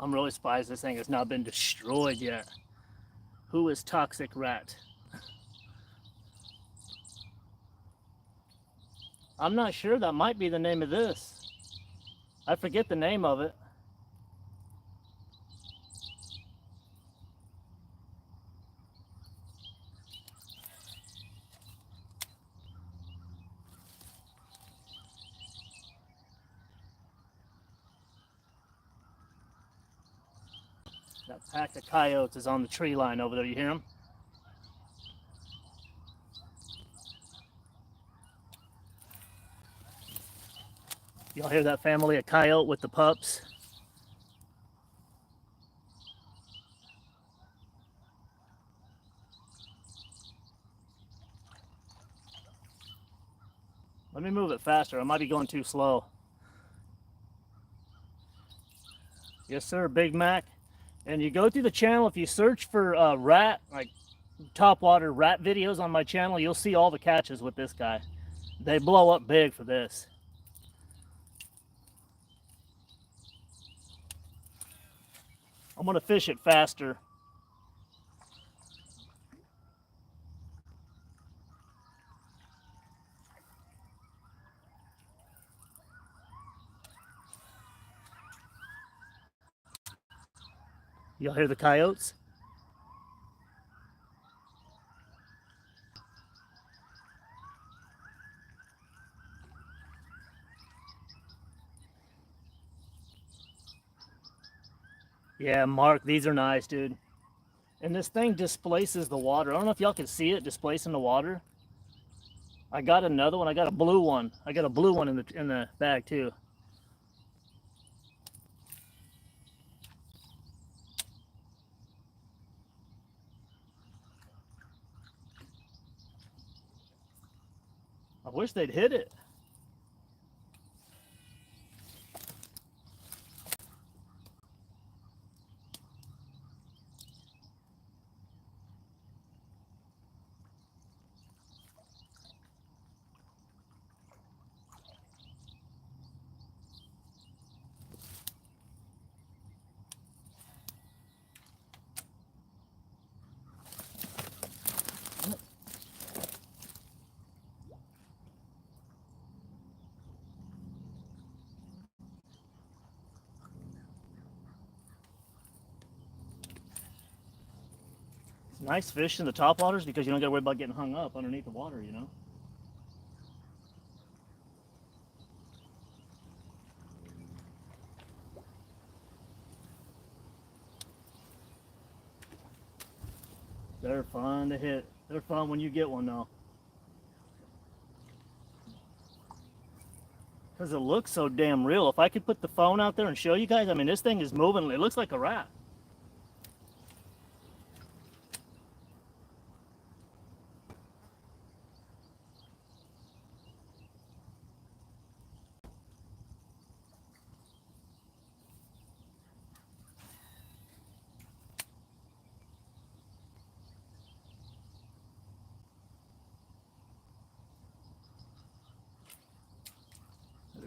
I'm really surprised this thing has not been destroyed yet. Who is Toxic Rat? I'm not sure. That might be the name of this. I forget the name of it. That pack of coyotes is on the tree line over there. You hear them? Y'all hear that family of coyote with the pups? Let me move it faster. I might be going too slow. Yes, sir, Big Mac. And you go through the channel, if you search for rat, like topwater rat videos on my channel, you'll see all the catches with this guy. They blow up big for this. I'm gonna fish it faster. Y'all hear the coyotes? Yeah, Mark, these are nice, dude. And this thing displaces the water. I don't know if y'all can see it displacing the water. I got another one. I got a blue one. I got a blue one in the bag too. I wish they'd hit it. Nice fish in the topwaters because you don't got to worry about getting hung up underneath the water, you know. They're fun to hit. They're fun when you get one though. Because it looks so damn real. If I could put the phone out there and show you guys, I mean, this thing is moving. It looks like a rat.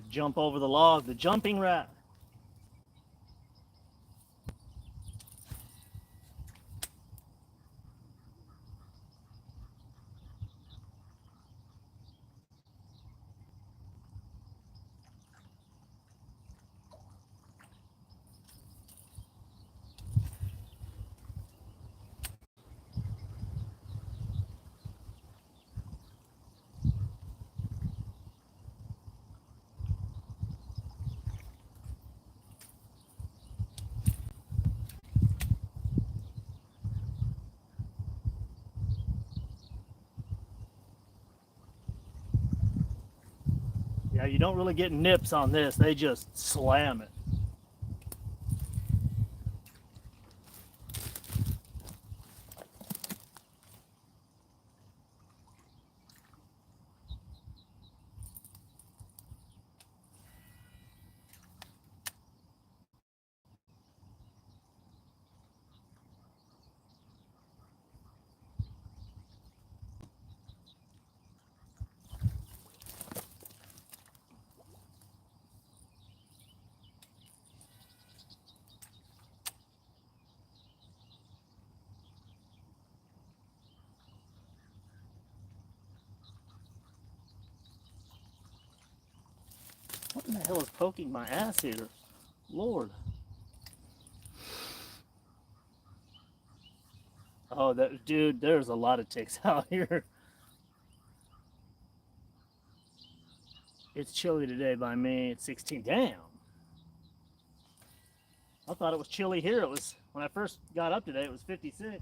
Jump over the log, the jumping rat. Yeah, you don't really get nips on this. They just slam it. What in the hell is poking my ass here? Lord. Oh, that dude, there's a lot of ticks out here. It's chilly today by me. It's 16. Damn. I thought it was chilly here. It was when I first got up today, it was 56.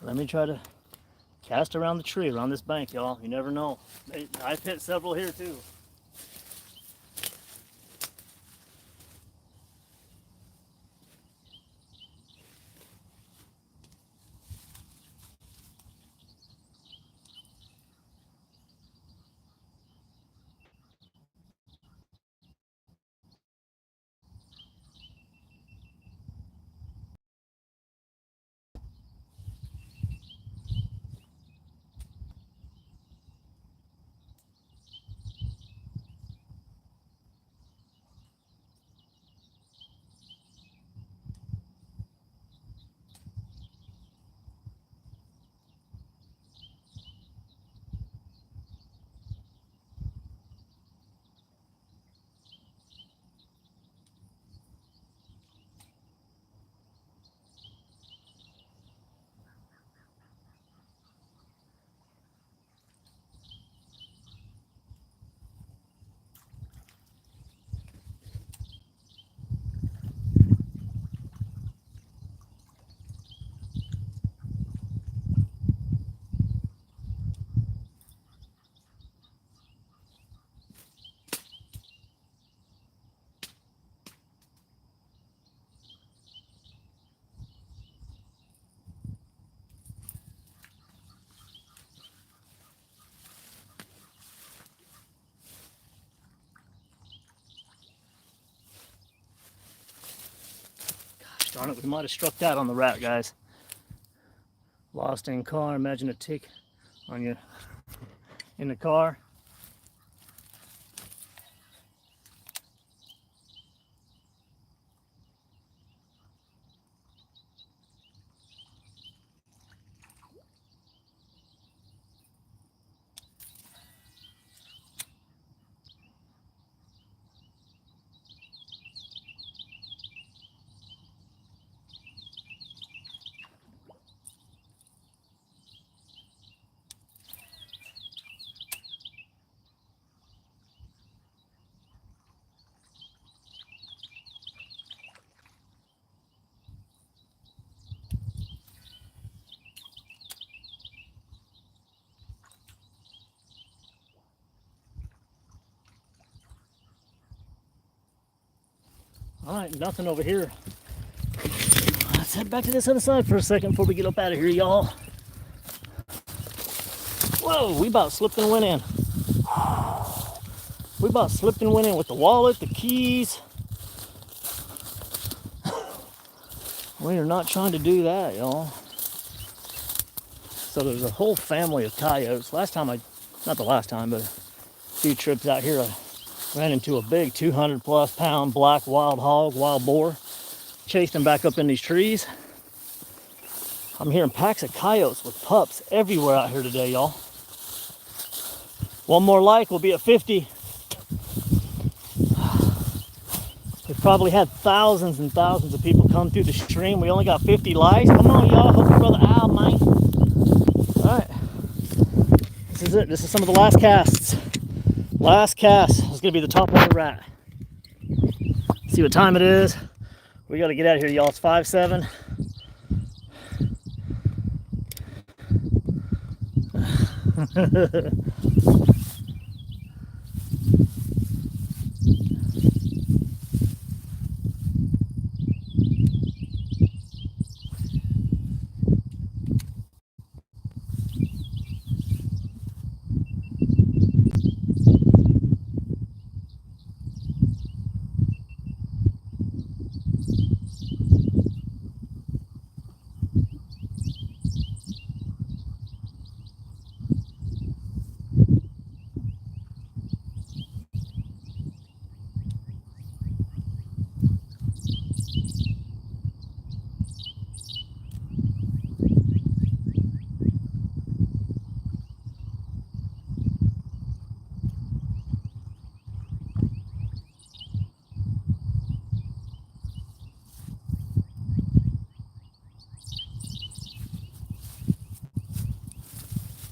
Let me try to cast around the tree, around this bank, y'all. You never know. I've hit several here too. Darn it, we might have struck that on the rat, guys. Lost in car. Imagine a tick on you in the car. All right, nothing over here. Let's head back to this other side for a second before we get up out of here, y'all. Whoa, we about slipped and went in. We about slipped and went in with the wallet, the keys. We are not trying to do that, y'all. So there's a whole family of coyotes. Not the last time, but a few trips out here, I ran into a big 200+ pound black wild hog, wild boar. Chased him back up in these trees. I'm hearing packs of coyotes with pups everywhere out here today, y'all. One more like, we'll be at 50. We've probably had thousands and thousands of people come through the stream. We only got 50 likes. Come on, y'all. Help your brother Al, man. All right. This is it. This is some of the last casts. Last cast is going to be the Topwater rat. See what time it is. We got to get out of here, y'all. It's 5/7.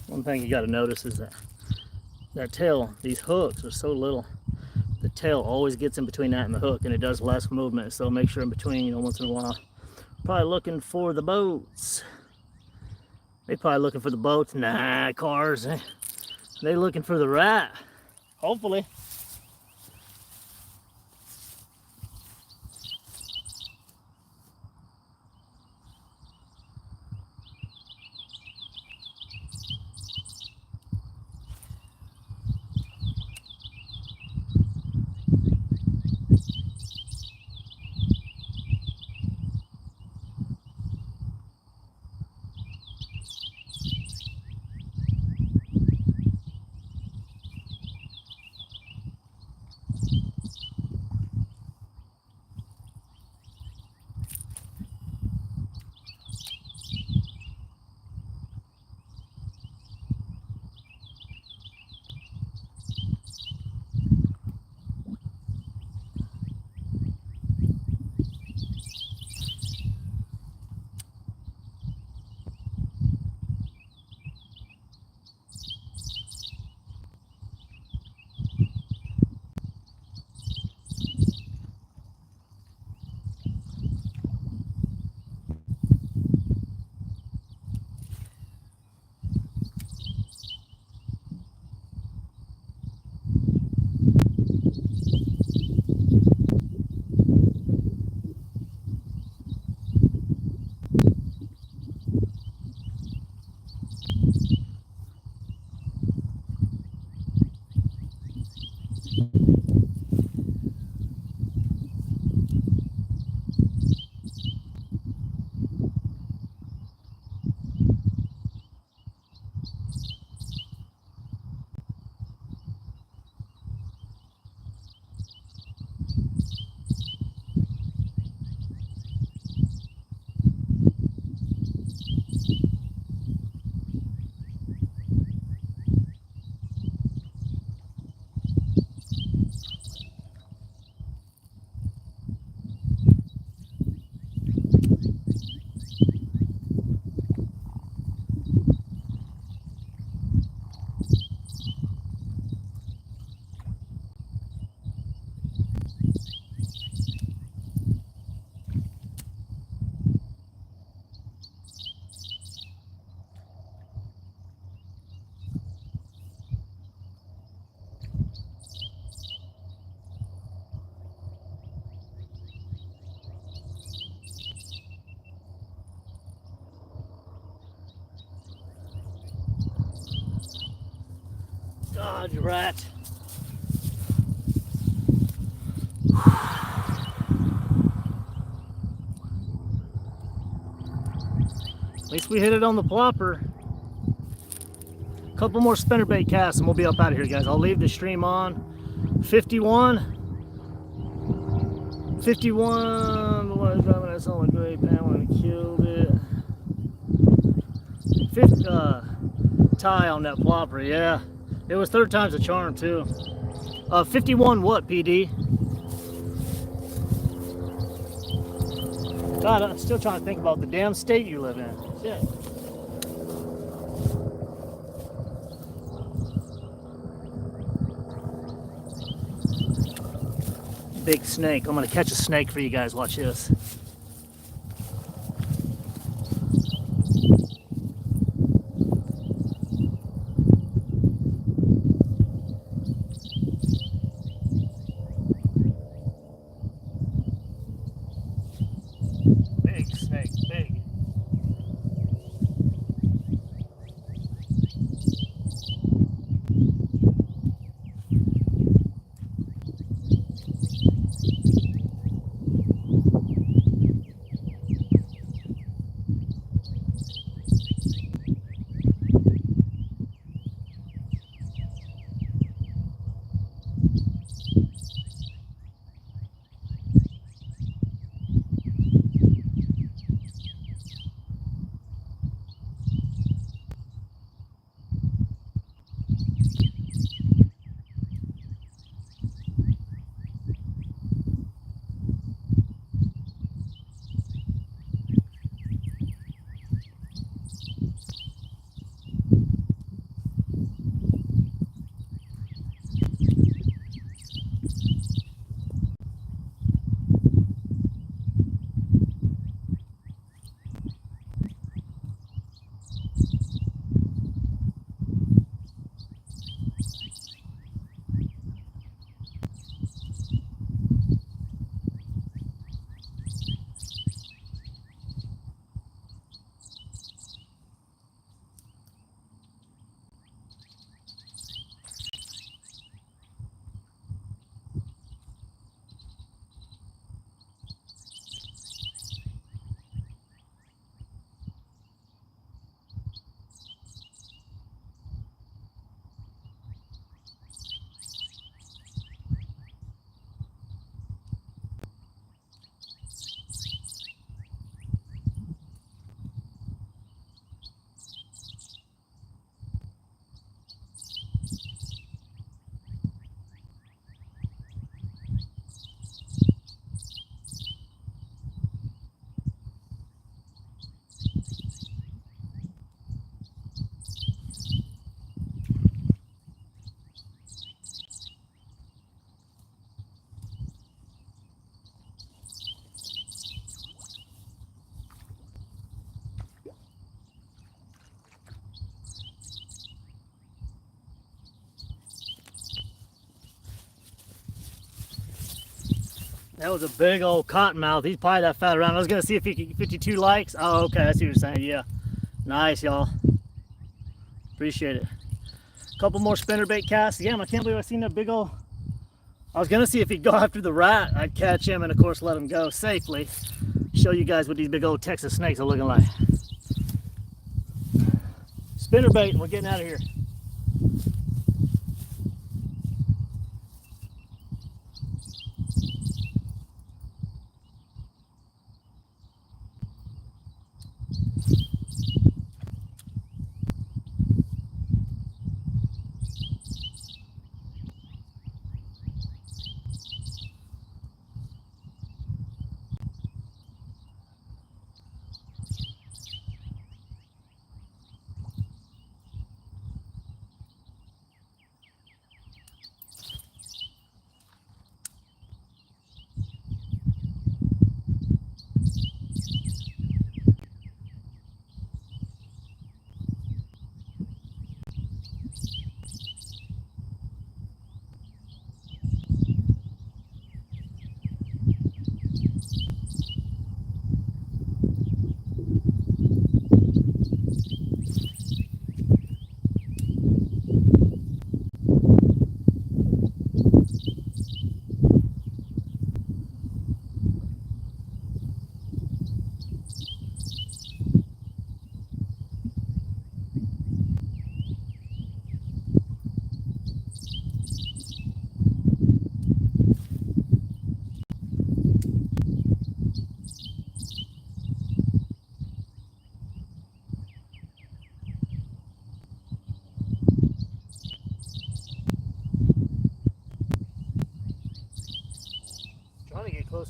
One thing you got to notice is that tail, these hooks are so little. The tail always gets in between that and the hook, and it does less movement. So make sure in between, once in a while. Probably looking for the boats. They probably looking for the boats. Nah, cars. They looking for the rat. Hopefully. Dodge rat. At least we hit it on the plopper. Couple more spinnerbait casts and we'll be up out of here, guys. I'll leave the stream on. 51. What is that? I saw my great panel and killed it. 50, tie on that plopper, yeah. It was 3rd time's a charm too. 51 what, PD? God, I'm still trying to think about the damn state you live in. Shit. Big snake. I'm gonna catch a snake for you guys. Watch this. Big snake, big. That was a big old cottonmouth. He's probably that fat around. I was gonna see if he could get 52 likes. Oh, okay, I see what you're saying. Yeah, nice, y'all. Appreciate it. Couple more spinnerbait casts. Yeah, I can't believe I seen that big old. I was gonna see if he'd go after the rat. I'd catch him and of course let him go safely. Show you guys what these big old Texas snakes are looking like. Spinnerbait, we're getting out of here.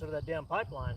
of that damn pipeline.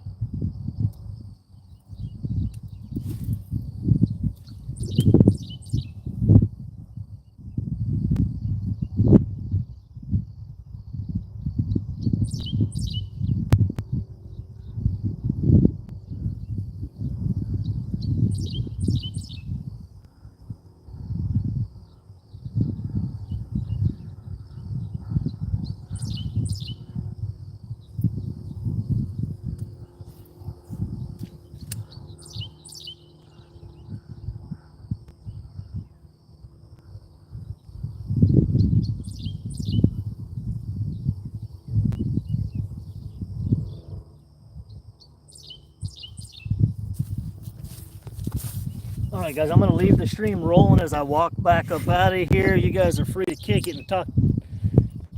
All right, guys, I'm going to leave the stream rolling as I walk back up out of here. You guys are free to kick it and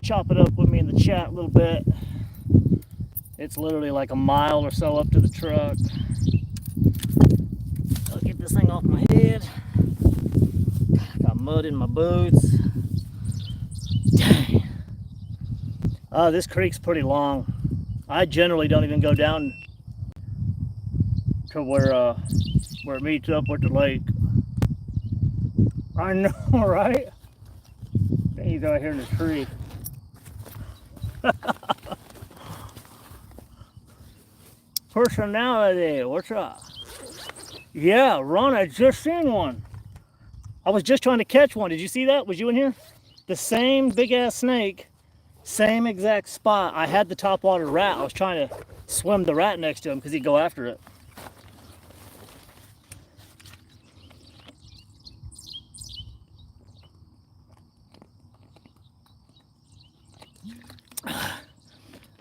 chop it up with me in the chat a little bit. It's literally like a mile or so up to the truck. I'll get this thing off my head. Got mud in my boots. Dang. This creek's pretty long. I generally don't even go down to where it meets up with the lake. I know, right? He's out here in the tree. Personality, what's up? Yeah, Ron, I just seen one. I was just trying to catch one. Did you see that? Was you in here? The same big ass snake, same exact spot. I had the topwater rat. I was trying to swim the rat next to him because he'd go after it.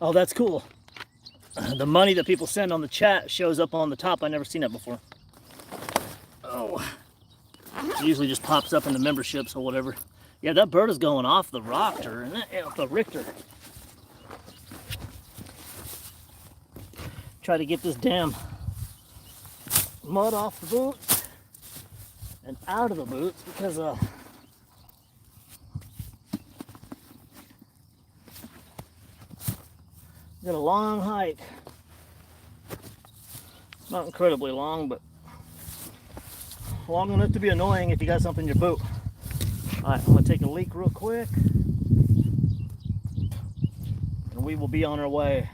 Oh, that's cool. The money that people send on the chat shows up on the top. I've never seen that before. Oh, it usually just pops up in the memberships or whatever. Yeah, that bird is going off the rocker, isn't it? Yeah, off the Richter. Try to get this damn mud off the boots and out of the boots because got a long hike. Not incredibly long, but long enough to be annoying if you got something in your boot. Alright, I'm going to take a leak real quick. And we will be on our way.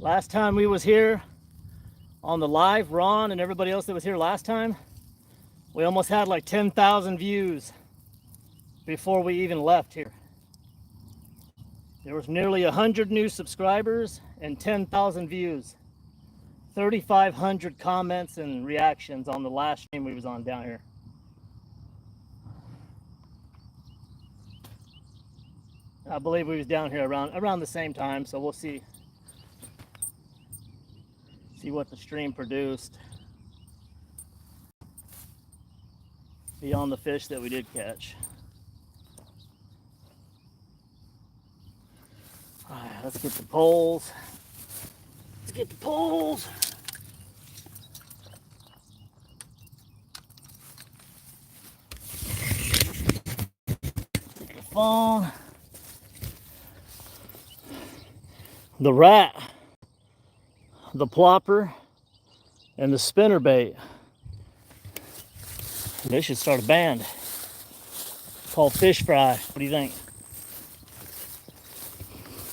Last time we was here on the live, Ron and everybody else that was here last time, we almost had like 10,000 views before we even left here. There was nearly 100 new subscribers and 10,000 views. 3,500 comments and reactions on the last stream we was on down here. I believe we was down here around the same time, so we'll see what the stream produced beyond the fish that we did catch. All right, let's get the poles. Let's get the poles. Get the phone. The rat, the plopper, and the spinnerbait. They should start a band called Fish Fry. What do you think?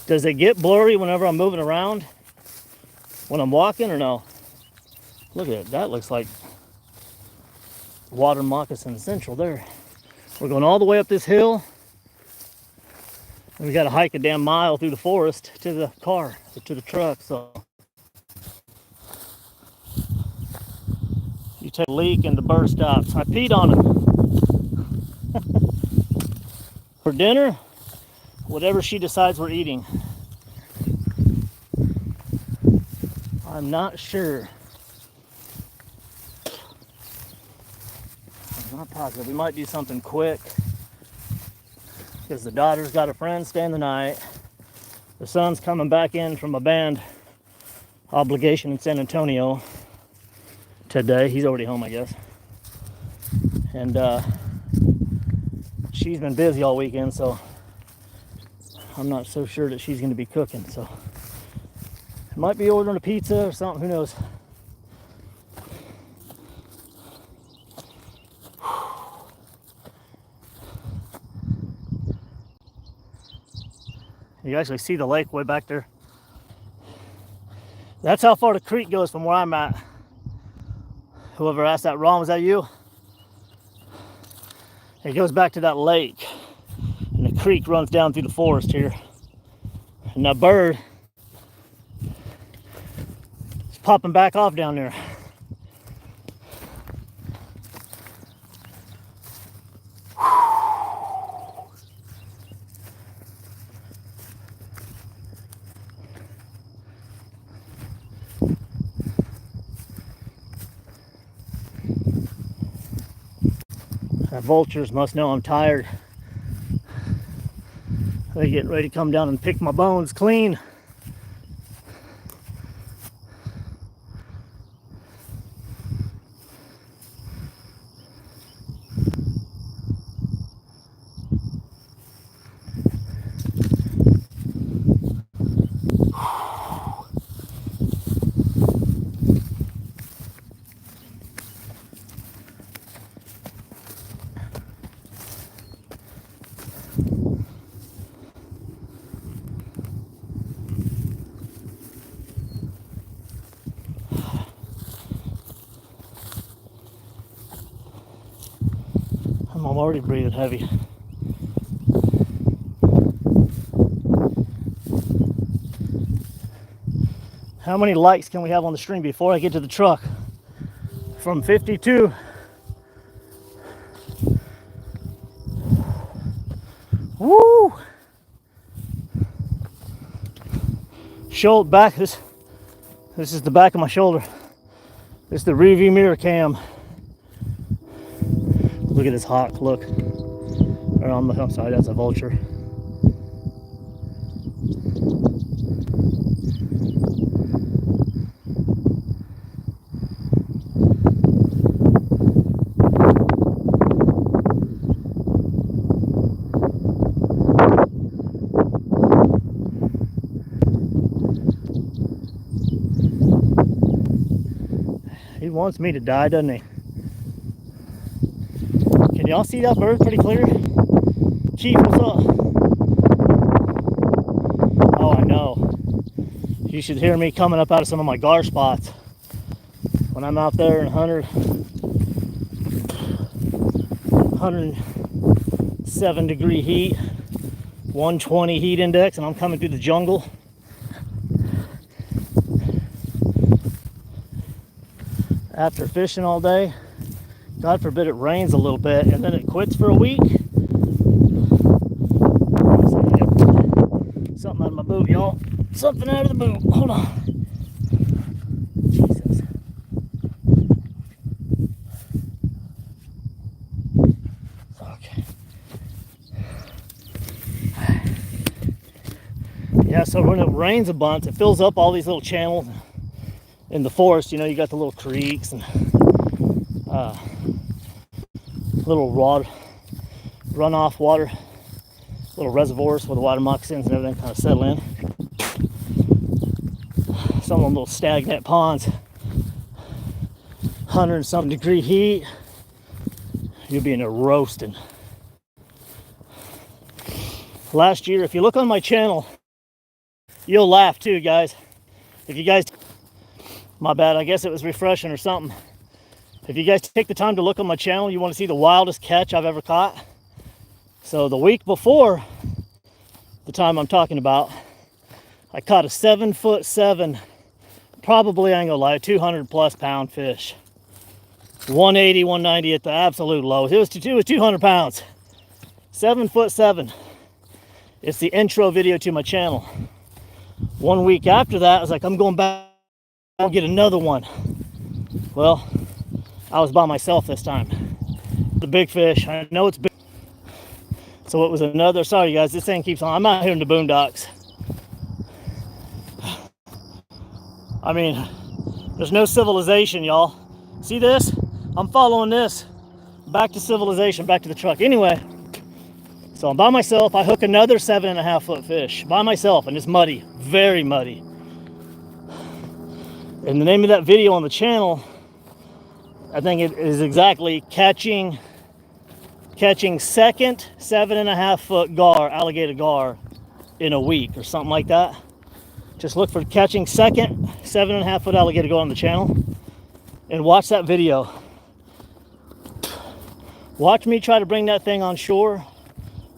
Does it get blurry whenever I'm moving around? When I'm walking or no? Look at it. That looks like water moccasin central there. We're going all the way up this hill. And we got to hike a damn mile through the forest to the car, or to the truck. So you take a leak and the bird stops. I peed on it. For dinner, whatever she decides we're eating. I'm not sure. I'm not positive. We might do something quick because the daughter's got a friend staying the night. The son's coming back in from a band obligation in San Antonio today. He's already home, I guess. And she's been busy all weekend, so I'm not so sure that she's going to be cooking, so might be ordering a pizza or something, who knows. You actually see the lake way back there. That's how far the creek goes from where I'm at. Whoever asked that, Ron, was that you? It goes back to that lake, and the creek runs down through the forest here. And that bird is popping back off down there. That vultures must know I'm tired. They're getting ready to come down and pick my bones clean. I'm already breathing heavy. How many likes can we have on the stream before I get to the truck? From 52. Woo! Shoulder back. This is the back of my shoulder. This is the rearview mirror cam. Look at this hawk, look. Or I'm sorry, that's a vulture. He wants me to die, doesn't he? Can y'all see that bird pretty clear? Chief, what's up? Oh, I know. You should hear me coming up out of some of my gar spots. When I'm out there in 107 degree heat, 120 heat index, and I'm coming through the jungle. After fishing all day, God forbid it rains a little bit and then it quits for a week. Something out of my boot, y'all. Something out of the boot. Hold on. Jesus. Okay. Yeah, so when it rains a bunch, it fills up all these little channels in the forest. You know, you got the little creeks and little runoff water, little reservoirs where the water moccasins and everything kind of settle in. Some of them little stagnant ponds, 100-something degree heat, you'll be in there roasting. Last year, if you look on my channel, you'll laugh too, guys. If you guys, my bad, I guess it was refreshing or something. If you guys take the time to look on my channel, you want to see the wildest catch I've ever caught. So the week before the time I'm talking about, I caught a 7'7", probably, I ain't gonna lie, 200+ pound fish. 180, 190 at the absolute lowest. It was 200 pounds. 7'7". It's the intro video to my channel. 1 week after that, I was like, I'm going back, I'll get another one. Well, I was by myself this time. The big fish, I know it's big. So it was another, sorry guys, this thing keeps on. I'm out here in the boondocks. I mean, there's no civilization, y'all. See this? I'm following this. Back to civilization, back to the truck. Anyway, So I'm by myself. I hook another 7.5 foot fish by myself, and it's muddy, very muddy. And the name of that video on the channel, I think it is exactly catching second 7.5 foot gar, alligator gar, in a week or something like that. Just look for catching second 7.5 foot alligator gar on the channel and watch that video. Watch me try to bring that thing on shore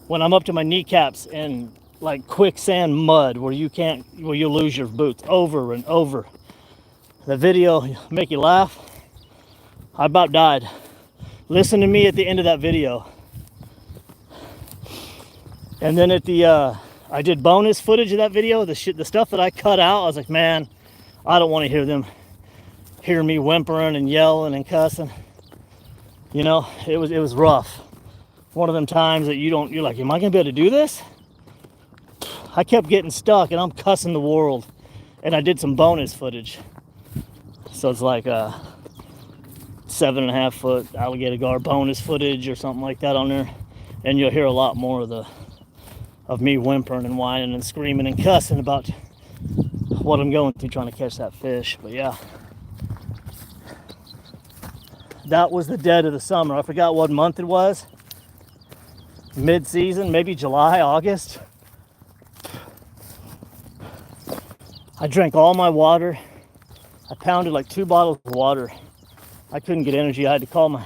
when I'm up to my kneecaps in like quicksand mud where you lose your boots over and over. The video will make you laugh. I about died. Listen to me at the end of that video. And then at the I did bonus footage of that video, the stuff that I cut out. I was like, man, I don't want to hear me whimpering and yelling and cussing. You know, it was rough. One of them times that you're like, am I gonna be able to do this? I kept getting stuck and I'm cussing the world. And I did some bonus footage. So it's like 7.5 foot alligator gar bonus footage or something like that on there. And you'll hear a lot more of me whimpering and whining and screaming and cussing about what I'm going through trying to catch that fish. But yeah, that was the dead of the summer. I forgot what month it was. Mid-season, maybe July, August. I drank all my water. I pounded like 2 bottles of water. I couldn't get energy. I had to call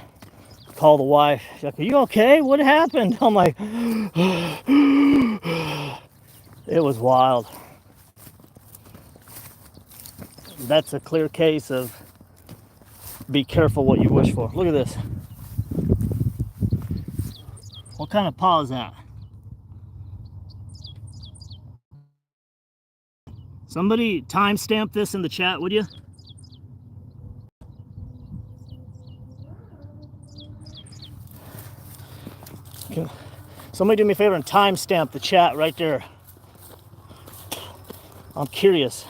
the wife. She's like, are you okay? What happened? I'm like, it was wild. That's a clear case of be careful what you wish for. Look at this. What kind of paw is that? Somebody timestamp this in the chat, would you? Okay. Somebody do me a favor and timestamp the chat right there. I'm curious.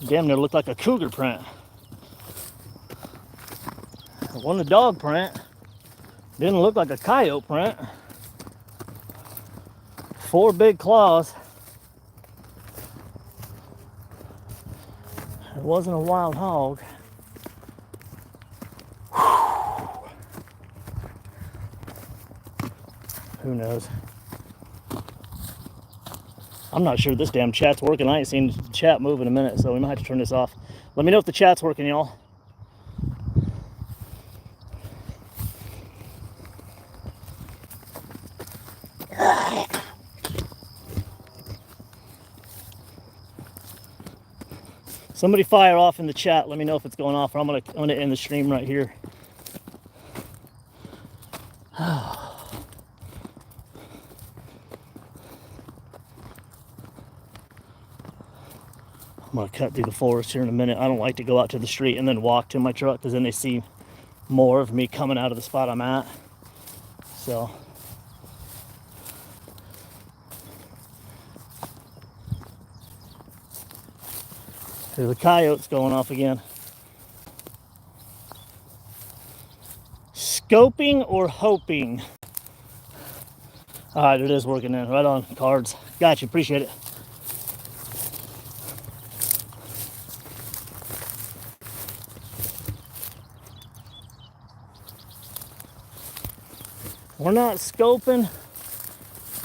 Damn near looked like a cougar print. It wasn't a dog print. Didn't look like a coyote print. 4 big claws. It wasn't a wild hog. Who knows? I'm not sure this damn chat's working. I ain't seen the chat move in a minute, so we might have to turn this off. Let me know if the chat's working, y'all. Somebody fire off in the chat. Let me know if it's going off, or I'm gonna end the stream right here. I'm gonna cut through the forest here in a minute. I don't like to go out to the street and then walk to my truck, because then they see more of me coming out of the spot I'm at. So the coyote's going off again. Scoping or hoping? All right, it is working in. Right on, cards. Gotcha, appreciate it. We're not scoping.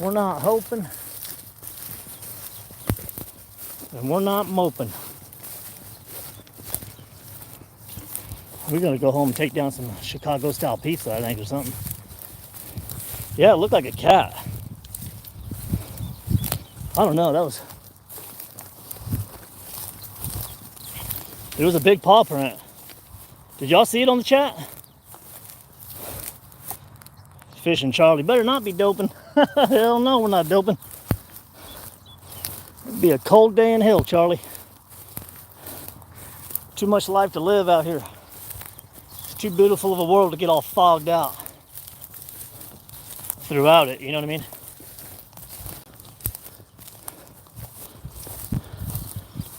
We're not hoping. And we're not moping. We're gonna go home and take down some Chicago style pizza, I think, or something. Yeah, it looked like a cat. I don't know, it was a big paw print. Did y'all see it on the chat? Fishing Charlie better not be doping. Hell no, we're not doping. It'd be a cold day in hell, Charlie. Too much life to live out here. It's too beautiful of a world to get all fogged out throughout it, you know what I mean?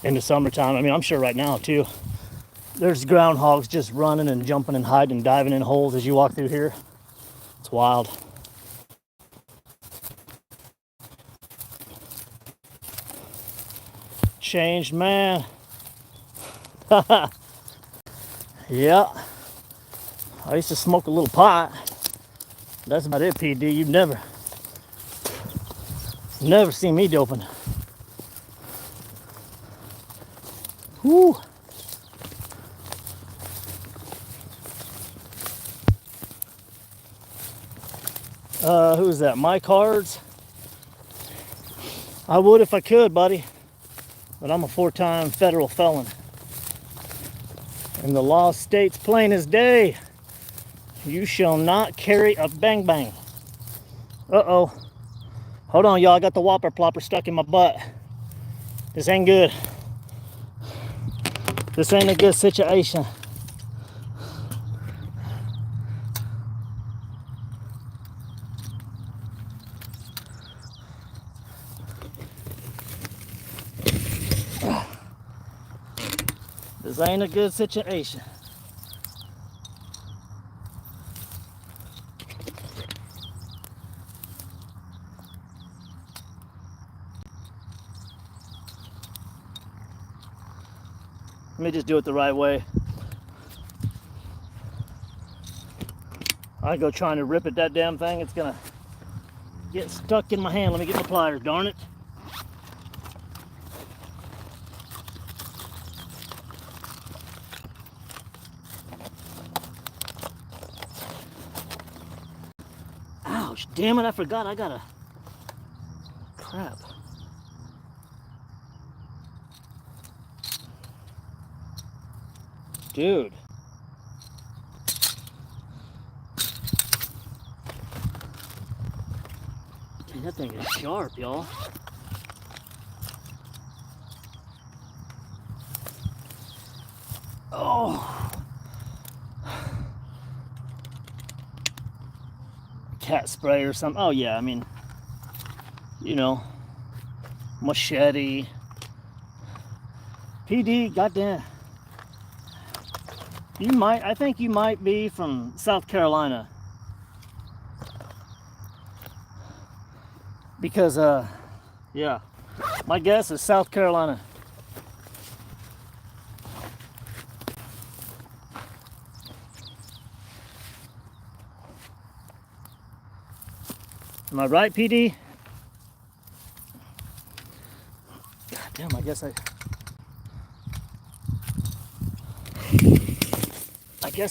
In the summertime, I mean, I'm sure right now too, there's groundhogs just running and jumping and hiding and diving in holes as you walk through here. It's wild. changed, man. Yeah. I used to smoke a little pot. That's about it, PD. You've never seen me doping. Whoo. Who's that? My Cards. I would if I could, buddy. But I'm a 4-time federal felon. And the law states plain as day, you shall not carry a bang bang. Uh-oh. Hold on, y'all. I got the whopper plopper stuck in my butt. This ain't good. This ain't a good situation. This ain't a good situation. Let me just do it the right way. I go trying to rip at that damn thing, it's gonna get stuck in my hand. Let me get my pliers, darn it. Ouch, damn it, I forgot I got a crap. Dude. Dude, that thing is sharp, y'all. Oh. Cat spray or something. Oh yeah, I mean, you know, machete. PD, goddamn. I think you might be from South Carolina. Because, yeah, my guess is South Carolina. Am I right, PD? God damn, I guess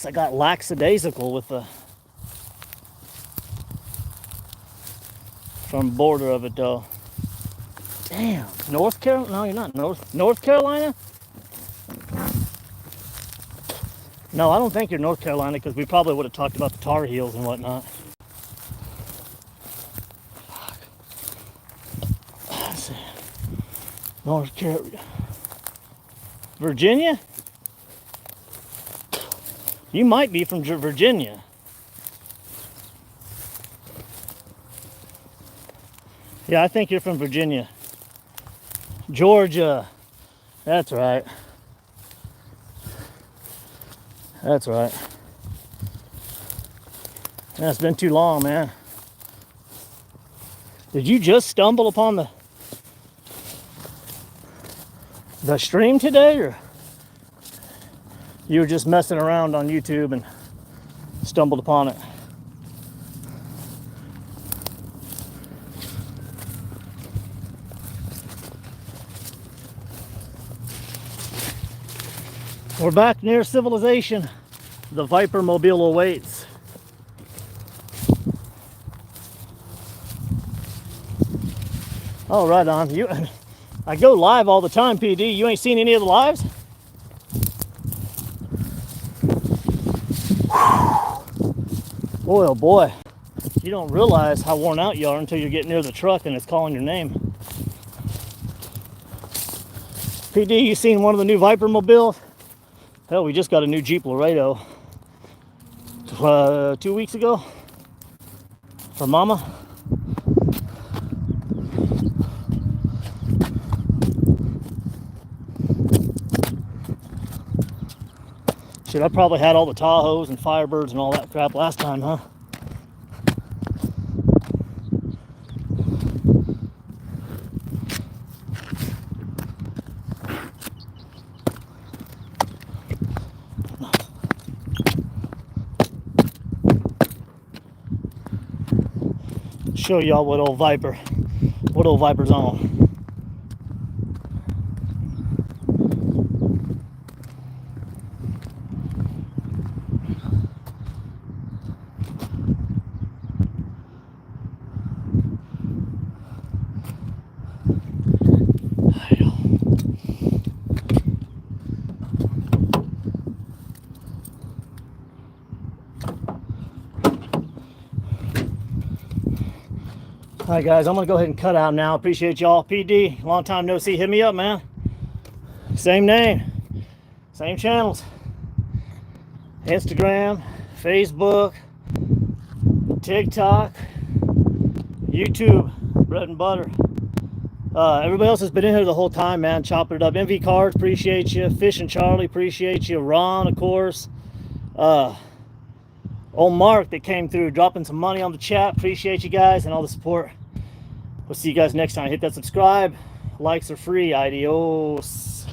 I got lackadaisical with the front border of it though. Damn, North Carolina? No, you're not North Carolina? No, I don't think you're North Carolina because we probably would have talked about the Tar Heels and whatnot. Let's see. North Carolina. Virginia? You might be from Virginia. Yeah, I think you're from Virginia. Georgia. That's right. That's right. Yeah, it's been too long, man. Did you just stumble upon the stream today, or you were just messing around on YouTube and stumbled upon it? We're back near civilization. The Viper Mobile awaits. Oh, right on. I go live all the time, PD. You ain't seen any of the lives? Boy, oh boy. You don't realize how worn out you are until you get near the truck and it's calling your name. PD, you seen one of the new Viper mobiles? Hell, we just got a new Jeep Laredo 2 weeks ago for Mama. Shit, I probably had all the Tahoes and Firebirds and all that crap last time, huh? show y'all what old Viper's on. All right, guys, I'm gonna go ahead and cut out now. Appreciate y'all. PD, long time no see. Hit me up, man. Same name, same channels. Instagram, Facebook, TikTok, YouTube, bread and butter. Everybody else has been in here the whole time, man, chopping it up. MV Cards, appreciate you. Fish and Charlie, appreciate you. Ron, of course. Old Mark that came through, dropping some money on the chat. Appreciate you guys and all the support. We'll see you guys next time. Hit that subscribe. Likes are free. Adios.